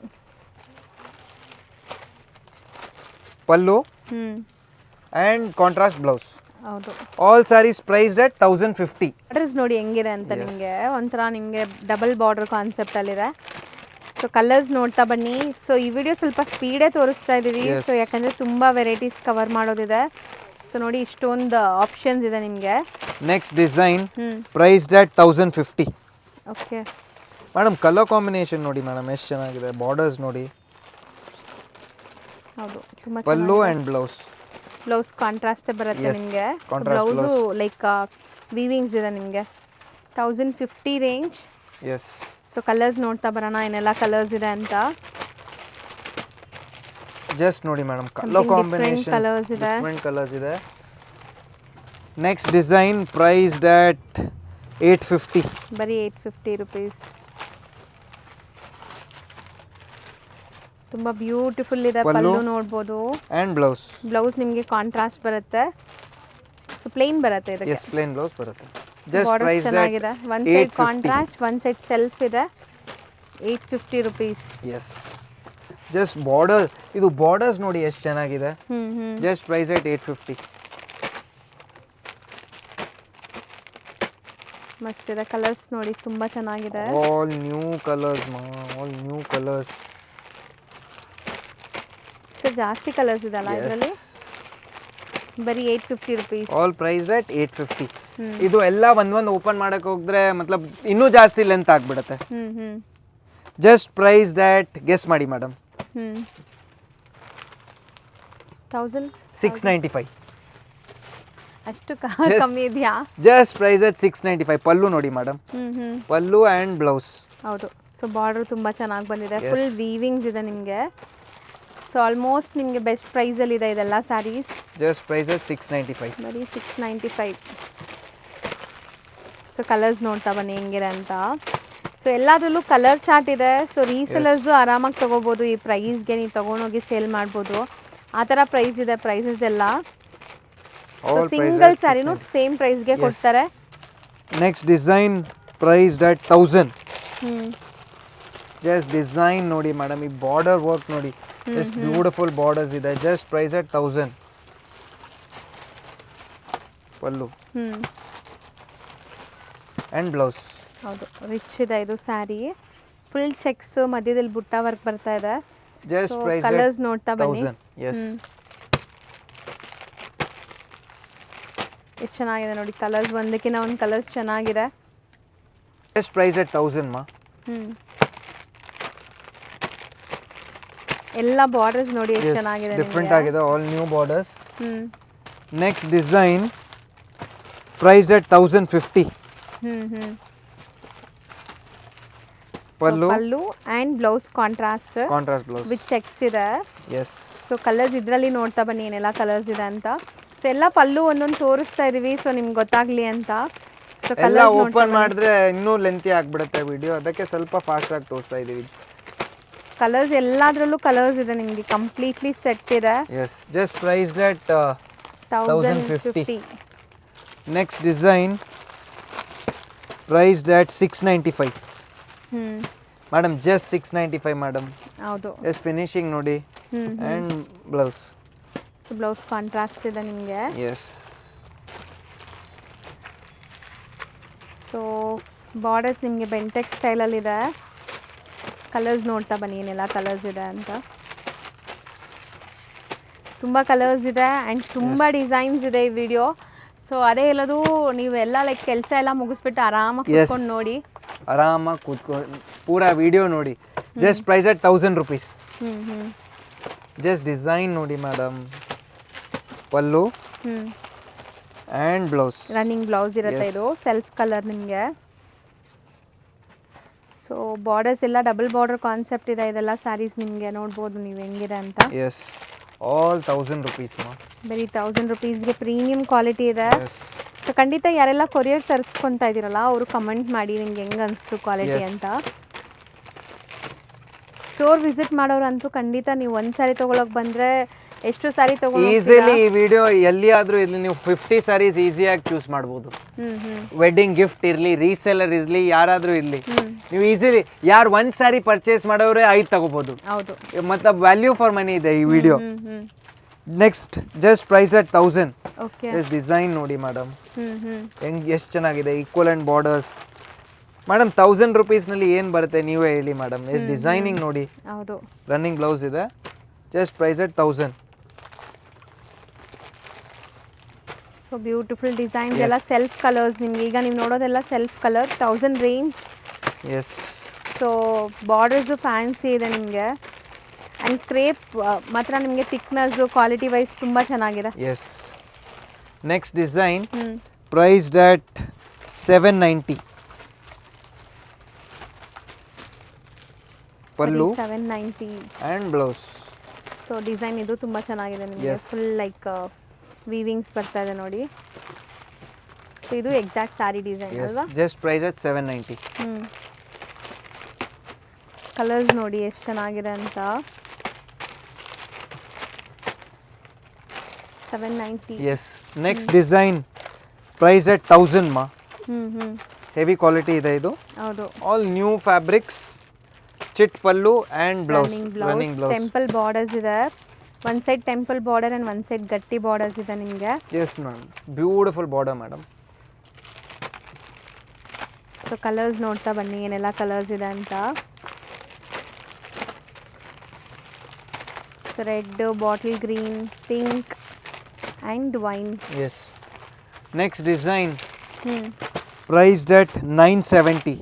Pallu and contrast blouse. ಹೌದು. All saris priced at 1050. Borders ನೋಡಿ ಹೆಂಗಿದೆ ಅಂತ ನಿಮಗೆ. ಒಂಥರ ನಿಮಗೆ ಡಬಲ್ ಬಾರ್ಡರ್ ಕಾನ್ಸೆಪ್ಟ್ ಅಲ್ಲಿದೆ. ಸೊ ಕಲರ್ಸ್ ನೋಡ್ತಾ ಬನ್ನಿ. ಸೊ ಈ ವಿಡಿಯೋ ಸ್ವಲ್ಪ ಸ್ಪೀಡೇ ತೋರಿಸ್ತಾ ಇದ್ದೀವಿ. ಸೊ ಯಾಕಂದರೆ ತುಂಬ ವೆರೈಟೀಸ್ ಕವರ್ ಮಾಡೋದಿದೆ. ಸೊ ನೋಡಿ ಇಷ್ಟೊಂದು ಆಪ್ಷನ್ಸ್ ಇದೆ ನಿಮಗೆ. Next design priced at 1050. Okay madam, colour combination ನೋಡಿ ಮೇಡಮ್ ಎಷ್ಟು ಚೆನ್ನಾಗಿದೆ. ಬಾರ್ಡರ್ಸ್ ನೋಡಿ. ಹೌದು, ತುಂಬ ಪಲ್ಲು ಅಂಡ್ ಬ್ಲೌಸ್. ಬ್ಲೌಸ್ ಕಾಂಟ್ರಾಸ್ಟ್ ಬರುತ್ತೆ ನಿಮಗೆ. ಬ್ಲೌಸು ಲೈಕ್ ವೀವಿಂಗ್ಸ್ ಇದೆ ನಿಮಗೆ. 1050 ರೇಂಜ್. ಎಸ್. ಸೊ ಕಲರ್ಸ್ ನೋಡ್ತಾ ಬರೋಣ ಏನೆಲ್ಲ ಕಲರ್ಸ್ ಇದೆ ಅಂತ. ಜಸ್ಟ್ ನೋಡಿ ಮೇಡಮ್, ಕಲರ್ ಕಾಂಬಿನೇಷನ್ ಕಲರ್ಸ್ ಇದೆ, ಡಿಫರೆಂಟ್ ಕಲರ್ಸ್ ಇದೆ. Next design priced at 850. ಬರೀ 850 rupees. ತುಂಬ ಬ್ಯೂಟಿಫುಲ್ ಇದೆ. ಪಲ್ಲು ಪಲ್ಲು ನೋಡ್ಬೋದು. And blouse. ಬ್ಲೌಸ್ ನಿಮಗೆ ಕಾಂಟ್ರಾಸ್ಟ್ ಬರುತ್ತೆ. ಸೊ ಪ್ಲೇನ್ ಬರುತ್ತೆ ಇದಕ್ಕೆ. ಎಸ್ ಪ್ಲೇನ್ ಬ್ಲೌಸ್ ಬರುತ್ತೆ. ಜಸ್ಟ್ ಬಾರ್ಡರ್ಸ್ ಪ್ರೈಸ್ ಚೆನ್ನಾಗಿದೆ. One side contrast, one side self ಇದೆ. 850 rupees. ಎಸ್ ಜಸ್ಟ್ ಬಾರ್ಡರ್, ಇದು ಬಾರ್ಡರ್ಸ್ ನೋಡಿ ಎಷ್ಟು ಚೆನ್ನಾಗಿದೆ. ಜಸ್ಟ್ ಪ್ರೈಸ್ ಎಟ್ 850. ಮಸ್ತ್ ಇದೆ. ಕಲರ್ಸ್ ನೋಡಿ ತುಂಬ ಚೆನ್ನಾಗಿದೆ. All new colours all new colours. So ಜಾಸ್ತಿ ಕಲರ್ಸ್ ಇದೆ ಅಲ್ಲ ಇದರಲ್ಲಿ. ಬರೀ 850 rupees. ಆಲ್ ಪ್ರೈಸ್ ಎಟ್ 850. ಇದು ಎಲ್ಲ ಒಂದೊಂದು ಓಪನ್ ಮಾಡಕ್ಕೆ ಹೋಗಿದ್ರೆ ಮತ್ಲಬ್ ಇನ್ನೂ ಜಾಸ್ತಿ ಲೆಂತ್ ಆಗಿಬಿಡುತ್ತೆ. ಜಸ್ಟ್ ಪ್ರೈಸ್ ದ್ಯಾಟ್ ಗೆಸ್ ಮಾಡಿ ಮೇಡಮ್. 695. ಅಷ್ಟು ಕಮ್ಮಿ ಇದೆಯಾ? ಜಸ್ಟ್ ಪ್ರೈಸ್ ಎಟ್ 695. ಪಲ್ಲು ನೋಡಿ ಮೇಡಮ್, ಪಲ್ಲು ಆ್ಯಂಡ್ ಬ್ಲೌಸ್. ಹೌದು. ಸೊ ಬಾರ್ಡರ್ ತುಂಬ ಚೆನ್ನಾಗಿ ಬಂದಿದೆ. ಫುಲ್ ವೀವಿಂಗ್ಸ್ ಇದೆ ನಿಮಗೆ. ಸೊ ಆಲ್ಮೋಸ್ಟ್ ನಿಮಗೆ ಬೆಸ್ಟ್ ಪ್ರೈಸಲ್ಲಿ ಇದೆ ಇದೆಲ್ಲ ಸ್ಯಾರೀಸ್. ಜಸ್ಟ್ ಪ್ರೈಸ್ ಎಟ್ 695. ಬರೀ 695. ಸೊ ಕಲರ್ಸ್ ನೋಡ್ತಾ ಬನ್ನಿ ಹೆಂಗಿದೆ ಅಂತ. ಸೊ ಎಲ್ಲದರಲ್ಲೂ ಕಲರ್ ಚಾರ್ಟ್ ಇದೆ. ಸೊ ರೀಸೆಲರ್ಸು ಆರಾಮಾಗಿ ತೊಗೋಬೋದು. ಈ ಪ್ರೈಸ್ಗೆ ನೀವು ತೊಗೊಂಡೋಗಿ ಸೇಲ್ ಮಾಡ್ಬೋದು. ಆ ಥರ ಪ್ರೈಸ್ ಇದೆ ಪ್ರೈಸಸ್ ಎಲ್ಲ. ಸಿಂಗಲ್ ಸ್ಯಾರಿನೂ ಸೇಮ್ ಪ್ರೈಸ್ಗೆ ಕೊಡ್ತಾರೆ. Next design price at 1000. Just design ನೋಡಿ ಮೇಡಮ್, ಈ ಬಾರ್ಡರ್ ವರ್ಕ್ ನೋಡಿ ಎಷ್ಟು ಬ್ಯೂಟಿಫುಲ್ ಬಾರ್ಡರ್ಸ್ ಇದೆ. Just price at 1000. Pallu and blouse. ಹೌದು, ರಿಚ್ ಇದೆ ಇದು ಸ್ಯಾರಿ. ಫುಲ್ ಚೆಕ್ಸ್, ಮಧ್ಯದಲ್ಲಿ ಬುಟ್ಟ ವರ್ಕ್ ಬರ್ತಾ ಇದೆ. ಜಸ್ಟ್ ಪ್ರೈಸ್ ಕಲರ್ಸ್ ನೋಡ್ತಾ ಬನ್ನಿ. 1000. ಎಸ್ ಎಷ್ಟು ಚೆನ್ನಾಗಿದೆ ನೋಡಿ. ಕಲರ್ಸ್ ಒಂದಕ್ಕಿಂತ ಒಂದು ಕಲರ್ಸ್ ಚೆನ್ನಾಗಿದೆ. ಜಸ್ಟ್ ಪ್ರೈಸ್ ಅಟ್ 1000 ಮಾ. ಎಲ್ಲ ಬಾರ್ಡರ್ಸ್ ನೋಡಿ ಎಷ್ಟು ಚೆನ್ನಾಗಿದೆ. ಡಿಫ್ರೆಂಟ್ ಆಗಿದೆ, all new borders. Next design price at 1050. Pallu and blouse contrast blouse with checks ಇದೆ. ಎಸ್. ಸೊ ಕಲರ್ಸ್ ಇದರಲ್ಲಿ ನೋಡ್ತಾ ಬನ್ನಿ ಏನೆಲ್ಲ ಕಲರ್ಸ್ ಇದೆ ಅಂತ. ಸೊ ಎಲ್ಲ ಪಲ್ಲು ಒಂದೊಂದು ತೋರಿಸ್ತಾ ಇದೀವಿ, ಸೊ ನಿಮ್ಗೆ ಗೊತ್ತಾಗ್ಲಿ ಅಂತ. ಸೊ ಎಲ್ಲ ಓಪನ್ ಮಾಡಿದ್ರೆ ಇನ್ನೂ ಲೆಂತಿ ಆಗ್ಬಿಡುತ್ತೆ ವಿಡಿಯೋ, ಅದಕ್ಕೆ ಸ್ವಲ್ಪ ಫಾಸ್ಟ್ ಆಗಿ ತೋರಿಸ್ತಾ ಇದೀವಿ. ಕಲರ್ಸ್ ಎಲ್ಲದರಲ್ಲೂ ಕಲರ್ಸ್ ಇದೆ ನಿಮಗೆ. ಕಂಪ್ಲೀಟ್ಲಿ ಸೆಟ್ ಇದೆ. Yes. Just price at 1050. Next design price at 695. Madam just 695 madam. ಹೌದು. ಎಸ್ ಫಿನಿಶಿಂಗ್ ನೋಡಿ. And blouse. So blouse contrast ಇದೆ ನಿಮಗೆ. ಎಸ್. ಸೊ ಬಾರ್ಡರ್ಸ್ ನಿಮಗೆ ಬೆಂಟೆಕ್ಸ್ ಸ್ಟೈಲಲ್ಲಿದೆ. ಕಲರ್ಸ್ ನೋಡ್ತಾ ಬನ್ನಿ ಏನೆಲ್ಲ ಕಲರ್ಸ್ ಇದೆ ಅಂತ. ತುಂಬ ಕಲರ್ಸ್ ಇದೆ ಆ್ಯಂಡ್ ತುಂಬ ಡಿಸೈನ್ಸ್ ಇದೆ ಈ ವಿಡಿಯೋ. ಸೊ ಅದೇ ಹೇಳೋದು, ನೀವೆಲ್ಲ ಲೈಕ್ ಕೆಲಸ ಎಲ್ಲ ಮುಗಿಸ್ಬಿಟ್ಟು ಆರಾಮಾಗಿ ಕೂತ್ಕೊಂಡು ನೋಡಿ. ಆರಾಮಾಗಿ ಕೂತ್ಕೊಂಡು ಪೂರಾ ವಿಡಿಯೋ ನೋಡಿ. Just price at 1000 rupees. Just design ನೋಡಿ madam. Pallu and blouse. Running blouse ಇರುತ್ತೆ. ಇದು ಸೆಲ್ಫ್ ಕಲರ್ ನಿಮಗೆ. ಸೊ ಬಾರ್ಡರ್ಸ್ ಎಲ್ಲ ಡಬಲ್ ಬಾರ್ಡರ್ ಕಾನ್ಸೆಪ್ಟ್ ಇದೆ. ಇದೆಲ್ಲ ಸ್ಯಾರೀಸ್ ನಿಮಗೆ ನೋಡ್ಬೋದು ನೀವು ಹೆಂಗಿದೆ ಅಂತ. ಎಸ್. ಆಲ್ 1000 rupees ಮಾ. ಬರೀ 1000 rupeesಗೆ ಪ್ರೀಮಿಯಂ ಕ್ವಾಲಿಟಿ ಇದೆ. ಸೊ ಖಂಡಿತ ಯಾರೆಲ್ಲ ಕೊರಿಯರ್ ತರಿಸ್ಕೊತಾ ಇದ್ದೀರಲ್ಲ ಅವರು ಕಮೆಂಟ್ ಮಾಡಿ ನಿಮ್ಗೆ ಹೆಂಗೆ ಅನಿಸ್ತು ಕ್ವಾಲಿಟಿ ಅಂತ. ಸ್ಟೋರ್ ವಿಸಿಟ್ ಮಾಡೋರಂತೂ ಖಂಡಿತ ನೀವು ಒಂದು ಸಾರಿ ತೊಗೊಳಕ್ಕೆ ಬಂದರೆ ಎಷ್ಟು ಸಾರಿ ತೊಗೊಂಡು ಈಸಿಲಿ ಈ ವಿಡಿಯೋ ಎಲ್ಲಿಯಾದರೂ ಇರಲಿ ನೀವು 50 ಸ್ಯಾರೀಸ್ ಈಸಿಯಾಗಿ ಚೂಸ್ ಮಾಡ್ಬೋದು. ವೆಡ್ಡಿಂಗ್ ಗಿಫ್ಟ್ ಇರಲಿ, ರೀಸೆಲ್ಲರ್ ಇರಲಿ, ಯಾರಾದರೂ ಇರಲಿ, ನೀವು ಈಸಿಲಿ ಯಾರು ಒಂದು ಸ್ಯಾರಿ ಪರ್ಚೇಸ್ ಮಾಡೋರೆ 5 ತಗೋಬೋದು. ಹೌದು. ಮತ್ತು ವ್ಯಾಲ್ಯೂ ಫಾರ್ ಮನಿ ಇದೆ ಈ video. Next just price at 1000. Okay. Yes design ನೋಡಿ ಮೇಡಮ್, ಹೆಂಗೆ ಎಷ್ಟು ಚೆನ್ನಾಗಿದೆ. Equal and borders madam. 1000 rupeesನಲ್ಲಿ ಏನು ಬರುತ್ತೆ ನೀವೇ ಹೇಳಿ ಮೇಡಮ್. ಎಷ್ಟು ಡಿಸೈನಿಂಗ್ ನೋಡಿ. ಹೌದು. ರನ್ನಿಂಗ್ ಬ್ಲೌಸ್ ಇದೆ. Just price at 1000. So beautiful designs ಎಲ್ಲ ಸೆಲ್ಫ್ ಕಲರ್ಸ್ ನಿಮ್ಗೆ. ಈಗ ನೀವು ನೋಡೋದೆಲ್ಲ self colour. 1000 range. Yes. So borders fancy ಇದೆ ನಿಮಗೆ. ಆ್ಯಂಡ್ ಕ್ರೇಪ್ ಮಾತ್ರ ನಿಮಗೆ ಥಿಕ್ನೆಸ್ಸು ಕ್ವಾಲಿಟಿ ವೈಸ್ ತುಂಬ ಚೆನ್ನಾಗಿದೆ. Yes. Next design price at 790. Pallu 790 and blouse. So design ಇದು ತುಂಬ ಚೆನ್ನಾಗಿದೆ ನಿಮಗೆ. ಫುಲ್ ಲೈಕ್ ವೀವಿಂಗ್ಸ್ ಬರ್ತಾ ಇದೆ ನೋಡಿ. ಸೊ ಇದು ಎಕ್ಸಾಕ್ಟ್ ಸ್ಯಾರಿ ಡಿಸೈನ್ ಅಲ್ವಾ? Just price at 790. ಕಲರ್ಸ್ ನೋಡಿ ಎಷ್ಟು ಚೆನ್ನಾಗಿದೆ ಅಂತ. 790. Yes. Next design price at 1000 ma. Heavy quality ಇದೆ ಇದು. ಹೌದು. All new fabrics, chit pallu and blouse. running blouse. Temple borders ಇದೆ. One side temple border and one side ಗಟ್ಟಿ borders ಇದೆ ನಿಮಗೆ. Yes ma'am. Beautiful border madam. So colours ನೋಡ್ತಾ ಬನ್ನಿ ಏನೆಲ್ಲ ಕಲರ್ಸ್ ಇದೆ ಅಂತ. So red, bottle green, pink and wine. Yes. Next design priced at 970.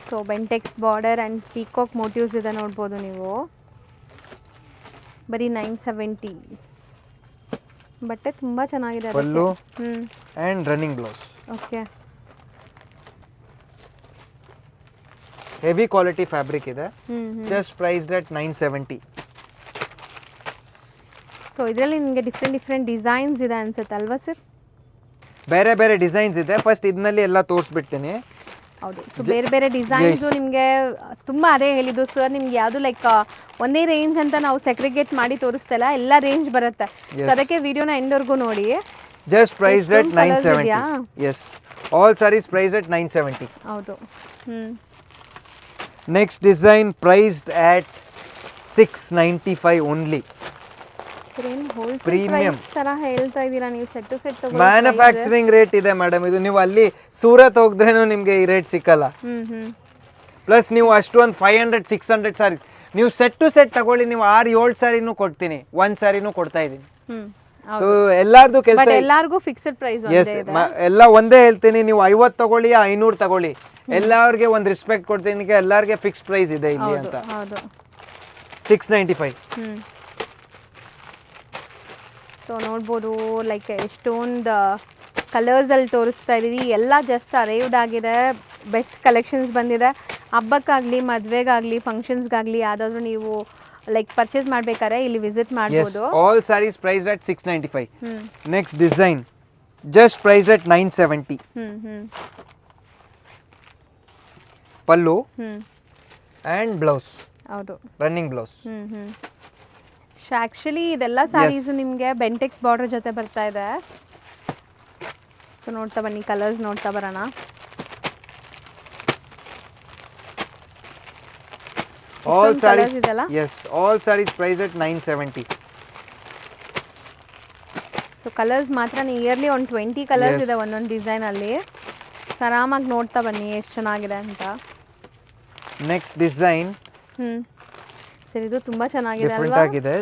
So Bentex border and peacock motifs ಇದೆ ನೋಡ್ಬೋದು ನೀವು. ಬರೀ 970. ಬಟ್ಟೆ ತುಂಬ ಚೆನ್ನಾಗಿದೆ. ಪಲ್ಲು and running blouse. Okay. Heavy quality fabric ಇದೆ. Just priced at 970. ಸೊ ಇದರಲ್ಲಿ ನಿಮಗೆ ಡಿಫ್ರೆಂಟ್ ಡಿಸೈನ್ಸ್ ಇದೆ ಅನ್ಸುತ್ತೆ ಅಲ್ವಾ ಸರ್? ಬೇರೆ ಬೇರೆ ಡಿಸೈನ್ಸ್ ಇದೆ. ಫಸ್ಟ್ ಇದರಲ್ಲಿ ಎಲ್ಲ ತೋರಿಸ್ಬಿಡ್ತೀನಿ. ಹೌದು. ಸೊ ಬೇರೆ ಡಿಸೈನ್ಸು ನಿಮಗೆ ತುಂಬ ಅದೇ ಹೇಳಿದ್ದು ಸರ್, ನಿಮ್ಗೆ ಯಾವುದು ಲೈಕ್ ಒಂದೇ ರೇಂಜ್ ಅಂತ ನಾವು ಸೆಗ್ರಿಗೇಟ್ ಮಾಡಿ ತೋರಿಸ್ತಲ್ಲ, ಎಲ್ಲ ರೇಂಜ್ ಬರುತ್ತೆ. ಸೊ ಅದಕ್ಕೆ ವಿಡಿಯೋನ ಎಂಡ್ವರೆಗೂ ನೋಡಿ. Just priced at 970. Yes. All sarees priced at 970. ಹೌದು. Next design priced at 695 only. Sir ಏನು ಹೋಲ್ಸೇಲ್ ಪ್ರೈಸ್ ತರ ಹೇಳ್ತಾ ಇದ್ದೀರಾ ನೀವು? Set to set manufacturing rate ಇದೆ ಮೇಡಮ್ ಇದು. ನೀವು ಅಲ್ಲಿ ಸೂರತ್ ಹೋಗಿದ್ರೇನು ನಿಮಗೆ ಈ ರೇಟ್ ಸಿಕ್ಕಲ್ಲ. ಪ್ಲಸ್ ನೀವು ಅಷ್ಟೊಂದು 500-600 ಸಾರಿ ನೀವು ಸೆಟ್ ಟು ಸೆಟ್ ತಗೊಳ್ಳಿ, ನೀವು 6-7 ಸಾರಿನೂ ಕೊಡ್ತೀನಿ, 1 ಸಾರಿನೂ ಕೊಡ್ತಾ ಇದ್ದೀನಿ. ಎಲ್ಲಾರ್ದು ಕೆಲಸ, ಎಲ್ಲಾರ್ಗೂ ಫಿಕ್ಸ್ಡ್ ಪ್ರೈಸ್ ಎಸ್ ಎಲ್ಲ ಒಂದೇ ಹೇಳ್ತೀನಿ. ನೀವು 50 ತಗೊಳ್ಳಿ 500 ತಗೊಳ್ಳಿ, ಎಲ್ಲರಿಗೆ ಒಂದು ರೆಸ್ಪೆಕ್ಟ್ ಕೊಡ್ತೀನಿ. ಎಲ್ಲರಿಗೆ ಫಿಕ್ಸ್ಡ್ ಪ್ರೈಸ್ ಇದೆ ಇಲ್ಲಿ ಅಂತ. 695. ಸೊ ನೋಡ್ಬೋದು ಲೈಕ್ ಎಷ್ಟೊಂದು ಕಲರ್ಸಲ್ಲಿ ತೋರಿಸ್ತಾ ಇದ್ದೀವಿ. ಎಲ್ಲ ಜಸ್ಟ್ ಅರೈವ್ಡ್ ಆಗಿದೆ, ಬೆಸ್ಟ್ ಕಲೆಕ್ಷನ್ಸ್ ಬಂದಿದೆ. ಹಬ್ಬಕ್ಕಾಗಲಿ, ಮದುವೆಗಾಗಲಿ, ಫಂಕ್ಷನ್ಸ್ಗಾಗಲಿ ಯಾವುದಾದ್ರೂ ನೀವು ಲೈಕ್ ಪರ್ಚೇಸ್ ಮಾಡಬೇಕಾದ್ರೆ ಇಲ್ಲಿ ವಿಸಿಟ್ ಮಾಡ್ಬೋದು. All saris price at 695. Next design just price at 970. Pallu and blouse. ಹೌದು. Running blouse. ಆ್ಯಕ್ಚುಲಿ ಇದೆಲ್ಲ ಸ್ಯಾರೀಸು ನಿಮಗೆ ಬೆಂಟೆಕ್ಸ್ ಬಾರ್ಡರ್ ಜೊತೆ ಬರ್ತಾ ಇದೆ. ಸೊ ನೋಡ್ತಾ ಬನ್ನಿ, ಕಲರ್ಸ್ ನೋಡ್ತಾ ಬರೋಣ. All sarees, yes, all sarees priced at 970. So colours ಮಾತ್ರ ನಿಯರ್ಲಿ ಒಂದು 20 ಕಲರ್ಸ್ ಇದೆ ಒಂದೊಂದು ಡಿಸೈನಲ್ಲಿ. ಸೊ ಆರಾಮಾಗಿ ನೋಡ್ತಾ ಬನ್ನಿ ಎಷ್ಟು ಚೆನ್ನಾಗಿದೆ ಅಂತ. ನೆಕ್ಸ್ಟ್ ಡಿಸೈನ್ ಸರ್ ಇದು ತುಂಬ ಚೆನ್ನಾಗಿದೆ ಡಿಫರೆಂಟ್ ಆಗಿದೆ.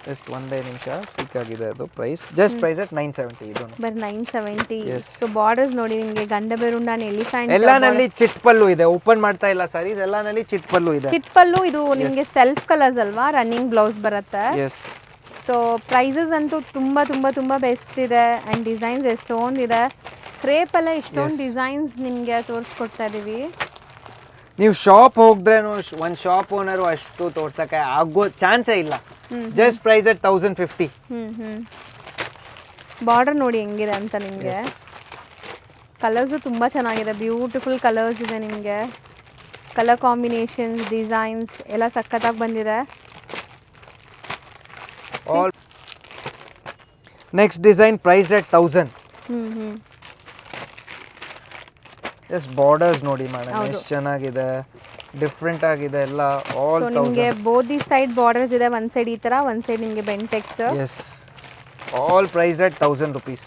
ಜಸ್ಟ್ ಒಂದೇ ನಿಮಿಷ ಸ್ಟಿಕ್ ಆಗಿದೆ ಅದು ಪ್ರೈಸ್. Just price at 970. ಇದು ಬರ್ 970. ಸೊ ಬಾರ್ಡರ್ಸ್ ನೋಡಿ ನಿಮಗೆ ಗಂಡಬೇರುಂಡ, ಎಲಿಫೆಂಟ್ ಎಲ್ಲಾನಲ್ಲಿ ಚಿಟ್ ಪಲ್ಲು ಇದೆ. ಓಪನ್ ಮಾಡ್ತಾ ಇಲ್ಲ ಸಾರೀಸ್, ಎಲ್ಲಾನಲ್ಲಿ ಚಿಟ್ ಪಲ್ಲು ಇದೆ. ಚಿಟ್ ಪಲ್ಲು ಇದು ನಿಮಗೆ ಸೆಲ್ಫ್ ಕಲರ್ಸ್ ಅಲ್ವಾ, ರನ್ನಿಂಗ್ ಬ್ಲೌಸ್ ಬರುತ್ತೆ. ಎಸ್. ಸೊ ಪ್ರೈಸಸ್ ಅಂತೂ ತುಂಬ ಬೆಸ್ಟ್ ಇದೆ ಆ್ಯಂಡ್ ಡಿಸೈನ್ಸ್ ಎಷ್ಟೊಂದಿದೆ. ಕ್ರೇಪಲ್ಲೇ ಇಷ್ಟೊಂದು ಡಿಸೈನ್ಸ್ ನಿಮಗೆ ತೋರಿಸ್ಕೊಡ್ತಾ ಇದ್ದೀವಿ. ನೀವು ಶಾಪ್ ಹೋಗಿದ್ರೇನು ಒಂದು ಶಾಪ್ ಓನರು ಅಷ್ಟು ತೋರ್ಸಕ್ಕೆ ಆಗೋ ಚಾನ್ಸೇ ಇಲ್ಲ. Just price at 1050. ಬಾರ್ಡರ್ ನೋಡಿ ಹೆಂಗಿದೆ ಅಂತ ನಿಮಗೆ. ಕಲರ್ಸು ತುಂಬ ಚೆನ್ನಾಗಿದೆ, ಬ್ಯೂಟಿಫುಲ್ ಕಲರ್ಸ್ ಇದೆ ನಿಮಗೆ. ಕಲರ್ ಕಾಂಬಿನೇಷನ್ಸ್, ಡಿಸೈನ್ಸ್ ಎಲ್ಲ ಸಖತ್ತಾಗಿ ಬಂದಿದೆ. Next design price at 1000. Just borders ನೋಡಿ ಮೇಡಮ್ ಎಷ್ಟು ಚೆನ್ನಾಗಿದೆ, ಡಿಫ್ರೆಂಟ್ ಆಗಿದೆ ಎಲ್ಲ. ಆಲ್ ನಿಮಗೆ ಬೋತ್ ದಿ ಸೈಡ್ ಬಾರ್ಡರ್ಸ್ ಇದೆ, ಒಂದು ಸೈಡ್ ಈ ಥರ, ಒಂದು ಸೈಡ್ ನಿಮಗೆ Bentex. Yes. All price at 1000 rupees.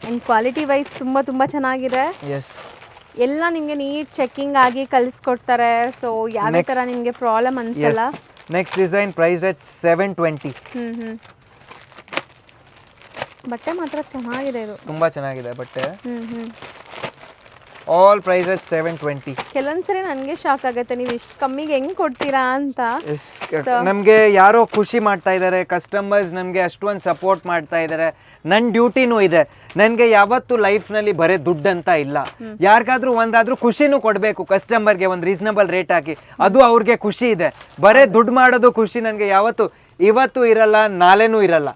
And quality wise ತುಂಬ ಚೆನ್ನಾಗಿದೆ. ಎಸ್. ಎಲ್ಲ ನಿಮಗೆ ನೀಟ್ ಚೆಕಿಂಗ್ ಆಗಿ ಕಳಿಸ್ಕೊಡ್ತಾರೆ. ಸೊ ಯಾವುದೇ ಥರ ನಿಮಗೆ ಪ್ರಾಬ್ಲಮ್ ಅನ್ಸಲ್ಲ. Next design price at 720. ಬಟ್ಟೆ ಮಾತ್ರ ಚೆನ್ನಾಗಿದೆ, ಇದು ತುಂಬಾ ಚೆನ್ನಾಗಿದೆ ಬಟ್ಟೆ. All price at 720. ಕೆಲವೊಂದ್ಸರಿ ನನಗೆ ಶಾಕ್ ಆಗುತ್ತೆ, ನೀವು ಇಷ್ಟು ಕಮ್ಮಿಗೆ ಹೆಂಗ್ ಕೊಡ್ತೀರಾ ಅಂತ. ನಮಗೆ ಯಾರೋ ಖುಷಿ ಮಾಡ್ತಾ ಇದ್ದಾರೆ, ಕಸ್ಟಮರ್ಸ್ ನಮಗೆ ಅಷ್ಟೊಂದು ಸಪೋರ್ಟ್ ಮಾಡ್ತಾ ಇದ್ದಾರೆ. ನನ್ನ ಡ್ಯೂಟಿನೂ ಇದೆ. ನನಗೆ ಯಾವತ್ತೂ ಲೈಫ್ನಲ್ಲಿ ಬರೀ ದುಡ್ಡು ಅಂತ ಇಲ್ಲ. ಯಾರಿಗಾದ್ರೂ ಒಂದಾದ್ರೂ ಖುಷಿನೂ ಕೊಡಬೇಕು ಕಸ್ಟಮರ್ಗೆ, ಒಂದು ರೀಸನಬಲ್ ರೇಟ್ ಹಾಕಿ. ಅದು ಅವ್ರಿಗೆ ಖುಷಿ ಇದೆ. ಬರೀ ದುಡ್ಡು ಮಾಡೋದು ಖುಷಿ ನನಗೆ ಯಾವತ್ತು ಇವತ್ತು ಇರಲ್ಲ, ನಾಳೆನೂ ಇರಲ್ಲ.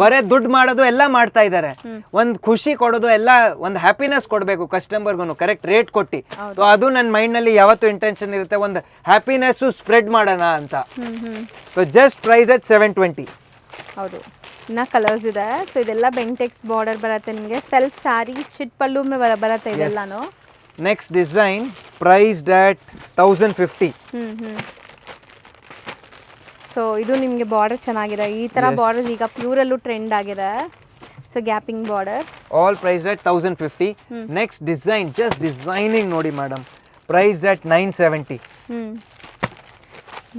ಬರೇ ದುಡ್ಡು ಮಾಡೋದು ಎಲ್ಲ ಮಾಡ್ತಾ ಇದ್ದಾರೆ. ಒಂದ್ ಖುಷಿ ಕೊಡೋದು ಎಲ್ಲ, ಒಂದ್ ಹ್ಯಾಪಿನೆಸ್ ಕೊಡ್ಬೇಕು ಕಸ್ಟಮರ್ಗು, ಕರೆಕ್ಟ್ ರೇಟ್ ಕೊಟ್ಟಿ. ಸೊ ಅದು ನನ್ನ ಮೈಂಡ್ ನಲ್ಲಿ ಯಾವತ್ತು ಇಂಟೆನ್ಷನ್ ಇರುತ್ತೆ, ಒಂದು ಹ್ಯಾಪಿನೆಸ್ ಸ್ಪ್ರೆಡ್ ಮಾಡೋಣ ಅಂತ. So just price at 720. ಹೌದು, ಇನ್ನ ಕಲರ್ಸ್ ಇದೆ. ಸೊ ಇದೆಲ್ಲ ಬೆಂಟೆಕ್ಸ್ ಬಾರ್ಡರ್ ಬರುತ್ತೆ ನಿಮಗೆ, ಸೆಲ್ಫ್ ಸ್ಯಾರಿ ಶಿಟ್ ಪಲ್ಲು ಬರುತ್ತೆ ಇದೆಲ್ಲಾನು. Next design priced at 1050. So ಇದು ನಿಮಗೆ ಬಾರ್ಡರ್ ಚೆನ್ನಾಗಿದೆ. ಈ ತರ ಬಾರ್ಡರ್ ಈಗ ಪ್ಯೂರಲ್ಲೂ ಟ್ರೆಂಡ್ ಆಗಿದೆ. So gapping border, all priced at 1050. Next design, just designing ನೋಡಿ madam, priced at 970.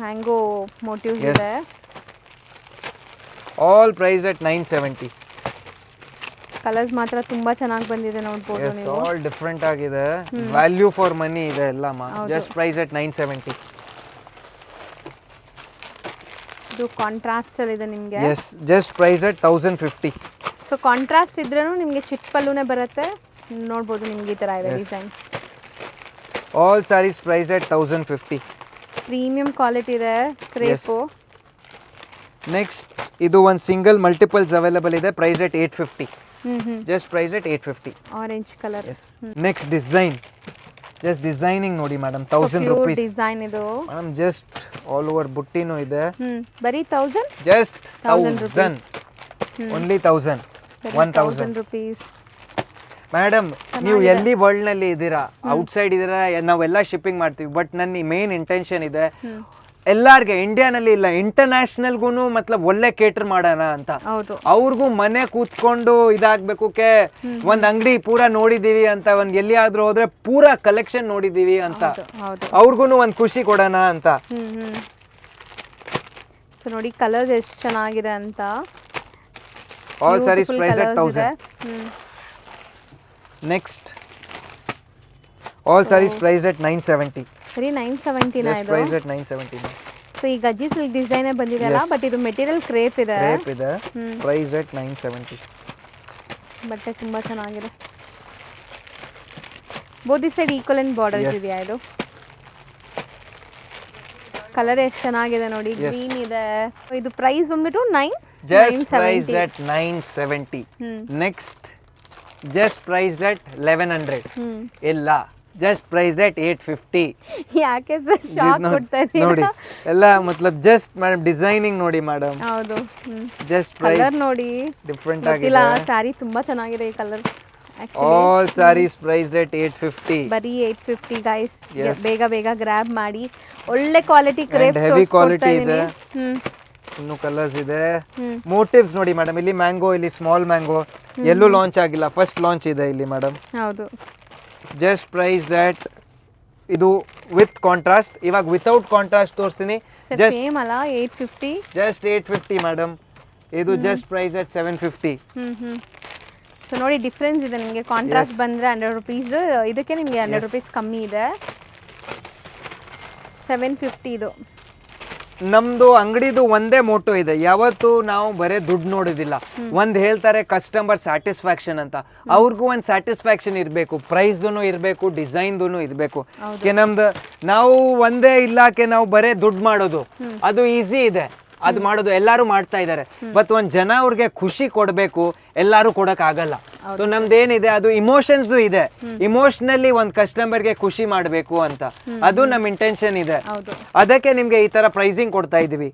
Mango motifs ಇದೆ. All price at 970. ಕಲರ್ಸ್ ಮಾತ್ರ ತುಂಬಾ ಚೆನ್ನಾಗಿ ಬಂದಿದೆ ನೋಡ್ಬೋದು ನೀವು. ಆಲ್ ಡಿಫರೆಂಟ್ ಆಗಿದೆ, ವ್ಯಾಲ್ಯೂ ಫಾರ್ ಮನಿ ಇದೆ ಎಲ್ಲ. Just price at 970. ಇದು ಕಾಂಟ್ರಾಸ್ಟ್ ಅಲ್ಲಿ ಇದೆ ನಿಮಗೆ. Yes, just price at 1050. So contrast ಇದ್ರೂ ನಿಮಗೆ ಚಿಟ್ ಪಲ್ಲುನೇ ಬರುತ್ತೆ ನೋಡ್ಬೋದು. ನಿಮ್ಗೆ ಈ ತರ ಇದೆ design. All saris price at 1050. Premium quality ಇದೆ ಕ್ರೇಪು. ನೆಕ್ಸ್ಟ್ ಇದು ಒಂದು ಸಿಂಗಲ್ ಮಲ್ಟಿಪಲ್ಸ್ ಅವೈಲೇಬಲ್ ಇದೆ, price at 850. Just price at 850. Orange colour. Next design, just designing ನೋಡಿ ಮೇಡಮ್, 1000 ರೂಪೀಸ್ ಡಿಸೈನ್ ಇದು ಮೇಡಮ್. ಜಸ್ಟ್ ಆಲ್ ಓವರ್ ಬುಟ್ಟಿನೂ ಇದೆ. ಬರೀ 1000, ಜಸ್ಟ್ 1000, ಓನ್ಲಿ 1000, 1000 ರೂಪೀಸ್. ಮೇಡಮ್ ನೀವು ಎಲ್ಲಿ ವರ್ಲ್ಡ್ ನಲ್ಲಿ ಇದ್ದೀರಾ, ಔಟ್ಸೈಡ್ ಇದ್ದೀರಾ, ನಾವೆಲ್ಲ ಶಿಪ್ಪಿಂಗ್ ಮಾಡ್ತೀವಿ. ಬಟ್ ನನ್ನ ಮೇನ್ ಇಂಟೆನ್ಷನ್ ಇದೆ ಎಲ್ಲಾರ್ಗೆ, ಇಂಡಿಯಾನಲ್ಲಿ ಇಲ್ಲ ಇಂಟರ್ನ್ಯಾಷನಲ್ಗೂ ಮತ್ಲಬ್ ಒಳ್ಳೆ ಕೇಟರ್ ಮಾಡೋಣ ಅಂತ. ಅವ್ರಿಗೂ ಮನೆ ಕೂತ್ಕೊಂಡು ಇದಾಗಬೇಕು, ಒಂದ್ ಅಂಗಡಿ ಪೂರಾ ನೋಡಿದೀವಿ ಅಂತ, ಒಂದ್ ಎಲ್ಲಿ ಆದ್ರೂ ಹೋದ್ರೆ ಪೂರಾ ಕಲೆಕ್ಷನ್ ನೋಡಿದೀವಿ ಅಂತ, ಅವ್ರಿಗೂ ಒಂದ್ ಖುಷಿ ಕೊಡೋಣ ಅಂತ. ಸೊ ನೋಡಿ ಕಲರ್ಸ್ ಎಷ್ಟು ಚೆನ್ನಾಗಿದೆ ಅಂತ. All saris price at 1000. Next all saris price at 970. ಸರಿ 970 ನಾ ಇದು. Price at 970. ಸೊ ಈ ಗಜ್ಜಿ ಸಿಲ್ಕ್ ಡಿಸೈನ್ ಬಂದಿದೆ ಅಲ್ಲ, ಬಟ್ ಇದು ಮೆಟೀರಿಯಲ್ ಕ್ರೇಪ್ ಇದೆ. Price at 970. ಬಟ್ಟೆ ತುಂಬಾ ಚೆನ್ನಾಗಿದೆ. ಬೋದಿ ಸೈಡ್ ಈಕ್ವಲೆಂಟ್ ಬಾರ್ಡರ್ಸ್ ಇದೆಯಾ ಇದು? ಕಲರ್ ಎಷ್ಟು ಚೆನ್ನಾಗಿದೆ ನೋಡಿ, ಗ್ರೀನ್ ಇದೆ. ಇದು ಪ್ರೈಸ್ ಬಂದ್ಬಿಟ್ಟು 970. Next just price at 1100. ಇಲ್ಲ, ಜಸ್ಟ್ ಪ್ರೈಸ್ ಅಟ್ 850. ಯಾಕೆ ಸರ್ ಶಾಕ್ ಕೊಡ್ತಾ ಇದ್ದೀರಾ? ನೋಡಿ ಎಲ್ಲ ಮತ್ಲಬ್ ಜಸ್ಟ್ ಮೇಡಮ್ ಡಿಸೈನಿಂಗ್ ನೋಡಿ ಮೇಡಮ್. ಹೌದು, ಜಸ್ಟ್ ಪ್ರೈಸ್ ಕಲರ್ ನೋಡಿ ಡಿಫರೆಂಟ್ ಆಗಿದೆ. ಸಾರಿ ತುಂಬಾ ಚೆನ್ನಾಗಿದೆ ಈ colour. All saris priced at 850. ಬರೀ 850 ಗೈಸ್. ಬೇಗ ಬೇಗ ಗ್ರಾಬ್ ಮಾಡಿ. ಒಳ್ಳೆ ಕ್ವಾಲಿಟಿ ಕ್ರೇಪ್ಸ್ ಹೆವಿ ಕ್ವಾಲಿಟಿ ಇದೆ. ಇನ್ನು ಕಲರ್ಸ್ ಇದೆ. ಮೋಟಿವ್ಸ್ ನೋಡಿ ಮೇಡಮ್, ಇಲ್ಲಿ ಮ್ಯಾಂಗೋ, ಇಲ್ಲಿ ಸ್ಮಾಲ್ ಮ್ಯಾಂಗೋ, ಎಲ್ಲೂ ಲಾಂಚ್ ಆಗಿಲ್ಲ, ಫಸ್ಟ್ ಲಾಂಚ್ ಇದೆ ಇಲ್ಲಿ ಮೇಡಮ್. ಹೌದು. ಜಸ್ಟ್ ಪ್ರೈಸ್ ದಟ್ ಇದು ವಿತ್ ಕಾಂಟ್ರಾಸ್ಟ್. ಇವಾಗ ವಿತೌಟ್ ಕಾಂಟ್ರಾಸ್ಟ್ ತೋರಿಸ್ತೀನಿ. ಜಸ್ಟ್ ಸೇಮ್ ಅಲ್ಲ, 850. Just 850 madam. ಇದು ಜಸ್ಟ್ ಪ್ರೈಸ್ ಅಟ್ 750. ಸೊ ನೋಡಿ ಡಿಫ್ರೆನ್ಸ್ ಇದೆ ನಿಮಗೆ. ಕಾಂಟ್ರಾಸ್ಟ್ ಬಂದರೆ 100 ರೂಪೀಸ್, ಇದಕ್ಕೆ ನಿಮಗೆ 100 ರೂಪೀಸ್ ಕಮ್ಮಿ ಇದೆ. 750 ಇದು. ನಮ್ದು ಅಂಗಡಿದು ಒಂದೇ ಮೋಟೋ ಇದೆ, ಯಾವತ್ತು ನಾವು ಬರೇ ದುಡ್ಡು ನೋಡೋದಿಲ್ಲ. ಒಂದ್ ಹೇಳ್ತಾರೆ ಕಸ್ಟಮರ್ ಸ್ಯಾಟಿಸ್ಫ್ಯಾಕ್ಷನ್ ಅಂತ, ಅವ್ರಿಗೂ ಒಂದ್ ಸ್ಯಾಟಿಸ್ಫ್ಯಾಕ್ಷನ್ ಇರಬೇಕು, ಪ್ರೈಸ್ದು ಇರಬೇಕು, ಡಿಸೈನ್ದು ಇರಬೇಕು. ನಮ್ದು ನಾವು ಒಂದೇ ಇಲ್ಲಕ್ಕೆ ನಾವು ಬರೇ ದುಡ್ಡು ಮಾಡೋದು ಅದು ಈಸಿ ಇದೆ, ಅದು ಮಾಡೋದು ಎಲ್ಲರೂ ಮಾಡ್ತಾ ಇದ್ದಾರೆ. ಬಟ್ ಒಂದ್ ಜನ ಅವ್ರಿಗೆ ಖುಷಿ ಕೊಡ್ಬೇಕು, ಎಲ್ಲರೂ ಕೊಡಕ್ ಆಗಲ್ಲ. ಸೊ ನಮ್ದೇನಿದೆ ಅದು ಇಮೋಷನ್ಸ್ ಇದೆ, ಇಮೋಷನಲಿ ಒಂದ್ ಕಸ್ಟಮರ್ಗೆ ಖುಷಿ ಮಾಡ್ಬೇಕು ಅಂತ, ಅದು ನಮ್ ಇಂಟೆನ್ಷನ್ ಇದೆ. ಅದಕ್ಕೆ ನಿಮ್ಗೆ ಈ ತರ ಪ್ರೈಸಿಂಗ್ ಕೊಡ್ತಾ ಇದೀವಿ.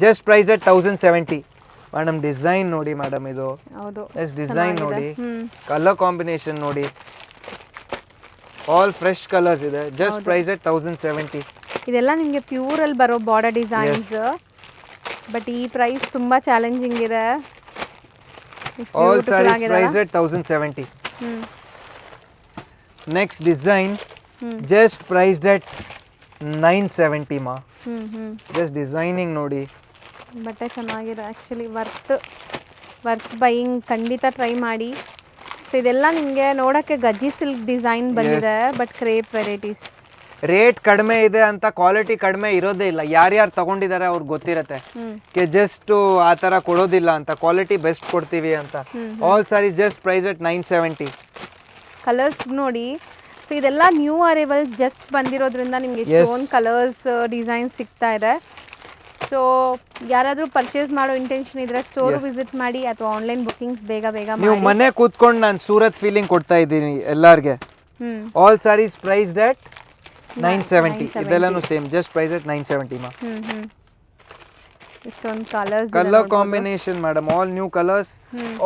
Just price at 1070. Madam design ನೋಡಿ ಮೇಡಮ್, ಇದು ಡಿಸೈನ್ ನೋಡಿ, ಕಲರ್ ಕಾಂಬಿನೇಷನ್ ನೋಡಿ, ಆಲ್ ಫ್ರೆಶ್ ಕಲರ್ಸ್ ಇದೆ. Just price at 1070. ಇದೆಲ್ಲ ನಿಮಗೆ ಪ್ಯೂರ್ ಅಲ್ಲಿ ಬರೋ ಬಾರ್ಡರ್ ಡಿಸೈನ್ಸ್, ಬಟ್ ಈ ಪ್ರೈಸ್ ತುಂಬಾ ಚಾಲೆಂಜಿಂಗ್ ಇದೆ. All saris price at 1070. Next design just priced at 970 ಮಾ. ಜಸ್ಟ್ ಡಿಸೈನಿಂಗ್ ನೋಡಿ, ಬಟ್ಟೆ ಚೆನ್ನಾಗಿದೆ ಆ್ಯಕ್ಚುಲಿ. ವರ್ತ್ ಬೈಯಿಂಗ್ ಖಂಡಿತ ಟ್ರೈ ಮಾಡಿ. ಸೊ ಇದೆಲ್ಲ ನಿಮಗೆ ನೋಡೋಕ್ಕೆ ಗಜ್ಜಿ ಸಿಲ್ಕ್ ಡಿಸೈನ್ ಬಂದಿದೆ, ಬಟ್ ಕ್ರೇಪ್ ವೆರೈಟೀಸ್. ರೇಟ್ ಕಡಿಮೆ ಇದೆ ಅಂತ ಕ್ವಾಲಿಟಿ ಕಡಿಮೆ ಇರೋದೇ ಇಲ್ಲ. ಯಾರ್ಯಾರು ತಗೊಂಡಿದ್ದಾರೆ ಅವ್ರಿಗೆ ಗೊತ್ತಿರತ್ತೆ, ಜಸ್ಟ್ ಆ ಥರ ಕೊಡೋದಿಲ್ಲ ಅಂತ, ಕ್ವಾಲಿಟಿ ಬೆಸ್ಟ್ ಕೊಡ್ತೀವಿ ಅಂತ. All saris just price at 970. Colours ನೋಡಿ, ಸೊ ಇದೆಲ್ಲ ನ್ಯೂ ಅರೈವಲ್ಸ್ ಜಸ್ಟ್ ಬಂದಿರೋದ್ರಿಂದ ನಿಮಗೆ ಓನ್ ಕಲರ್ಸ್ ಡಿಸೈನ್ ಸಿಗ್ತಾ ಇದೆ. ಸೊ ಯಾರಾದರೂ ಪರ್ಚೇಸ್ ಮಾಡೋ ಇಂಟೆನ್ಷನ್ ಇದ್ರೆ ಸ್ಟೋರ್ Yes. ವಿಸಿಟ್ ಮಾಡಿ ಅಥವಾ ಆನ್ಲೈನ್ ಬುಕಿಂಗ್ಸ್ ಬೇಗ ಬೇಗ ನೀವು ಮಾಡಿ. ಮನೆ ಕೂತ್ಕೊಂಡು ನಾನು ಸೂರತ್ ಫೀಲಿಂಗ್ ಕೊಡ್ತಾ ಇದ್ದೀನಿ ಎಲ್ಲಾರ್ಗೆ. ಹ್ಮ್ ಆಲ್ ಸ್ಯಾರೀಸ್ ಪ್ರೈಸ್ಡ್ ಅಟ್ 970. 970. ಇದೆಲ್ಲನೂ ಸೇಮ್, ಜಸ್ಟ್ ಪ್ರೈಸ್ ಅಟ್ 970 ಮಾ. ಹ್ಮ್ ಇಷ್ಟೊಂದು colours colour combination madam, all new colours.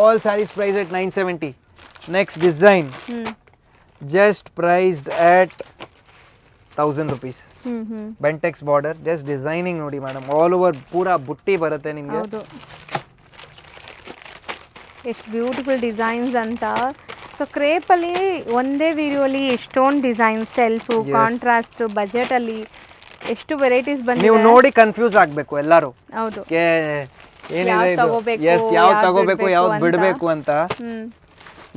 All saris price at 970. Next design just priced at 1000 rupees. Bentex border, just designing ನೋಡಿ ಮೇಡಮ್, ಆಲ್ ಓವರ್ ಪೂರಾ ಬುಟ್ಟಿ ಬರುತ್ತೆ ನಿಮಗೆ. ಹೌದು, ಎಷ್ಟು ಬ್ಯೂಟಿಫುಲ್ ಡಿಸೈನ್ಸ್ ಅಂತ. ಸೊ ಕ್ರೇಪಲ್ಲಿ ಒಂದೇ ವಿಡಿಯೋಲಿ ಎಷ್ಟೊಂದು ಡಿಸೈನ್, ಸೆಲ್ಫು, ಕಾಂಟ್ರಾಸ್ಟ್, ಬಜೆಟಲ್ಲಿ ಎಷ್ಟು ವೆರೈಟೀಸ್ ಬಂದಿದೆ. ನೀವು ನೋಡಿ ಕನ್ಫ್ಯೂಸ್ ಆಗಬೇಕು ಎಲ್ಲರೂ. ಹೌದು, ಏನಿದೆ ಯಾವ್ದ್ ಇದು, ತಗೋಬೇಕು, ಎಸ್ ಯಾವ್ದು ಯಾವ್ದ್ ತಗೋಬೇಕು ಬಿಡ್ಬೇಕು ಯಾವ್ದು ಅಂತ. ಬಿಡಬೇಕು ಅಂತ. Hmm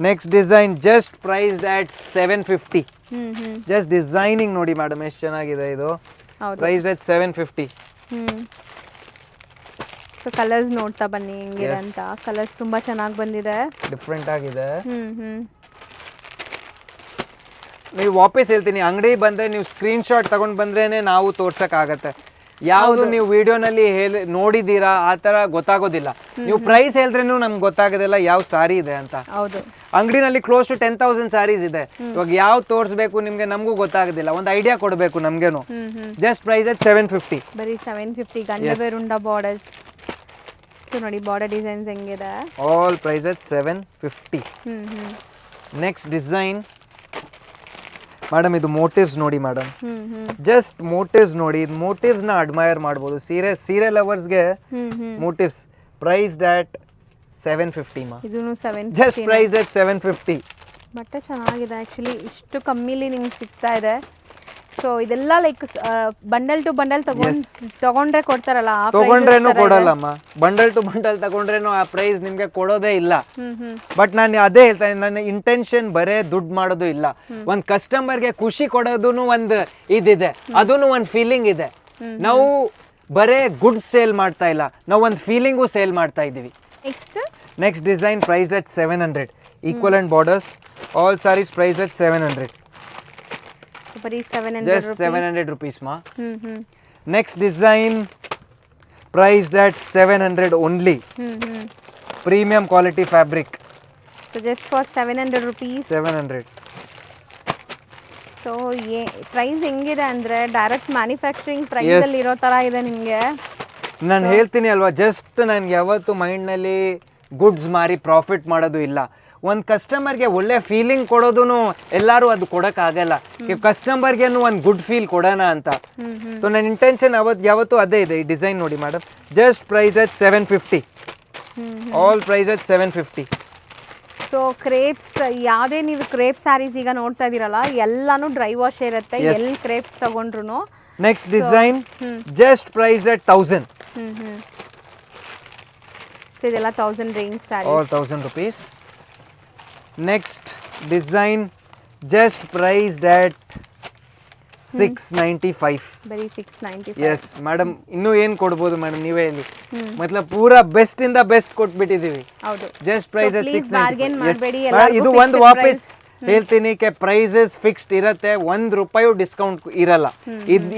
next design just priced at 750. Hmm just designing ನೋಡಿ ಮೇಡಮ್, ಎಷ್ಟು ಚೆನ್ನಾಗಿದೆ ಇದು. ಹೌದು. Price at 750. ಸೊ ಕಲರ್ಸ್ ನೋಡ್ತಾ ಬನ್ನಿ ಹೆಂಗಿದೆ ಅಂತ. ಕಲರ್ಸ್ ತುಂಬಾ ಚೆನ್ನಾಗಿ ಬಂದಿದೆ, ಡಿಫ್ರೆಂಟ್ ಆಗಿದೆ. ಹ್ಮ್ ನೀವು ವಾಪಸ್ ಹೇಳ್ತೀನಿ, ಅಂಗಡಿ ಬಂದ್ರೆ ನೀವು ಸ್ಕ್ರೀನ್ ಶಾಟ್ ತಗೊಂಡ್ ಬಂದ್ರೇನೆ ನಾವು ತೋರ್ಸಕ್ ಆಗತ್ತೆ. ಯಾವುದು ನೀವು ವಿಡಿಯೋನಲ್ಲಿ ನೋಡಿದೀರಾ ಆ ತರ ಗೊತ್ತಾಗೋದಿಲ್ಲ. ನೀವು ಪ್ರೈಸ್ ಹೇಳಿದ್ರೇನು ನಮ್ಗೆ ಗೊತ್ತಾಗೋದಿಲ್ಲ ಯಾವ ಸಾರಿ ಇದೆ ಅಂತ. ಹೌದು, ಅಂಗಡಿನಲ್ಲಿ ಕ್ಲೋಸ್ ಟು 10,000 ಸ್ಯಾರೀಸ್ ಇದೆ. ಇವಾಗ ಯಾವ ತೋರಿಸ್ಬೇಕು ನಿಮ್ಗೆ ನಮಗೂ ಗೊತ್ತಾಗೋದಿಲ್ಲ, ಒಂದು ಐಡಿಯಾ ಕೊಡಬೇಕು ನಮ್ಗೇನು. Just price at 750. ಬರೀ 750. ಗಂಡಬೇರುಂಡ ಬಾರ್ಡರ್ಸ್. ಸೊ ನೋಡಿ ಬಾರ್ಡರ್ ಡಿಸೈನ್ಸ್ ಹೆಂಗಿದೆ. All price at 750. Hmm next design madam, ಇದು ಮೋಟಿವ್ಸ್ ನೋಡಿ ಮೇಡಮ್, ಹ್ಮ್ ಜಸ್ಟ್ ಮೋಟಿವ್ಸ್ ನೋಡಿ. ಇದು ಮೋಟಿವ್ಸ್ ನ ಅಡ್ಮೈರ್ ಮಾಡ್ಬೋದು. ಸೀರೆ ಲವರ್ಸ್ಗೆ ಮೋಟಿವ್ಸ್ ಪ್ರೈಸ್ಡ್ ಅಟ್ 750 ಮಾ. ಇದೂನು 750. Just price at 750. ಬಟ್ಟೆ ಚೆನ್ನಾಗಿದೆ ಆ್ಯಕ್ಚುಲಿ, ಇಷ್ಟು ಕಮ್ಮಿಲಿ ನಿಮ್ಗೆ ಸಿಗ್ತಾ ಇದೆ. ಸೊ ಇದೆಲ್ಲ ಲೈಕ್ ಬಂಡಲ್ ಟು ಬಂಡಲ್ ತಗೊಂಡ್ರೆ ಕೊಡ್ತಾರಲ್ಲ, ಆ ತಗೊಂಡ್ರೇನು ಕೊಡಲ್ಲಮ್ಮ. ಬಂಡಲ್ ಟು ಬಂಡಲ್ ತಗೊಂಡ್ರೇನು ಆ ಪ್ರೈಸ್ ನಿಮ್ಗೆ ಕೊಡೋದೇ ಇಲ್ಲ. ಬಟ್ ನಾನು ಅದೇ ಹೇಳ್ತೇನೆ, ನನ್ನ ಇಂಟೆನ್ಷನ್ ಬರೇ ದುಡ್ಡು ಮಾಡೋದು ಇಲ್ಲ. ಒಂದ್ ಕಸ್ಟಮರ್ಗೆ ಖುಷಿ ಕೊಡೋದೂನು ಒಂದು ಇದಿದೆ, ಅದೂನು ಒಂದು ಫೀಲಿಂಗ್ ಇದೆ. ನಾವು ಬರೇ ಗುಡ್ ಸೇಲ್ ಮಾಡ್ತಾ ಇಲ್ಲ, ನಾವು ಒಂದು ಫೀಲಿಂಗು ಸೇಲ್ ಮಾಡ್ತಾ ಇದೀವಿ. Next design priced at 700. Equivalent borders, all saris priced at 700. ಬರೀ 700 just 700 rupees ma. Next design priced at 700 only. Premium quality fabric. So just for 700 rupees. 700. So price ಹೆಂಗಿದೆ ಅಂದರೆ ಡೈರೆಕ್ಟ್ ಮ್ಯಾನುಫ್ಯಾಕ್ಚರಿಂಗ್ ಪ್ರೈಸ್ ಅಲ್ಲಿ ಇರೋ ಥರ ಇದೆ ನಿಮಗೆ. ನಾನು ಹೇಳ್ತೀನಿ ಅಲ್ವಾ, ಜಸ್ಟ್ ನನಗೆ ಯಾವತ್ತು ಮೈಂಡ್ನಲ್ಲಿ ಗುಡ್ಸ್ ಮಾರಿ ಪ್ರಾಫಿಟ್ ಮಾಡೋದು ಇಲ್ಲ. ಒಂದು ಕಸ್ಟಮರ್ಗೆ ಒಳ್ಳೆ ಫೀಲಿಂಗ್ ಕೊಡೋದು ಎಲ್ಲರೂ ಅದು ಕೊಡೋಕ್ಕಾಗಲ್ಲ. ಕಸ್ಟಮರ್ಗೇನು ಒಂದು ಗುಡ್ ಫೀಲ್ ಕೊಡೋಣ ಅಂತ. ಸೊ ನನ್ನ ಇಂಟೆನ್ಷನ್ ಯಾವತ್ತೂ ಅದೇ ಇದೆ. ಈ ಡಿಸೈನ್ ನೋಡಿ madam, just price at 750. All price at 750. So crepes, ಯಾವುದೇ ನೀವು ಕ್ರೇಪ್ ಸ್ಯಾರೀಸ್ ಈಗ ನೋಡ್ತಾ ಇದ್ದೀರಲ್ಲ, ಎಲ್ಲಾನು ಡ್ರೈ ವಾಶ್ ಇರುತ್ತೆ. ಎಲ್ಲಿ ಕ್ರೇಪ್ಸ್ ತಗೊಂಡ್ರು. Next design just price at 1000. So ಇದೆಲ್ಲ 1000 range sarees. All 1000 rupees. Next design just priced at 695. ಬರೀ 695. Yes madam, ಇನ್ನೂ ಏನು ಕೊಡ್ಬೋದು ಮೇಡಮ್ ನೀವೇ ಹೇಳಿ. ಮತ್ಲಬ್ ಪೂರಾ ಬೆಸ್ಟ್ ಇಂದ ಬೆಸ್ಟ್ ಕೊಟ್ಬಿಟ್ಟಿದೀವಿ. ಹೌದು, ಜಸ್ಟ್ ಪ್ರೈಸ್ ಅಟ್ 695. ಇದು ಒಂದು ವಾಪಸ್ ಹೇಳ್ತೀನಿ ಕೆ ಪ್ರೈಸಸ್ ಫಿಕ್ಸ್ಡ್ ಇರುತ್ತೆ, ₹1 ಡಿಸ್ಕೌಂಟ್ ಇರಲ್ಲ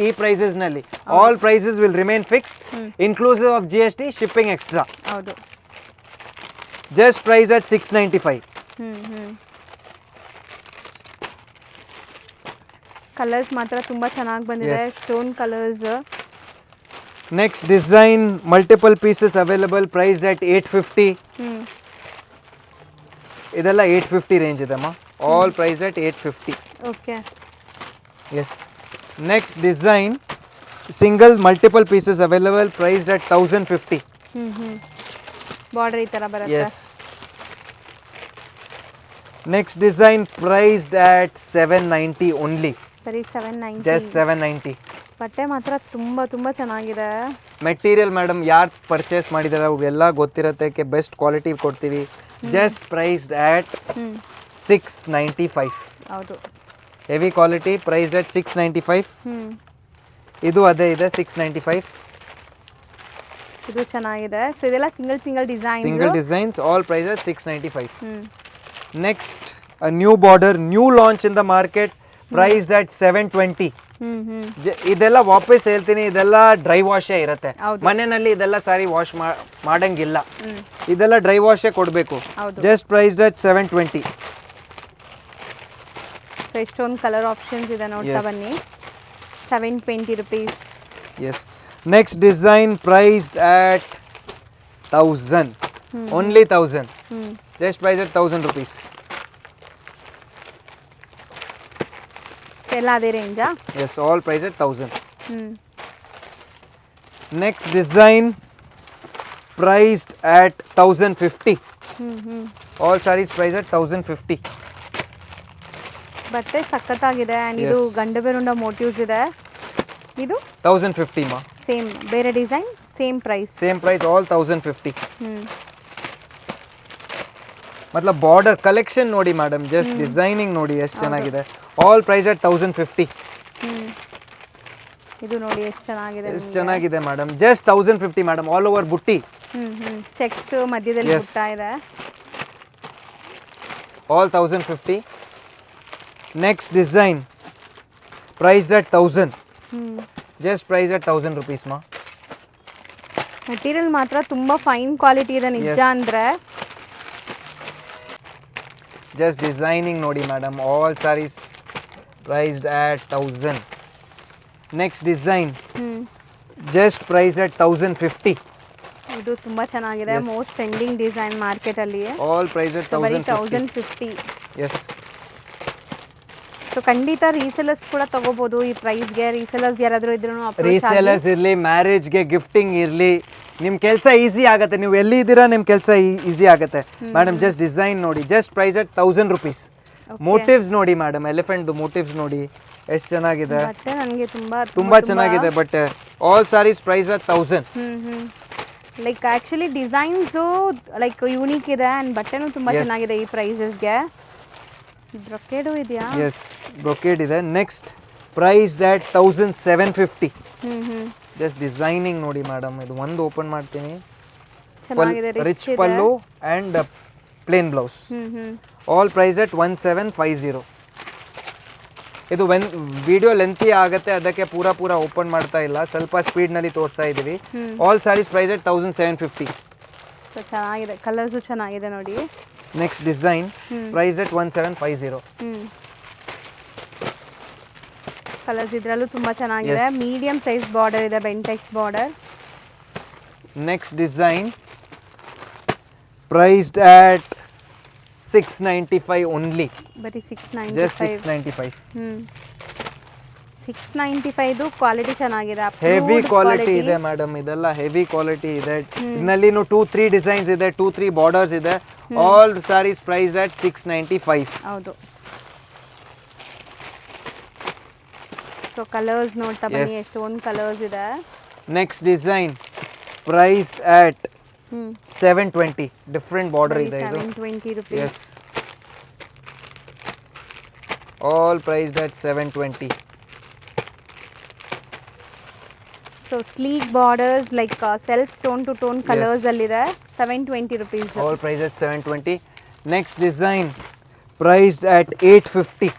ಈ ಪ್ರೈಸಸ್ ನಲ್ಲಿ. All prices will remain fixed inclusive of GST, shipping extra. ಹೌದು, ಜಸ್ಟ್ ಪ್ರೈಸ್ ಅಟ್ 695. ಕಲರ್ಸ್ ಮಾತ್ರ ತುಂಬಾ ಚೆನ್ನಾಗಿ ಬಂದಿದೆ, stone colours. Next design multiple pieces available, priced at 850. ಇದೆಲ್ಲ 850 ರೇಂಜ್ ಇದೆಮ್ಮ. All priced at 850. Okay, yes. Next design single multiple pieces available, priced at 1050. Border ಈ ತರ ಬರುತ್ತೆ. Yes. Next design priced at 790 only. ಬರೀ 790. ಜಸ್ಟ್ 790. ಬಟ್ಟೆ ಮಾತ್ರ ತುಂಬಾ ತುಂಬಾ ಚೆನ್ನಾಗಿದೆ. ಮೆಟೀರಿಯಲ್ ಮೇಡಮ್ ಯಾರು ಪರ್ಚೇಸ್ ಮಾಡಿದಾರೆ ಅವ್ರಿಗೆಲ್ಲ ಗೊತ್ತಿರುತ್ತೆ, ಬೆಸ್ಟ್ ಕ್ವಾಲಿಟಿ ಕೊಡ್ತೀವಿ. Just priced at 695. ಹೌದು, ಹೆವಿ ಕ್ವಾಲಿಟಿ, ಪ್ರೈಸ್ಡ್ ಅಟ್ 695. ಇದು ಅದೇ ಇದೆ 695. ಇದು ಚೆನ್ನಾಗಿದೆ. ಸೊ ಇದೆಲ್ಲ single designs, all price at 695. Next, a new border, new launch in the market, priced at 720. ಹ್ಮ್ ಇದೆಲ್ಲ ವಾಪಸ್ ಹೇಳ್ತೀನಿ, ಇದೆಲ್ಲ ಡ್ರೈ ವಾಶೇ ಇರುತ್ತೆ. ಹೌದು. ಮನೆಯಲ್ಲಿ ಇದೆಲ್ಲ ಸಾರಿ ವಾಶ್ ಮಾಡಂಗಿಲ್ಲ, ಇದೆಲ್ಲ ಡ್ರೈ ವಾಶೇ ಕೊಡಬೇಕು. ಹೌದು. Just priced at 720. ಸೊ ಇಷ್ಟೊಂದು ಕಲರ್ ಆಪ್ಷನ್ಸ್ ಇದೆ ನೋಡ್ತಾ Yes. ಬನ್ನಿ. 720 rupees. Yes. Next design priced at 1000. Only 1000. Just priced at 1000 rupees. So ಎಲ್ಲ ಅದೇ ರೇಂಜಾ? Yes, all priced at 1000. Hmm Next design priced at 1050. All sarees priced at 1050. ಬಟ್ಟೆ ಸಖತ್ತಾಗಿದೆ and ಇದು Yes. ಗಂಡು ಬೆರುಂಡ ಮೋಟಿವ್ಸ್ ಇದೆ. ಇದು 1050 ma. ಸೇಮ್ ಬೇರೆ design same price. Same price, all 1050. Hmm मतलब border collection ನೋಡಿ madam, just designing ನೋಡಿ ಎಷ್ಟು ಚೆನ್ನಾಗಿದೆ. All priced at 1050. ಹ್ಮ್ ಇದು ನೋಡಿ ಎಷ್ಟು ಚೆನ್ನಾಗಿದೆ. ಎಷ್ಟು ಚೆನ್ನಾಗಿದೆ madam, just 1050 madam, all over booty. Cheques ಮಧ್ಯದಲ್ಲಿ Yes. ಬುಟ್ಟ ಇದೆ. All 1050. Next design priced at 1000. Just priced at 1000 rupees ma. Material ಮಾತ್ರ ತುಂಬಾ ಫೈನ್ ಕ್ವಾಲಿಟಿ ಇದೆ ನಿಜ. Yes. ಅಂದ್ರೆ Just designing ನೋಡಿ madam, all sarees priced at 1000. Next design just priced at 1050. ಇದು ತುಂಬಾ ಚೆನ್ನಾಗಿದೆ. Yes. Most trending design market ಅಲ್ಲಿ. All priced at ಬರೀ 1050. 1050. Yes. ಸೊ ಖಂಡಿತ ರೀಸೆಲರ್ಸ್ ಕೂಡ ತಗೋಬಹುದು ಈ ಪ್ರೈಸ್ಗೆ. ರೀಸೆಲರ್ಸ್ ಯಾರಾದರೂ ಇದ್ರೂ ರೀಸೇಲರ್ಸ್ ಇರಲಿ, ಮ್ಯಾರೇಜ್ಗೆ ಗಿಫ್ಟಿಂಗ್ ಇರಲಿ, ನಿಮ್ಮ ಕೆಲಸ ಈಸಿ ಆಗುತ್ತೆ. ನೀವು ಎಲ್ಲಿ ಇದ್ದೀರಾ ನಿಮ್ಮ ಕೆಲಸ ಈಸಿ ಆಗುತ್ತೆ ಮೇಡಮ್. ಜಸ್ಟ್ ಡಿಸೈನ್ ನೋಡಿ, just price at 1000 rupees. Motifs ನೋಡಿ ಮೇಡಮ್, ಎಲಿಫೆಂಟ್ದು ಮೋಟಿವ್ಸ್ ನೋಡಿ ಎಷ್ಟು ಚೆನ್ನಾಗಿದೆ. ಬಟ್ಟೆ ನನಗೆ ತುಂಬಾ ಚೆನ್ನಾಗಿದೆ ಬಟ್ಟೆ. All saris price at 1000. Like actually designs like unique ಇದೆ ಆ್ಯಂಡ್ ಬಟ್ಟೆನೂ ತುಂಬ Yes. ಚೆನ್ನಾಗಿದೆ ಈ ಪ್ರೈಸಸ್ಗೆ. ಬ್ರೊಕೇಡು ಇದೆಯಾ? ಎಸ್, ಬ್ರೊಕೇಡ್ ಇದೆ. Next price at 1750. Just designing ನೋಡಿ ಮೇಡಮ್, ಇದು ಒಂದು ಓಪನ್ ಮಾಡ್ತೀನಿ. ಚೆನ್ನಾಗಿದೆ, rich pallu and plain blouse. All price at 1750. ಇದು ವಿಡಿಯೋ ಲೆಂತಿ ಆಗುತ್ತೆ, ಅದಕ್ಕೆ ಪೂರ ಓಪನ್ ಮಾಡ್ತಾ ಇಲ್ಲ, ಸ್ವಲ್ಪ ಸ್ಪೀಡ್ನಲ್ಲಿ ತೋರಿಸ್ತಾ ಇದ್ದೀವಿ. All saris price at 1750. So ಚೆನ್ನಾಗಿದೆ, ಕಲರ್ಸು ಚೆನ್ನಾಗಿದೆ ನೋಡಿ. Next design price at 1750. Colours ಇದರಲ್ಲೂ ತುಂಬ ಚೆನ್ನಾಗಿದೆ. Yes. ಮೀಡಿಯಂ ಸೈಜ್ ಬಾರ್ಡರ್ ಇದೆ, Bentex border. Next design priced at 695 only. ಬರೀ ಜಸ್ಟ್ 695. 695. 695 ಕ್ವಾಲಿಟಿ ಚೆನ್ನಾಗಿದೆ. ಹೆವಿ ಕ್ವಾಲಿಟಿ ಇದೆ ಮೇಡಮ್, ಇದೆಲ್ಲ ಹೆವಿ ಕ್ವಾಲಿಟಿ ಇದೆ. ಇದರಲ್ಲಿನೂ 2-3 ಡಿಸೈನ್ಸ್ ಇದೆ, 2-3 ಬಾರ್ಡರ್ಸ್ ಇದೆ. All saris price at 695. ಹೌದು. ಸೊ ಕಲರ್ಸ್ ನೋಡ್ತಾ ಬನ್ನಿ, Yes. ಎಷ್ಟೊಂದು ಕಲರ್ಸ್ ಇದೆ. Next design priced at 720. Different border ಇದೆ ಇದು. 720 rupees. Yes, all priced at 720. So sleek borders like self tone to tone colours ಅಲ್ಲಿದೆ. 720 rupees. All priced at 720. Next design priced at 850.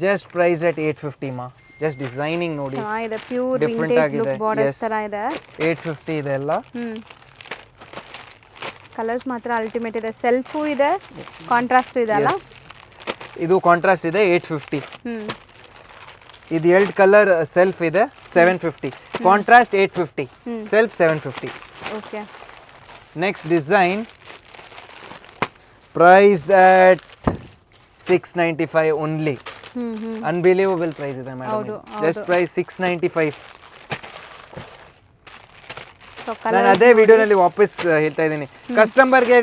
Just priced at 850 ma. Just designing ನೋಡಿ. ಚೆನ್ನಾಗಿದೆ, pure Different vintage ಆಗಿದೆ. Look borders Yes. ತರ ಇದೆ. 850 ಇದೆ ಎಲ್ಲ. Colours ಮಾತ್ರ ultimate ಇದೆ. ಸೆಲ್ಫು ಇದೆ, ಕಾಂಟ್ರಾಸ್ಟ್ ಇದೆ ಅಲ್ಲ? Yes. ಇದು ಕಾಂಟ್ರಾಸ್ಟ್ ಇದೆ 850. ಇದು ಎರಡು ಕಲರ್ ಸೆಲ್ಫ್ ಇದೆ 750. Contrast 850. Self 750. Okay. Next design priced at 695 only. Unbelievable price ಇದೆ madam. ಹೌದು, Just price 695. ಸೊ ನಾನು ಕಲರ್ ಅದೇ ವಿಡಿಯೋನಲ್ಲಿ ವಾಪಸ್ ಹೇಳ್ತಾ ಇದ್ದೀನಿ, ಕಸ್ಟಮರ್ಗೆ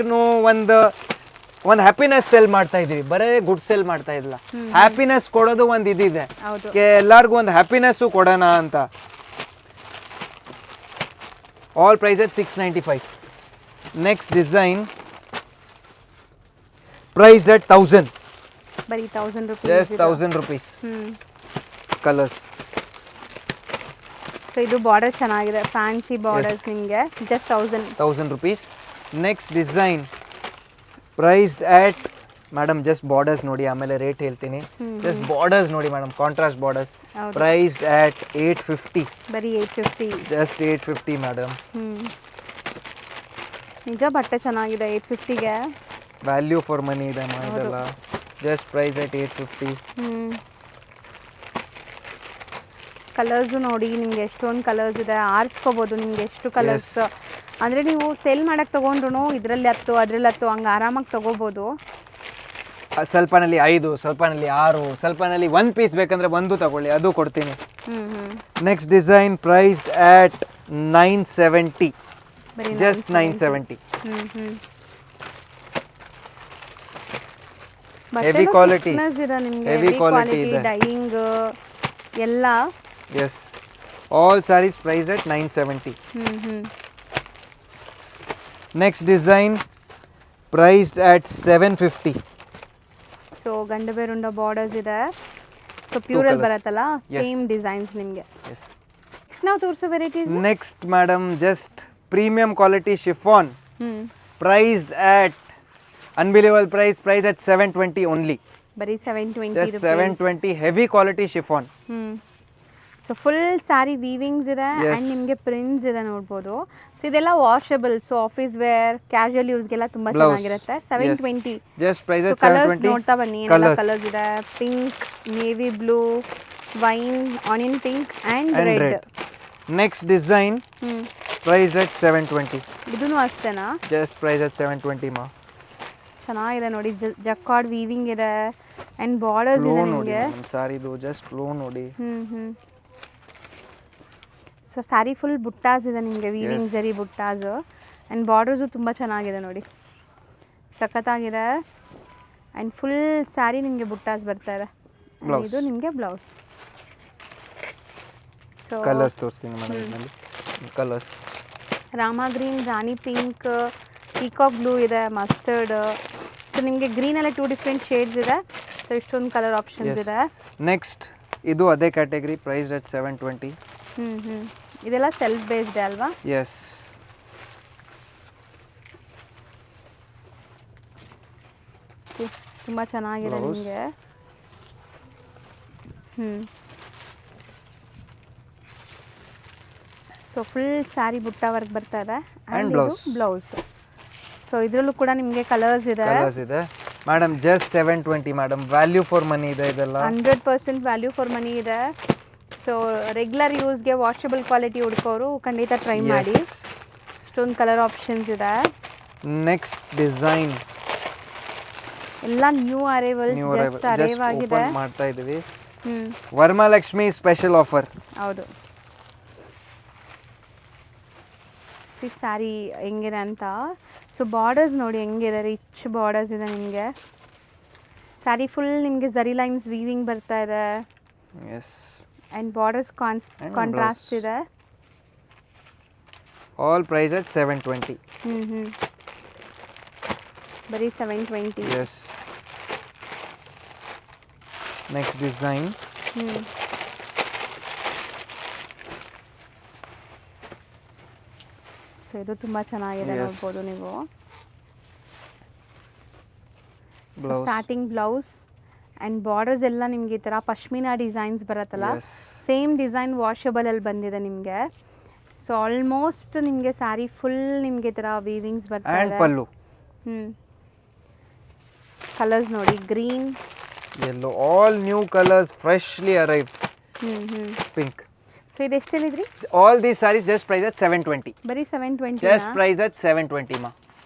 ಒಂದು ಹ್ಯಾಪಿನೆಸ್ ಸೆಲ್ ಮಾಡ್ತಾ ಇದೀವಿ, ಬರೇ ಗುಡ್ ಸೆಲ್ ಮಾಡ್ತಾ ಇಲ್ಲ. ಹ್ಯಾಪಿನೆಸ್ ಕೊಡೋದು ಒಂದು ಇದಿದೆ, ಹೌದು. ಎಲ್ಲರಿಗೂ ಒಂದು ಹ್ಯಾಪಿನೆಸ್ಸು ಕೊಡೋಣ ಅಂತ. All price at 695. Next design priced at 1000. ಬರೀ 1000 rupees. Just 1000 rupees. Colors. So ಇದು ಬಾರ್ಡರ್ ಚೆನ್ನಾಗಿದೆ, ಫ್ಯಾನ್ಸಿ ಬಾರ್ಡರ್ಸ್. ನಿಮಗೆ just 1000. 1000 rupees. Next design priced at madam just borders ನೋಡಿ, ಆಮೇಲೆ ರೇಟ್ ಹೇಳ್ತೀನಿ. ಜಸ್ಟ್ ಬಾರ್ಡರ್ಸ್ ನೋಡಿ ಮೇಡಮ್, ಕಾಂಟ್ರಾಸ್ಟ್ ಬಾರ್ಡರ್ಸ್, ಪ್ರೈಸ್ಡ್ ಆಟ್ 850. ಬರೀ 850. Just 850 madam. ನಿಜ ಬಟ್ಟೆ ಚೆನ್ನಾಗಿದೆ 850ಗೆ. ವ್ಯಾಲ್ಯೂ ಫಾರ್ ಮನಿ ಇದೆ ಮಾ ಇದೆಲ್ಲ. ಜಸ್ಟ್ ಪ್ರೈಸ್ ಆಟ್ 850. ಕಲರ್ಸು ನೋಡಿ, ನಿಮ್ಗೆ ಎಷ್ಟೊಂದು ಕಲರ್ಸ್ ಇದೆ, ಆರಿಸ್ಕೋಬೋದು ನಿಮ್ಗೆ ಎಷ್ಟು ಕಲರ್ಸ್. ಅಂದರೆ ನೀವು ಸೇಲ್ ಮಾಡೋಕ್ಕೆ ತೊಗೊಂಡ್ರು ಇದರಲ್ಲಿ 10 ಅದರಲ್ಲಿ 10 ಹಂಗೆ ಆರಾಮಾಗಿ ತೊಗೋಬೋದು. ಸ್ವಲ್ಪನಲ್ಲಿ 5, ಸ್ವಲ್ಪನಲ್ಲಿ 6, ಸ್ವಲ್ಪನಲ್ಲಿ 1 ಪೀಸ್ ಬೇಕಂದ್ರೆ 1 ತಗೊಳ್ಳಿ, ಅದು ಕೊಡ್ತೀನಿ. Next design priced at 970. Just 970. Heavy quality, heavy quality ಇದೆ, ಡೈಯಿಂಗ್ ಎಲ್ಲ. Yes, all saris price at 970. Next design priced at 750. So Gandaberunda borders ಇದೆ. ಸೊ ಪ್ಯೂರಲ್ಲಿ ಬರುತ್ತಲ್ಲ, ಸೇಮ್ ಡಿಸೈನ್ಸ್ ನಿಮಗೆ. ನಾವು ತೋರಿಸೋ varieties next madam just premium quality chiffon, priced at unbelievable price at 720 only. ಬರೀ 720. Just 720 heavy quality chiffon. So full saree weavings ಇದೆ and ನಿಮಗೆ prints ಇದೆ ನೋಡ್ಬೋದು. ಸೊ ಇದೆಲ್ಲ washable, so office wear, casual ಯೂಸ್ಗೆಲ್ಲ ತುಂಬ ಚೆನ್ನಾಗಿರುತ್ತೆ. 720. Just price at colours 720. ನೋಡ್ತಾ ಬನ್ನಿ, ಏನೆಲ್ಲ ಕಲರ್ಸ್ ಇದೆ. Pink, navy blue, wine, onion pink and red. Next design price at 720. ಇದೂ ಅಷ್ಟೇನಾ? ಜಸ್ಟ್ ಪ್ರೈಸ್ ಆಟ್ 720 ಮಾ. ಚೆನ್ನಾಗಿದೆ ನೋಡಿ, ಜಕ್ಕಾರ್ಡ್ ವೀವಿಂಗ್ ಇದೆ ಆ್ಯಂಡ್ ಬಾರ್ಡರ್ಸ್ ಇದೆ ನಿಮಗೆ. ಸಾರಿದು ಜಸ್ಟ್ ಫ್ಲೋ ನೋಡಿ. ಸೊ ಸ್ಯಾರಿ ಫುಲ್ ಬುಟ್ಟಾಸ್ ಇದೆ ನಿಮಗೆ, ವೀವಿಂಗ್ ಜರಿ ಬುಟ್ಟಾಸ್ ಆ್ಯಂಡ್ ಬಾರ್ಡರ್ಸು ತುಂಬ ಚೆನ್ನಾಗಿದೆ ನೋಡಿ, ಸಖತ್ತಾಗಿದೆ. ಆ್ಯಂಡ್ ಫುಲ್ ಸ್ಯಾರಿ ನಿಮಗೆ ಬುಟ್ಟಾಸ್ ಬರ್ತಾ ಇದೆ. ಇದು ನಿಮಗೆ ಬ್ಲೌಸ್. ಸೊ ಕಲರ್ಸ್ ತೋರಿಸ್ತೀನಿ ಮೇಡಮ್ ಇದರಲ್ಲಿ. ಕಲರ್ಸ್ ರಾಮ ಗ್ರೀನ್, ರಾಣಿ ಪಿಂಕ್, ಪೀಕಾಕ್ ಬ್ಲೂ ಇದೆ, ಮಸ್ಟರ್ಡ್. ಸೊ ನಿಮಗೆ ಗ್ರೀನಲ್ಲಿ 2 ಡಿಫ್ರೆಂಟ್ ಶೇಡ್ಸ್ ಇದೆ. ಸೊ ಇಷ್ಟೊಂದು ಕಲರ್ ಆಪ್ಷನ್ಸ್ ಇದೆ. ನೆಕ್ಸ್ಟ್ ಇದು ಅದೇ ಕ್ಯಾಟಗರಿ, ಪ್ರೈಸ್ ಅಟ್ 720. ಇದೆಲ್ಲ ಸೆಲ್ಫ್ ಬೇಸ್ಡ್ ಅಲ್ವಾ? ಎಸ್. ತುಂಬ ಚೆನ್ನಾಗಿದೆ ನಿಮಗೆ. ಸೊ ಫುಲ್ ಸ್ಯಾರಿ ಬುಟ್ಟ ವರ್ಕ್ ಬರ್ತಾ ಇದೆ ಆ್ಯಂಡ್ ಬ್ಲೌಸ್. ಸೊ ಇದರಲ್ಲೂ ಕೂಡ ನಿಮಗೆ ಕಲರ್ಸ್ ಇದೆ. Madam just 720 madam, value for money ಇದೆ ಇದೆಲ್ಲ. 100% ವ್ಯಾಲ್ಯೂ ಫಾರ್ ಮನಿ ಇದೆ. ಸೊ ರೆಗ್ಯುಲರ್ ಯೂಸ್ಗೆ ವಾಷಬಲ್ ಕ್ವಾಲಿಟಿ ಹುಡ್ಕೋರು ಖಂಡಿತ ಟ್ರೈ ಮಾಡಿ. ಇಷ್ಟೊಂದು ಕಲರ್ ಆಪ್ಷನ್ಸ್ ಇದೆ. ನೆಕ್ಸ್ಟ್ ಡಿಸೈನ್ ಎಲ್ಲ ನ್ಯೂ ಅರೈವಲ್ಸ್, ಜಸ್ಟ್ ಅರೈವ್ ಆಗಿದೆ, ಮಾಡ್ತಾ ಇದೀವಿ. Varamahalakshmi special offer. ಹೌದು. ಸ್ಯಾರಿ ಹೆಂಗಿದೆ ಅಂತ. ಸೊ ಬಾರ್ಡರ್ಸ್ ನೋಡಿ ಹೆಂಗಿದೆ, ರಿಚ್ ಬಾರ್ಡರ್ಸ್ ಇದೆ ನಿಮಗೆ. ಸ್ಯಾರಿ ಫುಲ್ ನಿಮಗೆ ಝರಿ ಲೈನ್ಸ್ ವೀವಿಂಗ್ ಬರ್ತಾ ಇದೆ. ಎಸ್. ಆ್ಯಂಡ್ ಬಾರ್ಡರ್ಸ್ ಕಾಂಟ್ರಾಸ್ಟ್ ಇದೆ. All price at 720. ಬರೀ 720. ಎಸ್. ನೆಕ್ಸ್ಟ್ ಡಿಸೈನ್ ಸೊ ಇದು ತುಂಬ ಚೆನ್ನಾಗಿದೆ, ನೋಡ್ಬೋದು ನೀವು. ಸ್ಟಾರ್ಟಿಂಗ್ ಬ್ಲೌಸ್ ಆ್ಯಂಡ್ ಬಾರ್ಡರ್ಸ್ ಎಲ್ಲ ನಿಮಗೆ ಈ ಥರ ಪಶ್ಮಿನಾ ಡಿಸೈನ್ಸ್ ಬರುತ್ತಲ್ಲ, ಸೇಮ್ ಡಿಸೈನ್ ವಾಷಬಲಲ್ಲಿ ಬಂದಿದೆ ನಿಮಗೆ. ಸೊ ಆಲ್ಮೋಸ್ಟ್ ನಿಮಗೆ ಸ್ಯಾರಿ ಫುಲ್ ನಿಮಗೆ ಈ ಥರ ವೀವಿಂಗ್ಸ್ ಬರ್ತಾ ಇದೆ. ಪಲ್ಲು ಕಲರ್ಸ್ ನೋಡಿ, green, yellow, all new colours freshly arrived. Pink. So ಇದು ಎಷ್ಟು ಹೇಳಿದ್ರಿ? All these saris just price at 720. ಬರೀ 720. ಜಸ್ಟ್ ಪ್ರೈಸ್ ಅಟ್ 720 ಮಾ.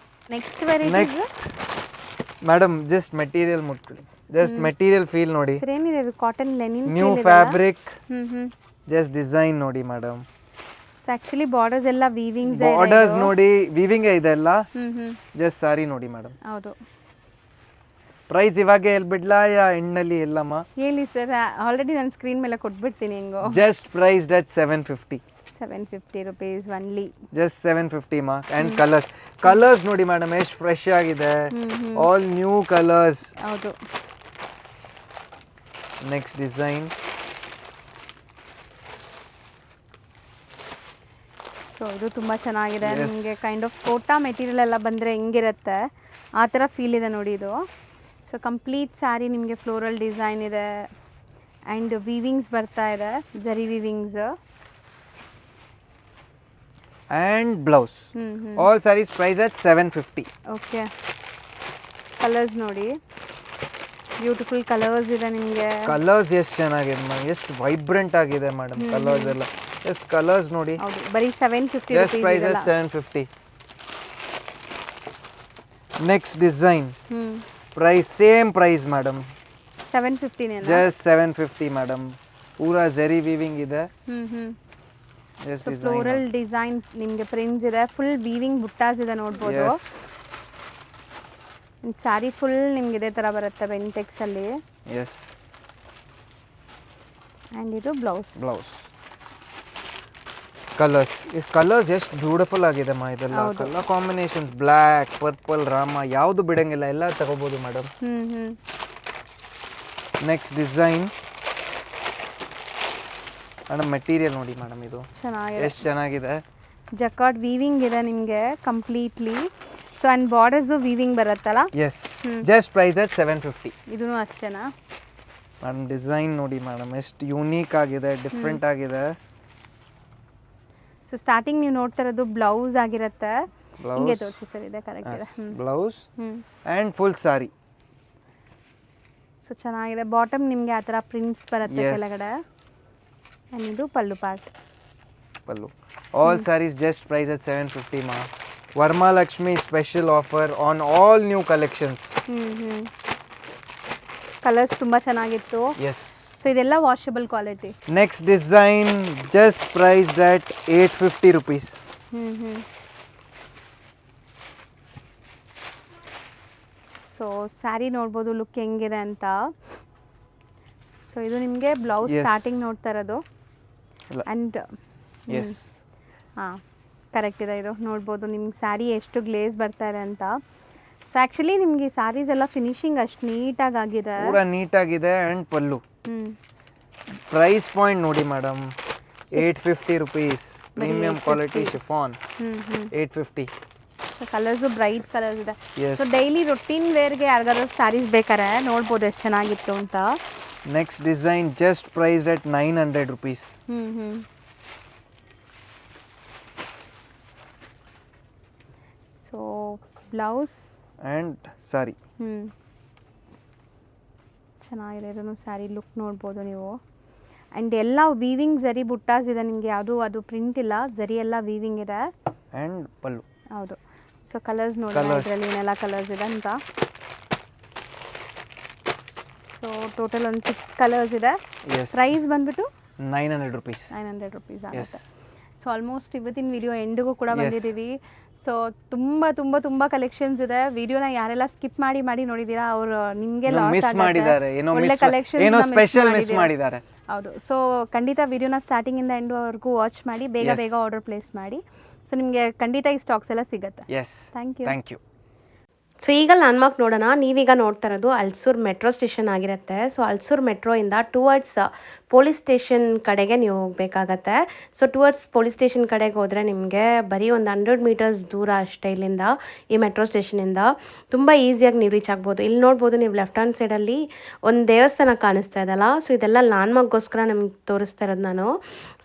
Next variety. Next madam just material ಮುಟ್ಕೊಳ್ಳಿ, ಜಸ್ಟ್ ಮೆಟೀರಿಯಲ್ ಫೀಲ್ ನೋಡಿ. ಸರ್ ಏನಿದೆ ಇದು? Cotton linen, new fabric. Just design ನೋಡಿ ಮೇಡಮ್. ಸೊ ಆಕ್ಚುಲಿ ಬಾರ್ಡರ್ಸ್ ಎಲ್ಲ ವೀವಿಂಗ್ಸ್, ಬಾರ್ಡರ್ಸ್ ನೋಡಿ weaving ಇದೆ ಎಲ್ಲ. ಜಸ್ಟ್ ಸಾರಿ ನೋಡಿ ಮೇಡಮ್. ಹೌದು. ಪ್ರೈಸ್ ಇವಾಗ ಹೇಳ್ಬಿಡ್ಲಾ ಯಾ ಎಂಡ್ನಲ್ಲಿ ಎಲ್ಲಮ್ಮ? ಹೇಳಿ ಸರ್, ಆಲ್ರೆಡಿ ನಾನು ಸ್ಕ್ರೀನ್ ಮೇಲೆ ಕೊಟ್ಬಿಡ್ತೀನಿ. ಹೆಂಗೋ just price at 750. 750 rupees only. Just 750 ಮಾ. ಆ್ಯಂಡ್ ಕಲರ್ಸ್ ನೋಡಿ ಮೇಡಮ್ ಎಷ್ಟು ಫ್ರೆಶ್ ಆಗಿದೆ, ಆಲ್ ನ್ಯೂ ಕಲರ್ಸ್. ಹೌದು. Next design. ಸೊ ಇದು ತುಂಬ ಚೆನ್ನಾಗಿದೆ ನಿಮಗೆ. ಕೈಂಡ್ ಆಫ್ ಕೋಟಾ ಮೆಟೀರಿಯಲ್ ಎಲ್ಲ ಬಂದರೆ ಹೆಂಗಿರುತ್ತೆ ಆ ಥರ ಫೀಲ್ ಇದೆ ನೋಡಿ ಇದು. ಸೊ ಕಂಪ್ಲೀಟ್ ಸ್ಯಾರಿ ನಿಮಗೆ ಫ್ಲೋರಲ್ ಡಿಸೈನ್ ಇದೆ ಆ್ಯಂಡ್ ವೀವಿಂಗ್ಸ್ ಬರ್ತಾ ಇದೆ, ಜರಿ weavings. And blouse. All sarees price at 750. Okay, colours ನೋಡಿ, ಬ್ಯೂಟಿಫುಲ್ ಕಲರ್ಸ್ ಇದೆ ನಿಮಗೆ. ಕಲರ್ಸ್ ಎಷ್ಟು ಚೆನ್ನಾಗಿದೆ ಮೇಡಮ್, ಎಷ್ಟು ವೈಬ್ರೆಂಟ್ ಆಗಿದೆ ಮೇಡಮ್ ಕಲರ್ಸ್ ಎಲ್ಲ. ಎಷ್ಟು ಕಲರ್ಸ್ ನೋಡಿ. ಹೌದು, ಬರೀ 750 just price at 750. Next design price same price madam, 750 ನೇ. Just 750 madam. ಪೂರಾ ಜರಿ ವೀವಿಂಗ್ ಇದೆ. ಸೊ ಫ್ಲೋರಲ್ ಡಿಸೈನ್ ನಿಮಗೆ ಪ್ರಿಂಟ್ಸ್ ಇದೆ, ಫುಲ್ ವೀವಿಂಗ್ ಬುಟ್ಟಾಸ್ ಇದೆ ನೋಡ್ಬೋದು. ಸ್ಯಾರಿ ಫುಲ್ ನಿಮ್ಗೆ ಇದೇ ಥರ ಬರುತ್ತೆ ಬೆಂಟೆಕ್ಸ್ ಅಲ್ಲಿ. ಎಸ್. ಆ್ಯಂಡ್ ಇದು ಬ್ಲೌಸ್. ಕಲರ್ಸ್ ಎಷ್ಟು ಬ್ಯೂಟಿಫುಲ್ ಆಗಿದೆ ಮಾ ಇದೆಲ್ಲ. ಕಲರ್ ಕಾಂಬಿನೇಷನ್ಸ್ ಬ್ಲ್ಯಾಕ್, ಪರ್ಪಲ್, ರಾಮ ಯಾವುದು ಬಿಡಂಗಿಲ್ಲ, ಎಲ್ಲ ತಗೋಬಹುದು madam. Next design madam, material ನೋಡಿ ಮೇಡಮ್, ಇದು ಎಷ್ಟು ಚೆನ್ನಾಗಿದೆ. ಜಕಾರ್ಡ್ ವೀವಿಂಗ್ ಇದೆ ನಿಮಗೆ completely. So and borders weaving ಬರುತ್ತಲ್ಲ. Yes, just price at 750. ಇದೂ ಅಷ್ಟೇನಾ ಮೇಡಮ್? ಡಿಸೈನ್ ನೋಡಿ ಮೇಡಮ್, ಎಷ್ಟು ಯೂನಿಕ್ ಆಗಿದೆ, ಡಿಫ್ರೆಂಟ್ ಆಗಿದೆ. ಸೊ ಸ್ಟಾರ್ಟಿಂಗ್ ನೀವು ನೋಡ್ತಾ ಇರೋದು ಬ್ಲೌಸ್ ಆಗಿರುತ್ತೆ. ಹಿಂಗೆ ತೋರಿಸಿ ಸರ್, ಇದೆ ಕರೆಕ್ಟ್ ಇದೆ. Blouse and full sorry. So ಚೆನ್ನಾಗಿದೆ. ಬಾಟಮ್ ನಿಮಗೆ ಆ ಥರ ಪ್ರಿಂಟ್ಸ್ ಬರುತ್ತೆ ಕೆಳಗಡೆ. ಆ್ಯಂಡ್ ಇದು ಪಲ್ಲು part. All sarees just price at 750 ma. Varmalakshmi special offer on all new collections. Colours ತುಂಬ ಚೆನ್ನಾಗಿತ್ತು. Yes. ಸೊ ಇದೆಲ್ಲ washable quality. Next design just priced at 850 rupees. So sari ನೋಡ್ಬೋದು ಲುಕ್ ಹೆಂಗಿದೆ ಅಂತ. ಸೊ ಇದು ನಿಮಗೆ ಬ್ಲೌಸ್ ಸ್ಟಾರ್ಟಿಂಗ್ ನೋಡ್ತಾ ಇರೋದು. ಆ್ಯಂಡ್ ಹಾಂ, ಕರೆಕ್ಟ್ ಇದೆ. ಇದು ನೋಡ್ಬೋದು ನಿಮ್ಗೆ ಸ್ಯಾರಿ ಎಷ್ಟು ಗ್ಲೇಸ್ ಬರ್ತಾ ಇದೆ ಅಂತ. ಸೊ ಆ್ಯಕ್ಚುಲಿ ನಿಮಗೆ ಸ್ಯಾರೀಸ್ ಎಲ್ಲ ಫಿನಿಶಿಂಗ್ ಅಷ್ಟು ನೀಟಾಗಿ ಆಗಿದೆ, ಪೂರಾ ನೀಟಾಗಿದೆ. ಆ್ಯಂಡ್ ಪಲ್ಲು ಪ್ರೈಸ್ ಪಾಯಿಂಟ್ ನೋಡಿ madam, 850 rupees. Premium quality chiffon, 850. So colours bright colours ಇದೆ. ಸೊ ಡೈಲಿ ರೊಟೀನ್ ವೇರ್ಗೆ ಯಾರಿಗಾದ್ರು ಸ್ಯಾರೀಸ್ ಬೇಕಾರೆ ನೋಡ್ಬೋದು ಎಷ್ಟು ಚೆನ್ನಾಗಿತ್ತು ಅಂತ. Next design just price at 900 rupees. So blouse and sari. ಚೆನ್ನಾಗಿದೆ. ಇದನ್ನು ಸ್ಯಾರಿ ಲುಕ್ ನೋಡ್ಬೋದು ನೀವು. ಆ್ಯಂಡ್ ಎಲ್ಲ ವೀವಿಂಗ್ ಜರಿ ಬುಟ್ಟಾಸ್ ಇದೆ ನಿಮಗೆ, ಯಾವುದು ಅದು ಪ್ರಿಂಟ್ ಇಲ್ಲ, ಜರಿ ಎಲ್ಲ ವೀವಿಂಗ್ ಇದೆ. ಆ್ಯಂಡ್ ಪಲ್ಲು. ಹೌದು. ಸೊ ಕಲರ್ಸ್ ನೋಡಿ ಇದರಲ್ಲಿ ಏನೆಲ್ಲ ಕಲರ್ಸ್ ಇದೆ ಅಂತ. ಸೊ ಟೋಟಲ್ ಒಂದು 6 ಕಲರ್ಸ್ ಇದೆ. ಪ್ರೈಸ್ ಬಂದ್ಬಿಟ್ಟು 900 rupees. 900 rupees ಆಗುತ್ತೆ. ಸೊ ಆಲ್ಮೋಸ್ಟ್ ಇವತ್ತಿನ ವಿಡಿಯೋ ಎಂಡಿಗೂ ಕೂಡ ಬಂದಿದ್ದೀವಿ. ಸೊ ತುಂಬ ಕಲೆಕ್ಷನ್ಸ್ ಇದೆ. ವಿಡಿಯೋನ ಯಾರೆಲ್ಲ ಸ್ಕಿಪ್ ಮಾಡಿ ನೋಡಿದ್ದೀರಾ ಅವರು ನಿಮಗೆ ಲಾಸ್ ಮಾಡಿದ್ದಾರೆ, ಒಳ್ಳೆ ಕಲೆಕ್ಷನ್ಸ್ ಸ್ಪೆಷಲ್ ಮಿಸ್ ಮಾಡಿದ್ದಾರೆ. ಹೌದು. ಸೊ ಖಂಡಿತ ವಿಡಿಯೋನ ಸ್ಟಾರ್ಟಿಂಗಿಂದ ಎಂಡ್ವರೆಗೂ ವಾಚ್ ಮಾಡಿ, ಬೇಗ ಆರ್ಡರ್ ಪ್ಲೇಸ್ ಮಾಡಿ. ಸೊ ನಿಮಗೆ ಖಂಡಿತ ಈ ಸ್ಟಾಕ್ಸ್ ಎಲ್ಲ ಸಿಗುತ್ತೆ. Thank you. ಸೊ ಈಗ ಲ್ಯಾಂಡ್ಮಾರ್ಕ್ ನೋಡೋಣ. ನೀವೀಗ ನೋಡ್ತಾ ಇರೋದು ಅಲ್ಸೂರ್ ಮೆಟ್ರೋ ಸ್ಟೇಷನ್ ಆಗಿರುತ್ತೆ. ಸೊ ಅಲ್ಸೂರ್ ಮೆಟ್ರೋಯಿಂದ ಟುವರ್ಡ್ಸ್ ಪೊಲೀಸ್ ಸ್ಟೇಷನ್ ಕಡೆಗೆ ನೀವು ಹೋಗಬೇಕಾಗತ್ತೆ. ಸೊ ಟುವರ್ಡ್ಸ್ ಪೊಲೀಸ್ ಸ್ಟೇಷನ್ ಕಡೆಗೆ ಹೋದರೆ ನಿಮಗೆ ಬರೀ ಒಂದು 100 meters ದೂರ ಅಷ್ಟೇ ಇಲ್ಲಿಂದ, ಈ ಮೆಟ್ರೋ ಸ್ಟೇಷನಿಂದ. ತುಂಬ ಈಸಿಯಾಗಿ ನೀವು ರೀಚ್ ಆಗ್ಬೋದು. ಇಲ್ಲಿ ನೋಡ್ಬೋದು ನೀವು ಲೆಫ್ಟ್ ಹ್ಯಾಂಡ್ ಸೈಡಲ್ಲಿ ಒಂದು ದೇವಸ್ಥಾನ ಕಾಣಿಸ್ತಾ ಇದಲ್ಲ. ಸೊ ಇದೆಲ್ಲ ಲ್ಯಾಂಡ್ಮಾರ್ಕ್ಗೋಸ್ಕರ ನಿಮ್ಗೆ ತೋರಿಸ್ತಾ ಇರೋದು ನಾನು.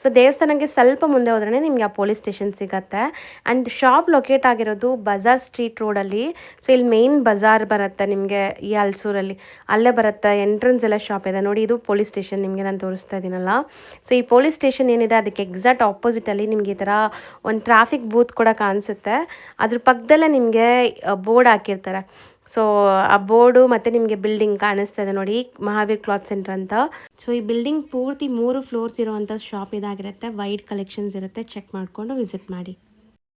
ಸೊ ದೇವಸ್ಥಾನಕ್ಕೆ ಸ್ವಲ್ಪ ಮುಂದೆ ಹೋದ್ರೇ ನಿಮಗೆ ಆ ಪೊಲೀಸ್ ಸ್ಟೇಷನ್ ಸಿಗುತ್ತೆ. ಆ್ಯಂಡ್ ಶಾಪ್ ಲೊಕೇಟ್ ಆಗಿರೋದು ಬಜಾರ್ ಸ್ಟ್ರೀಟ್ ರೋಡಲ್ಲಿ. ಸೊ ಇಲ್ಲಿ ಮೇನ್ ಬಜಾರ್ ಬರುತ್ತೆ ನಿಮಗೆ ಈ ಅಲ್ಸೂರಲ್ಲಿ, ಅಲ್ಲೇ ಬರುತ್ತೆ. ಎಂಟ್ರೆನ್ಸ್ ಎಲ್ಲ ಶಾಪ್ ಇದೆ ನೋಡಿ. ಇದು ಪೊಲೀಸ್ ಸ್ಟೇಷನ್ ನಿಮಗೆ ನಾನು ತೋರಿಸ್ತಾ ಇದ್ದೀನಲ್ಲ. ಸೊ ಈ ಪೊಲೀಸ್ ಸ್ಟೇಷನ್ ಏನಿದೆ ಅದಕ್ಕೆ ಎಕ್ಸಾಕ್ಟ್ ಆಪೋಸಿಟಲ್ಲಿ ನಿಮಗೆ ಈ ಥರ ಒಂದು ಟ್ರಾಫಿಕ್ ಬೂತ್ ಕೂಡ ಕಾಣಿಸುತ್ತೆ. ಅದ್ರ ಪಕ್ಕದಲ್ಲೇ ನಿಮಗೆ ಬೋರ್ಡ್ ಹಾಕಿರ್ತಾರೆ. ಸೊ ಆ ಬೋರ್ಡು ಮತ್ತು ನಿಮಗೆ ಬಿಲ್ಡಿಂಗ್ ಕಾಣಿಸ್ತಾ ಇದೆ ನೋಡಿ, ಮಹಾವೀರ್ ಕ್ಲಾತ್ ಸೆಂಟರ್ ಅಂತ. ಸೊ ಈ ಬಿಲ್ಡಿಂಗ್ ಪೂರ್ತಿ 3 floors ಇರುವಂಥ ಶಾಪ್ ಇದಾಗಿರುತ್ತೆ. ವೈಡ್ ಕಲೆಕ್ಷನ್ಸ್ ಇರುತ್ತೆ, ಚೆಕ್ ಮಾಡಿಕೊಂಡು ವಿಸಿಟ್ ಮಾಡಿ.